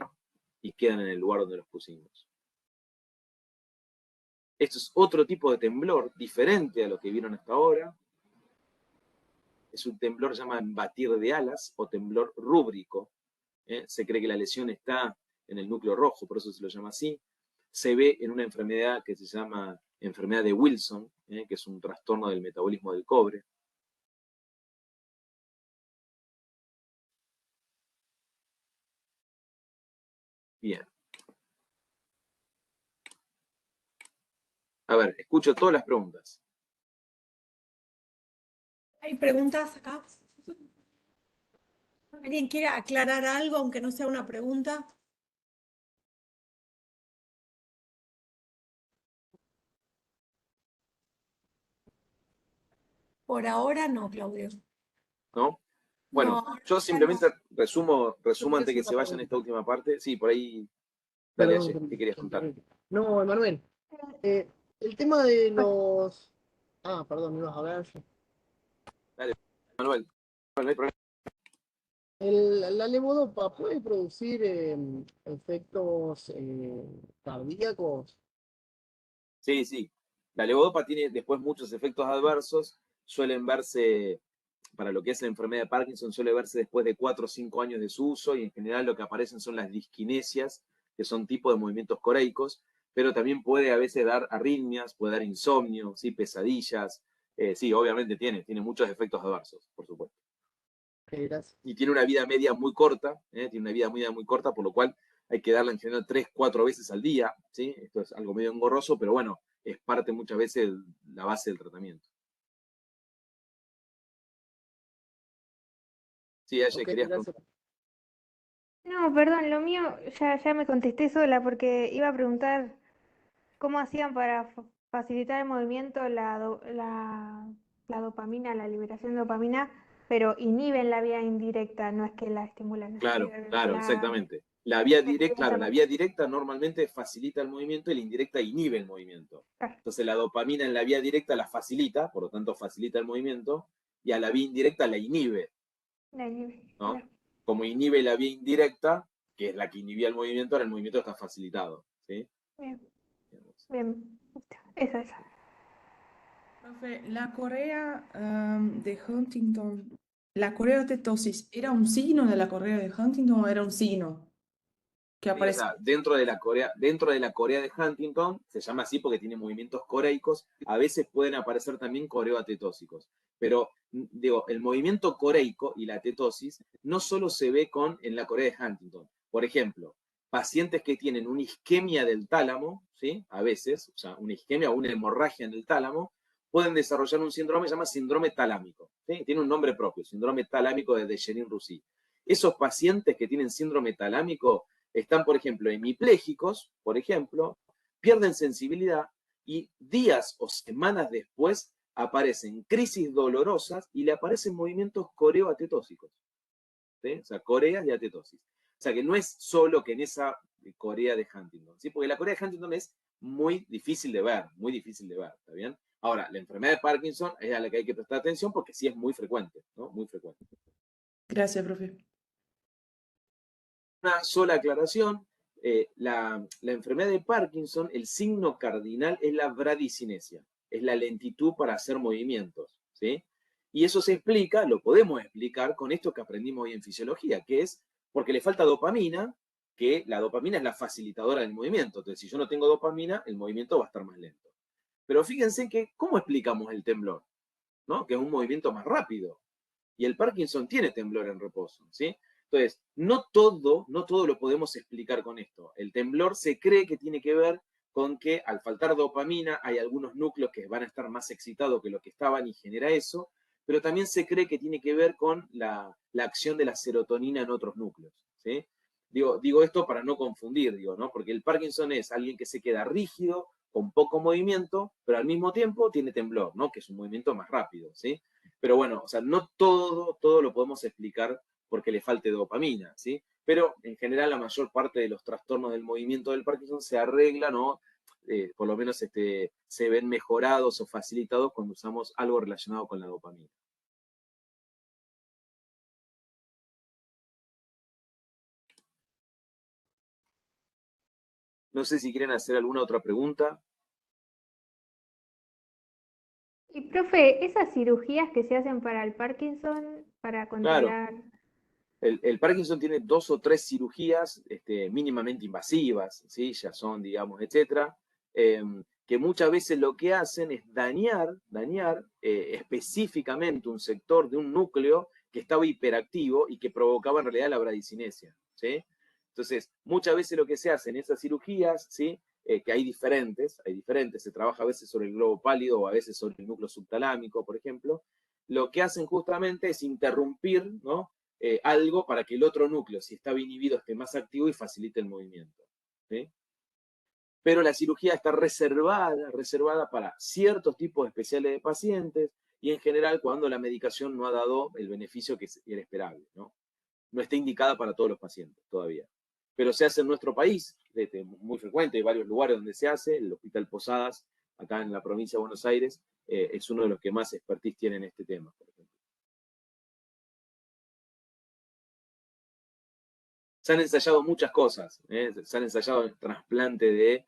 y quedan en el lugar donde los pusimos. Esto es otro tipo de temblor, diferente a lo que vieron hasta ahora. Es un temblor llamado batir de alas o temblor rúbrico. Se cree que la lesión está en el núcleo rojo, por eso se lo llama así. Se ve en una enfermedad que se llama enfermedad de Wilson, que es un trastorno del metabolismo del cobre. Bien. A ver, escucho todas las preguntas. ¿Hay preguntas acá? ¿Alguien quiere aclarar algo, aunque no sea una pregunta? Por ahora no, Claudio. ¿No? Bueno, No, yo simplemente resumo Yo antes que una se vayan pregunta. esta última parte. Sí, por ahí. Dale, Perdón, Aye, ¿qué querías contar? no, Emanuel. El tema de los. Ah, perdón, me ibas a hablar. Dale, Manuel. No hay problema. La levodopa puede producir efectos cardíacos. Sí, sí. La levodopa tiene después muchos efectos adversos. Suelen verse, para lo que es la enfermedad de Parkinson, suele verse después de 4 o 5 años de su uso y en general lo que aparecen son las disquinesias, que son tipos de movimientos coreicos, pero también puede a veces dar arritmias, puede dar insomnio, ¿sí? Pesadillas. Sí, obviamente tiene muchos efectos adversos, por supuesto. Gracias. Y tiene una vida media muy corta, tiene una vida media muy corta, por lo cual hay que darla en general 3, 4 veces al día, ¿sí? Esto es algo medio engorroso, pero bueno, es parte muchas veces de la base del tratamiento. Sí, ella Ok, querías gracias. preguntar. No, perdón, lo mío ya me contesté sola porque iba a preguntar cómo hacían para facilitar el movimiento la dopamina, la liberación de dopamina, pero inhiben la vía indirecta, no es que la estimulan, es Claro, que claro, la exactamente. La vía directa, inhiben claro, la también. vía directa normalmente facilita el movimiento y la indirecta inhibe el movimiento. Claro, Entonces la dopamina en la vía directa la facilita, por lo tanto facilita el movimiento, y a la vía indirecta la inhibe, la inhibe, ¿no? claro. Como inhibe la vía indirecta, que es la que inhibía el movimiento, ahora el movimiento está facilitado, ¿sí? Bien, bien, listo. Eso. Profe, la Corea de Huntington, ¿la coreotestosis era un signo de la Corea de Huntington o era un signo que Sí, o aparece? sea, dentro de la Corea de Huntington, se llama así porque tiene movimientos coreicos, a veces pueden aparecer también coreoatetósicos. Pero, digo, el movimiento coreico y la atetosis no solo se ve en la Corea de Huntington. Por ejemplo, pacientes que tienen una isquemia del tálamo, ¿sí? A veces, o sea, una isquemia o una hemorragia en el tálamo, pueden desarrollar un síndrome que se llama síndrome talámico. ¿Sí? Tiene un nombre propio, síndrome talámico de Dejerin-Roussy. Esos pacientes que tienen síndrome talámico están, por ejemplo, hemiplégicos, por ejemplo, pierden sensibilidad y días o semanas después aparecen crisis dolorosas y le aparecen movimientos coreoatetósicos. ¿Sí? O sea, coreas y atetosis. O sea, que no es solo que en esa Corea de Huntington, ¿sí? Porque la Corea de Huntington es muy difícil de ver, muy difícil de ver, ¿está bien? Ahora, la enfermedad de Parkinson es a la que hay que prestar atención porque sí es muy frecuente, ¿no? Muy frecuente. Gracias, profe. Una sola aclaración, la enfermedad de Parkinson, el signo cardinal es la bradicinesia, es la lentitud para hacer movimientos, ¿sí? Y eso se explica, lo podemos explicar con esto que aprendimos hoy en fisiología, que es porque le falta dopamina, que la dopamina es la facilitadora del movimiento. Entonces, si yo no tengo dopamina, el movimiento va a estar más lento. Pero fíjense que, ¿cómo explicamos el temblor? ¿No? Que es un movimiento más rápido. Y el Parkinson tiene temblor en reposo, ¿sí? Entonces, no todo lo podemos explicar con esto. El temblor se cree que tiene que ver con que al faltar dopamina hay algunos núcleos que van a estar más excitados que lo que estaban y genera eso, pero también se cree que tiene que ver con la acción de la serotonina en otros núcleos, ¿sí? Digo esto para no confundir, ¿no? Porque el Parkinson es alguien que se queda rígido, con poco movimiento, pero al mismo tiempo tiene temblor, ¿no? Que es un movimiento más rápido, ¿sí? Pero bueno, o sea, no todo lo podemos explicar porque le falte dopamina, ¿sí? Pero en general la mayor parte de los trastornos del movimiento del Parkinson se arreglan o por lo menos se ven mejorados o facilitados cuando usamos algo relacionado con la dopamina. No sé si quieren hacer alguna otra pregunta. Y profe, esas cirugías que se hacen para el Parkinson, para Claro, controlar, el Parkinson tiene 2 o 3 cirugías mínimamente invasivas, ¿sí? Ya son, digamos, etcétera, que muchas veces lo que hacen es dañar específicamente un sector de un núcleo que estaba hiperactivo y que provocaba en realidad la bradicinesia, ¿sí? Entonces, muchas veces lo que se hace en esas cirugías, ¿sí? Que hay diferentes, se trabaja a veces sobre el globo pálido o a veces sobre el núcleo subtalámico, por ejemplo, lo que hacen justamente es interrumpir, ¿no? Algo para que el otro núcleo, si estaba inhibido, esté más activo y facilite el movimiento, ¿sí? Pero la cirugía está reservada para ciertos tipos especiales de pacientes y en general cuando la medicación no ha dado el beneficio que era esperable, ¿no? No está indicada para todos los pacientes todavía. Pero se hace en nuestro país, muy frecuente, hay varios lugares donde se hace, el Hospital Posadas, acá en la provincia de Buenos Aires, es uno de los que más expertise tiene en este tema, por ejemplo. Se han ensayado muchas cosas, se han ensayado el trasplante de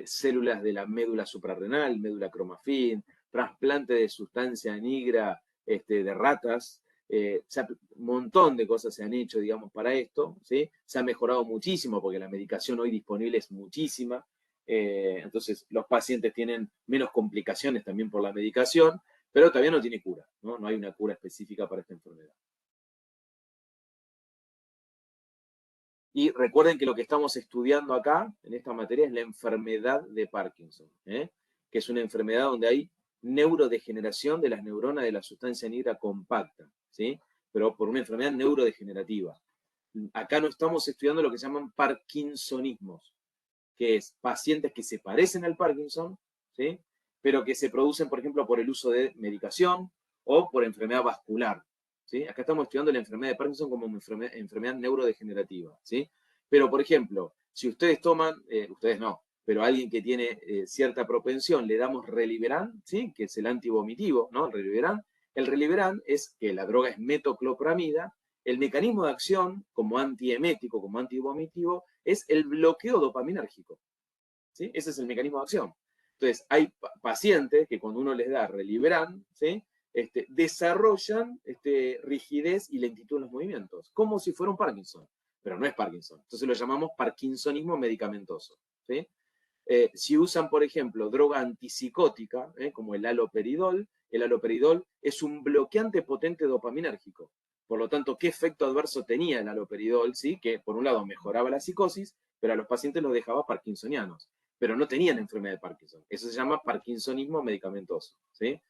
células de la médula suprarrenal, médula cromafin, trasplante de sustancia negra de ratas, un montón de cosas se han hecho, digamos, para esto, ¿sí? Se ha mejorado muchísimo porque la medicación hoy disponible es muchísima, entonces los pacientes tienen menos complicaciones también por la medicación, pero todavía no tiene cura, ¿no? No hay una cura específica para esta enfermedad. Y recuerden que lo que estamos estudiando acá, en esta materia, es la enfermedad de Parkinson, que es una enfermedad donde hay neurodegeneración de las neuronas de la sustancia negra compacta, ¿sí? Pero por una enfermedad neurodegenerativa. Acá no estamos estudiando lo que se llaman parkinsonismos, que es pacientes que se parecen al Parkinson, ¿sí? Pero que se producen, por ejemplo, por el uso de medicación o por enfermedad vascular. ¿Sí? Acá estamos estudiando la enfermedad de Parkinson como una enfermedad neurodegenerativa, ¿sí? Pero, por ejemplo, si ustedes toman, ustedes no, pero alguien que tiene cierta propensión, le damos Reliberan, ¿sí? Que es el antivomitivo, ¿no? El Reliberan es que la droga es metoclopramida, el mecanismo de acción como antiemético, como antivomitivo, es el bloqueo dopaminérgico, ¿sí? Ese es el mecanismo de acción. Entonces, hay pacientes que cuando uno les da Reliberan, ¿sí? Desarrollan rigidez y lentitud en los movimientos, como si fuera un Parkinson, pero no es Parkinson. Entonces lo llamamos parkinsonismo medicamentoso, ¿sí? Si usan, por ejemplo, droga antipsicótica, como el haloperidol es un bloqueante potente dopaminérgico. Por lo tanto, ¿qué efecto adverso tenía el haloperidol? ¿Sí? Que por un lado mejoraba la psicosis, pero a los pacientes los dejaba parkinsonianos, pero no tenían enfermedad de Parkinson. Eso se llama parkinsonismo medicamentoso, ¿sí?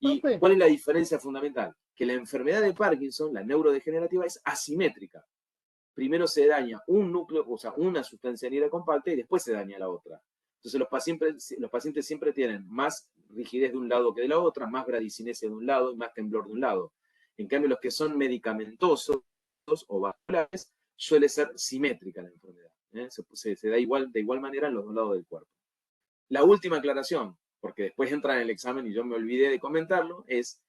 ¿Y cuál es la diferencia fundamental? Que la enfermedad de Parkinson, la neurodegenerativa, es asimétrica. Primero se daña un núcleo, o sea, una sustancia negra compacta y después se daña la otra. Entonces los pacientes siempre tienen más rigidez de un lado que de la otra, más bradicinesia de un lado y más temblor de un lado. En cambio, los que son medicamentosos o vasculares, suele ser simétrica la enfermedad. Se da de igual manera en los dos lados del cuerpo. La última aclaración, porque después entra en el examen y yo me olvidé de comentarlo, es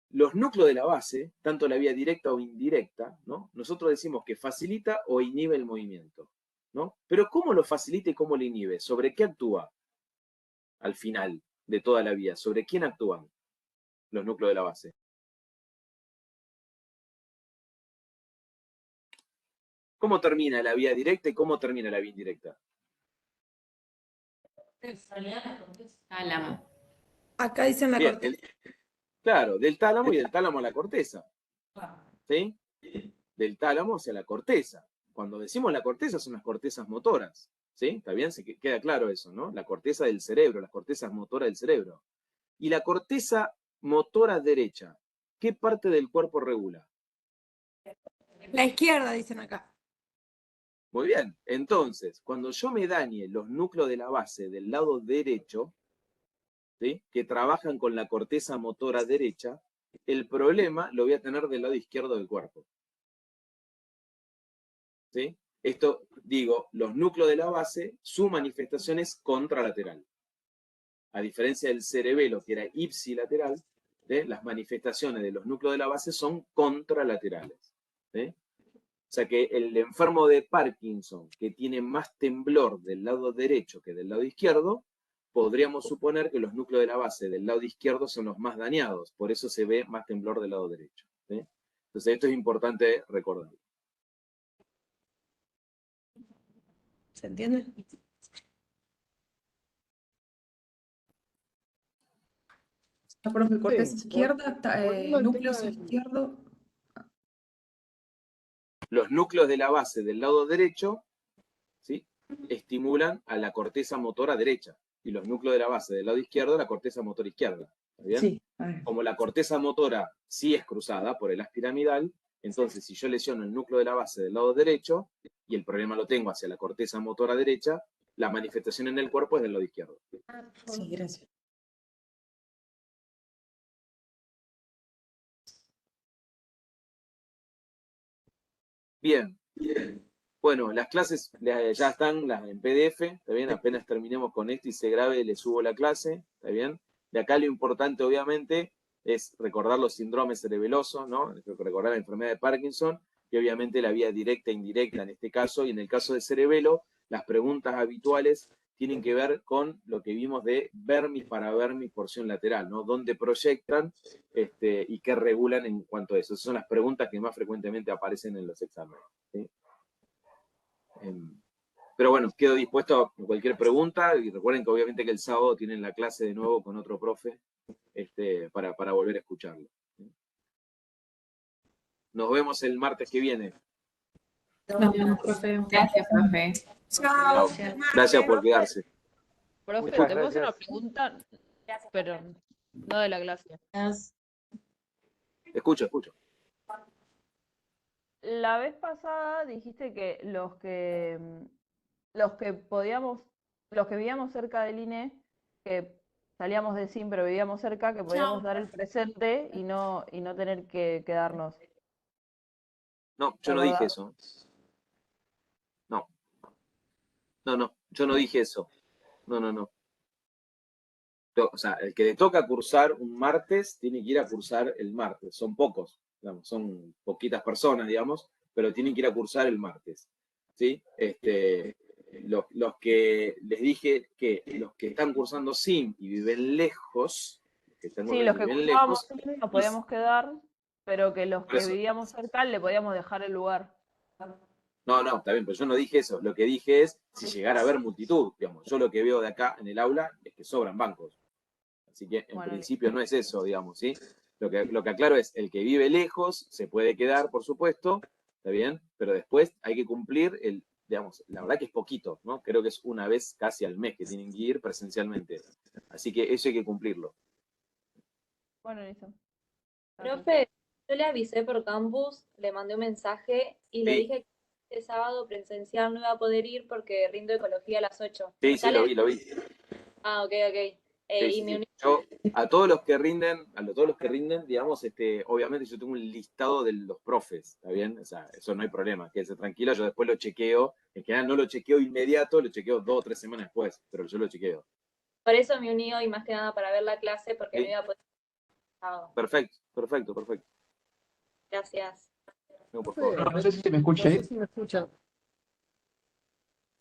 los núcleos de la base, tanto la vía directa o indirecta, ¿no? Nosotros decimos que facilita o inhibe el movimiento, ¿no? Pero ¿cómo lo facilita y cómo lo inhibe? ¿Sobre qué actúa al final de toda la vía? ¿Sobre quién actúan los núcleos de la base? ¿Cómo termina la vía directa y cómo termina la vía indirecta? Tálamo. Acá dicen la corteza. Claro, del tálamo y del tálamo a la corteza. ¿Sí? Del tálamo hacia la corteza. Cuando decimos la corteza son las cortezas motoras. ¿Sí? ¿Está bien? Se queda claro eso, ¿no? La corteza del cerebro, las cortezas motoras del cerebro. Y la corteza motora derecha, ¿qué parte del cuerpo regula? La izquierda, dicen acá. Muy bien. Entonces, cuando yo me dañe los núcleos de la base del lado derecho, ¿sí? Que trabajan con la corteza motora derecha, el problema lo voy a tener del lado izquierdo del cuerpo. ¿Sí? Esto, digo, los núcleos de la base, su manifestación es contralateral. A diferencia del cerebelo, que era ipsilateral, las manifestaciones de los núcleos de la base son contralaterales. ¿Sí? O sea que el enfermo de Parkinson, que tiene más temblor del lado derecho que del lado izquierdo, podríamos suponer que los núcleos de la base del lado izquierdo son los más dañados. Por eso se ve más temblor del lado derecho. ¿Sí? Entonces esto es importante recordarlo. ¿Se entiende? Profe, corteza Sí, izquierda, volviendo al núcleo tema izquierdo. Los núcleos de la base del lado derecho, ¿sí? Estimulan a la corteza motora derecha y los núcleos de la base del lado izquierdo la corteza motora izquierda. ¿Está bien? Sí. Como la corteza motora sí es cruzada por el haz piramidal, entonces si yo lesiono el núcleo de la base del lado derecho y el problema lo tengo hacia la corteza motora derecha, la manifestación en el cuerpo es del lado izquierdo. Sí, gracias. Bien. Bueno, las clases ya están en PDF, ¿está bien? Apenas terminemos con esto y se grabe, le subo la clase, ¿está bien? De acá lo importante, obviamente, es recordar los síndromes cerebelosos, ¿no? Recordar la enfermedad de Parkinson, y obviamente la vía directa e indirecta en este caso, y en el caso de cerebelo, las preguntas habituales tienen que ver con lo que vimos de vermis para vermis porción lateral, ¿no? Dónde proyectan y qué regulan en cuanto a eso. Esas son las preguntas que más frecuentemente aparecen en los exámenes, ¿sí? Pero bueno, quedo dispuesto a cualquier pregunta, y recuerden que obviamente que el sábado tienen la clase de nuevo con otro profe para volver a escucharlo. Nos vemos el martes que viene. Nos vemos, profe. Gracias, profe. Chao. Gracias por quedarse. Profe, Muchas ¿te puedo hacer una gracias. pregunta? Pero no de la clase. Escucho. La vez pasada dijiste que los que vivíamos cerca del INE, que salíamos de SIM pero vivíamos cerca, que podíamos dar el presente y no tener que quedarnos. No, yo no dije eso. No, yo no dije eso. No. O sea, el que le toca cursar un martes tiene que ir a cursar el martes. Son pocos, digamos, son poquitas personas, digamos, pero tienen que ir a cursar el martes. ¿Sí? Los que les dije que los que están cursando SIM y viven lejos, Sí, los que viven cursábamos lejos, SIM nos podíamos quedar, pero que los por que eso. vivíamos cerca le podíamos dejar el lugar. No, está bien, pero yo no dije eso. Lo que dije es si llegara a haber multitud, digamos. Yo lo que veo de acá en el aula es que sobran bancos. Así que en principio no es eso, digamos, ¿sí? Lo que aclaro es, el que vive lejos se puede quedar, por supuesto, ¿está bien? Pero después hay que cumplir digamos, la verdad que es poquito, ¿no? Creo que es una vez casi al mes que tienen que ir presencialmente. Así que eso hay que cumplirlo. Bueno, listo. Profe, yo le avisé por campus, le mandé un mensaje y le Sí. dije que este sábado presencial no iba a poder ir porque rindo ecología a las 8. Sí, lo vi. Ah, ok. Sí, Y sí, me sí. Yo, a todos los que rinden, digamos, obviamente yo tengo un listado de los profes, ¿está bien? O sea, eso no hay problema, quédese tranquilo, yo después lo chequeo. En general no lo chequeo inmediato, lo chequeo 2 o 3 semanas después, pero yo lo chequeo. por eso me uní hoy más que nada para ver la clase porque Sí. no iba a poder ir el sábado. Perfecto. Gracias. No, por favor. No sé si me escucha No ahí. sé si me escuchan.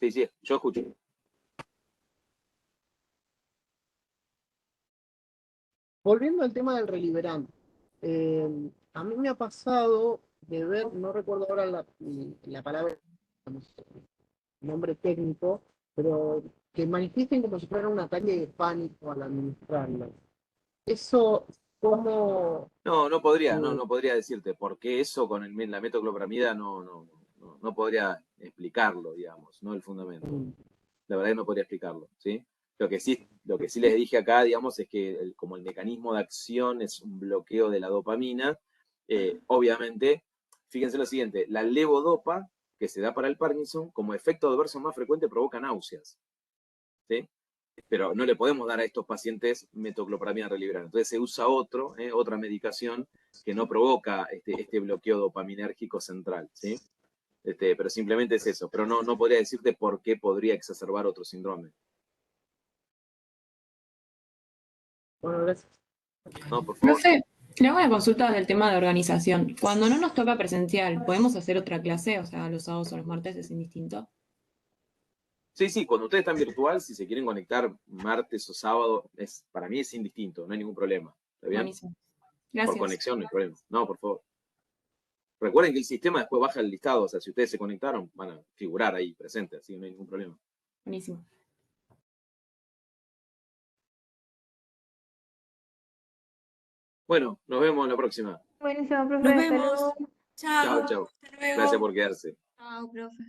Sí, yo escucho. Volviendo al tema del reliberante, a mí me ha pasado de ver, no recuerdo ahora la palabra, nombre técnico, pero que manifiesten como si fuera un ataque de pánico al administrarlo. Eso, ¿cómo? No podría decirte, porque eso con la metoclopramida no podría explicarlo, digamos, no el fundamento. La verdad que no podría explicarlo, ¿sí? Lo que sí les dije acá, digamos, es que como el mecanismo de acción es un bloqueo de la dopamina, obviamente, fíjense lo siguiente, la levodopa, que se da para el Parkinson, como efecto adverso más frecuente provoca náuseas, ¿sí? Pero no le podemos dar a estos pacientes metoclopramida reliberante. Entonces se usa otra medicación que no provoca este bloqueo dopaminérgico central, ¿sí? Pero simplemente es eso. Pero no podría decirte por qué podría exacerbar otro síndrome. Bueno, gracias. No, por favor. Profe, le hago una consulta del tema de organización. Cuando no nos toca presencial, ¿podemos hacer otra clase? O sea, los sábados o los martes es indistinto. Sí, cuando ustedes están virtual, si se quieren conectar martes o sábado, para mí es indistinto, no hay ningún problema. ¿Está bien? Buenísimo. Gracias. Por conexión no hay problema. No, por favor. Recuerden que el sistema después baja el listado, o sea, si ustedes se conectaron, van a figurar ahí presentes, así que no hay ningún problema. Buenísimo. Bueno, nos vemos en la próxima. Buenísimo, profe. Nos Hasta vemos. luego. Chao. Chao. Hasta luego. Gracias por quedarse. Chao, profe.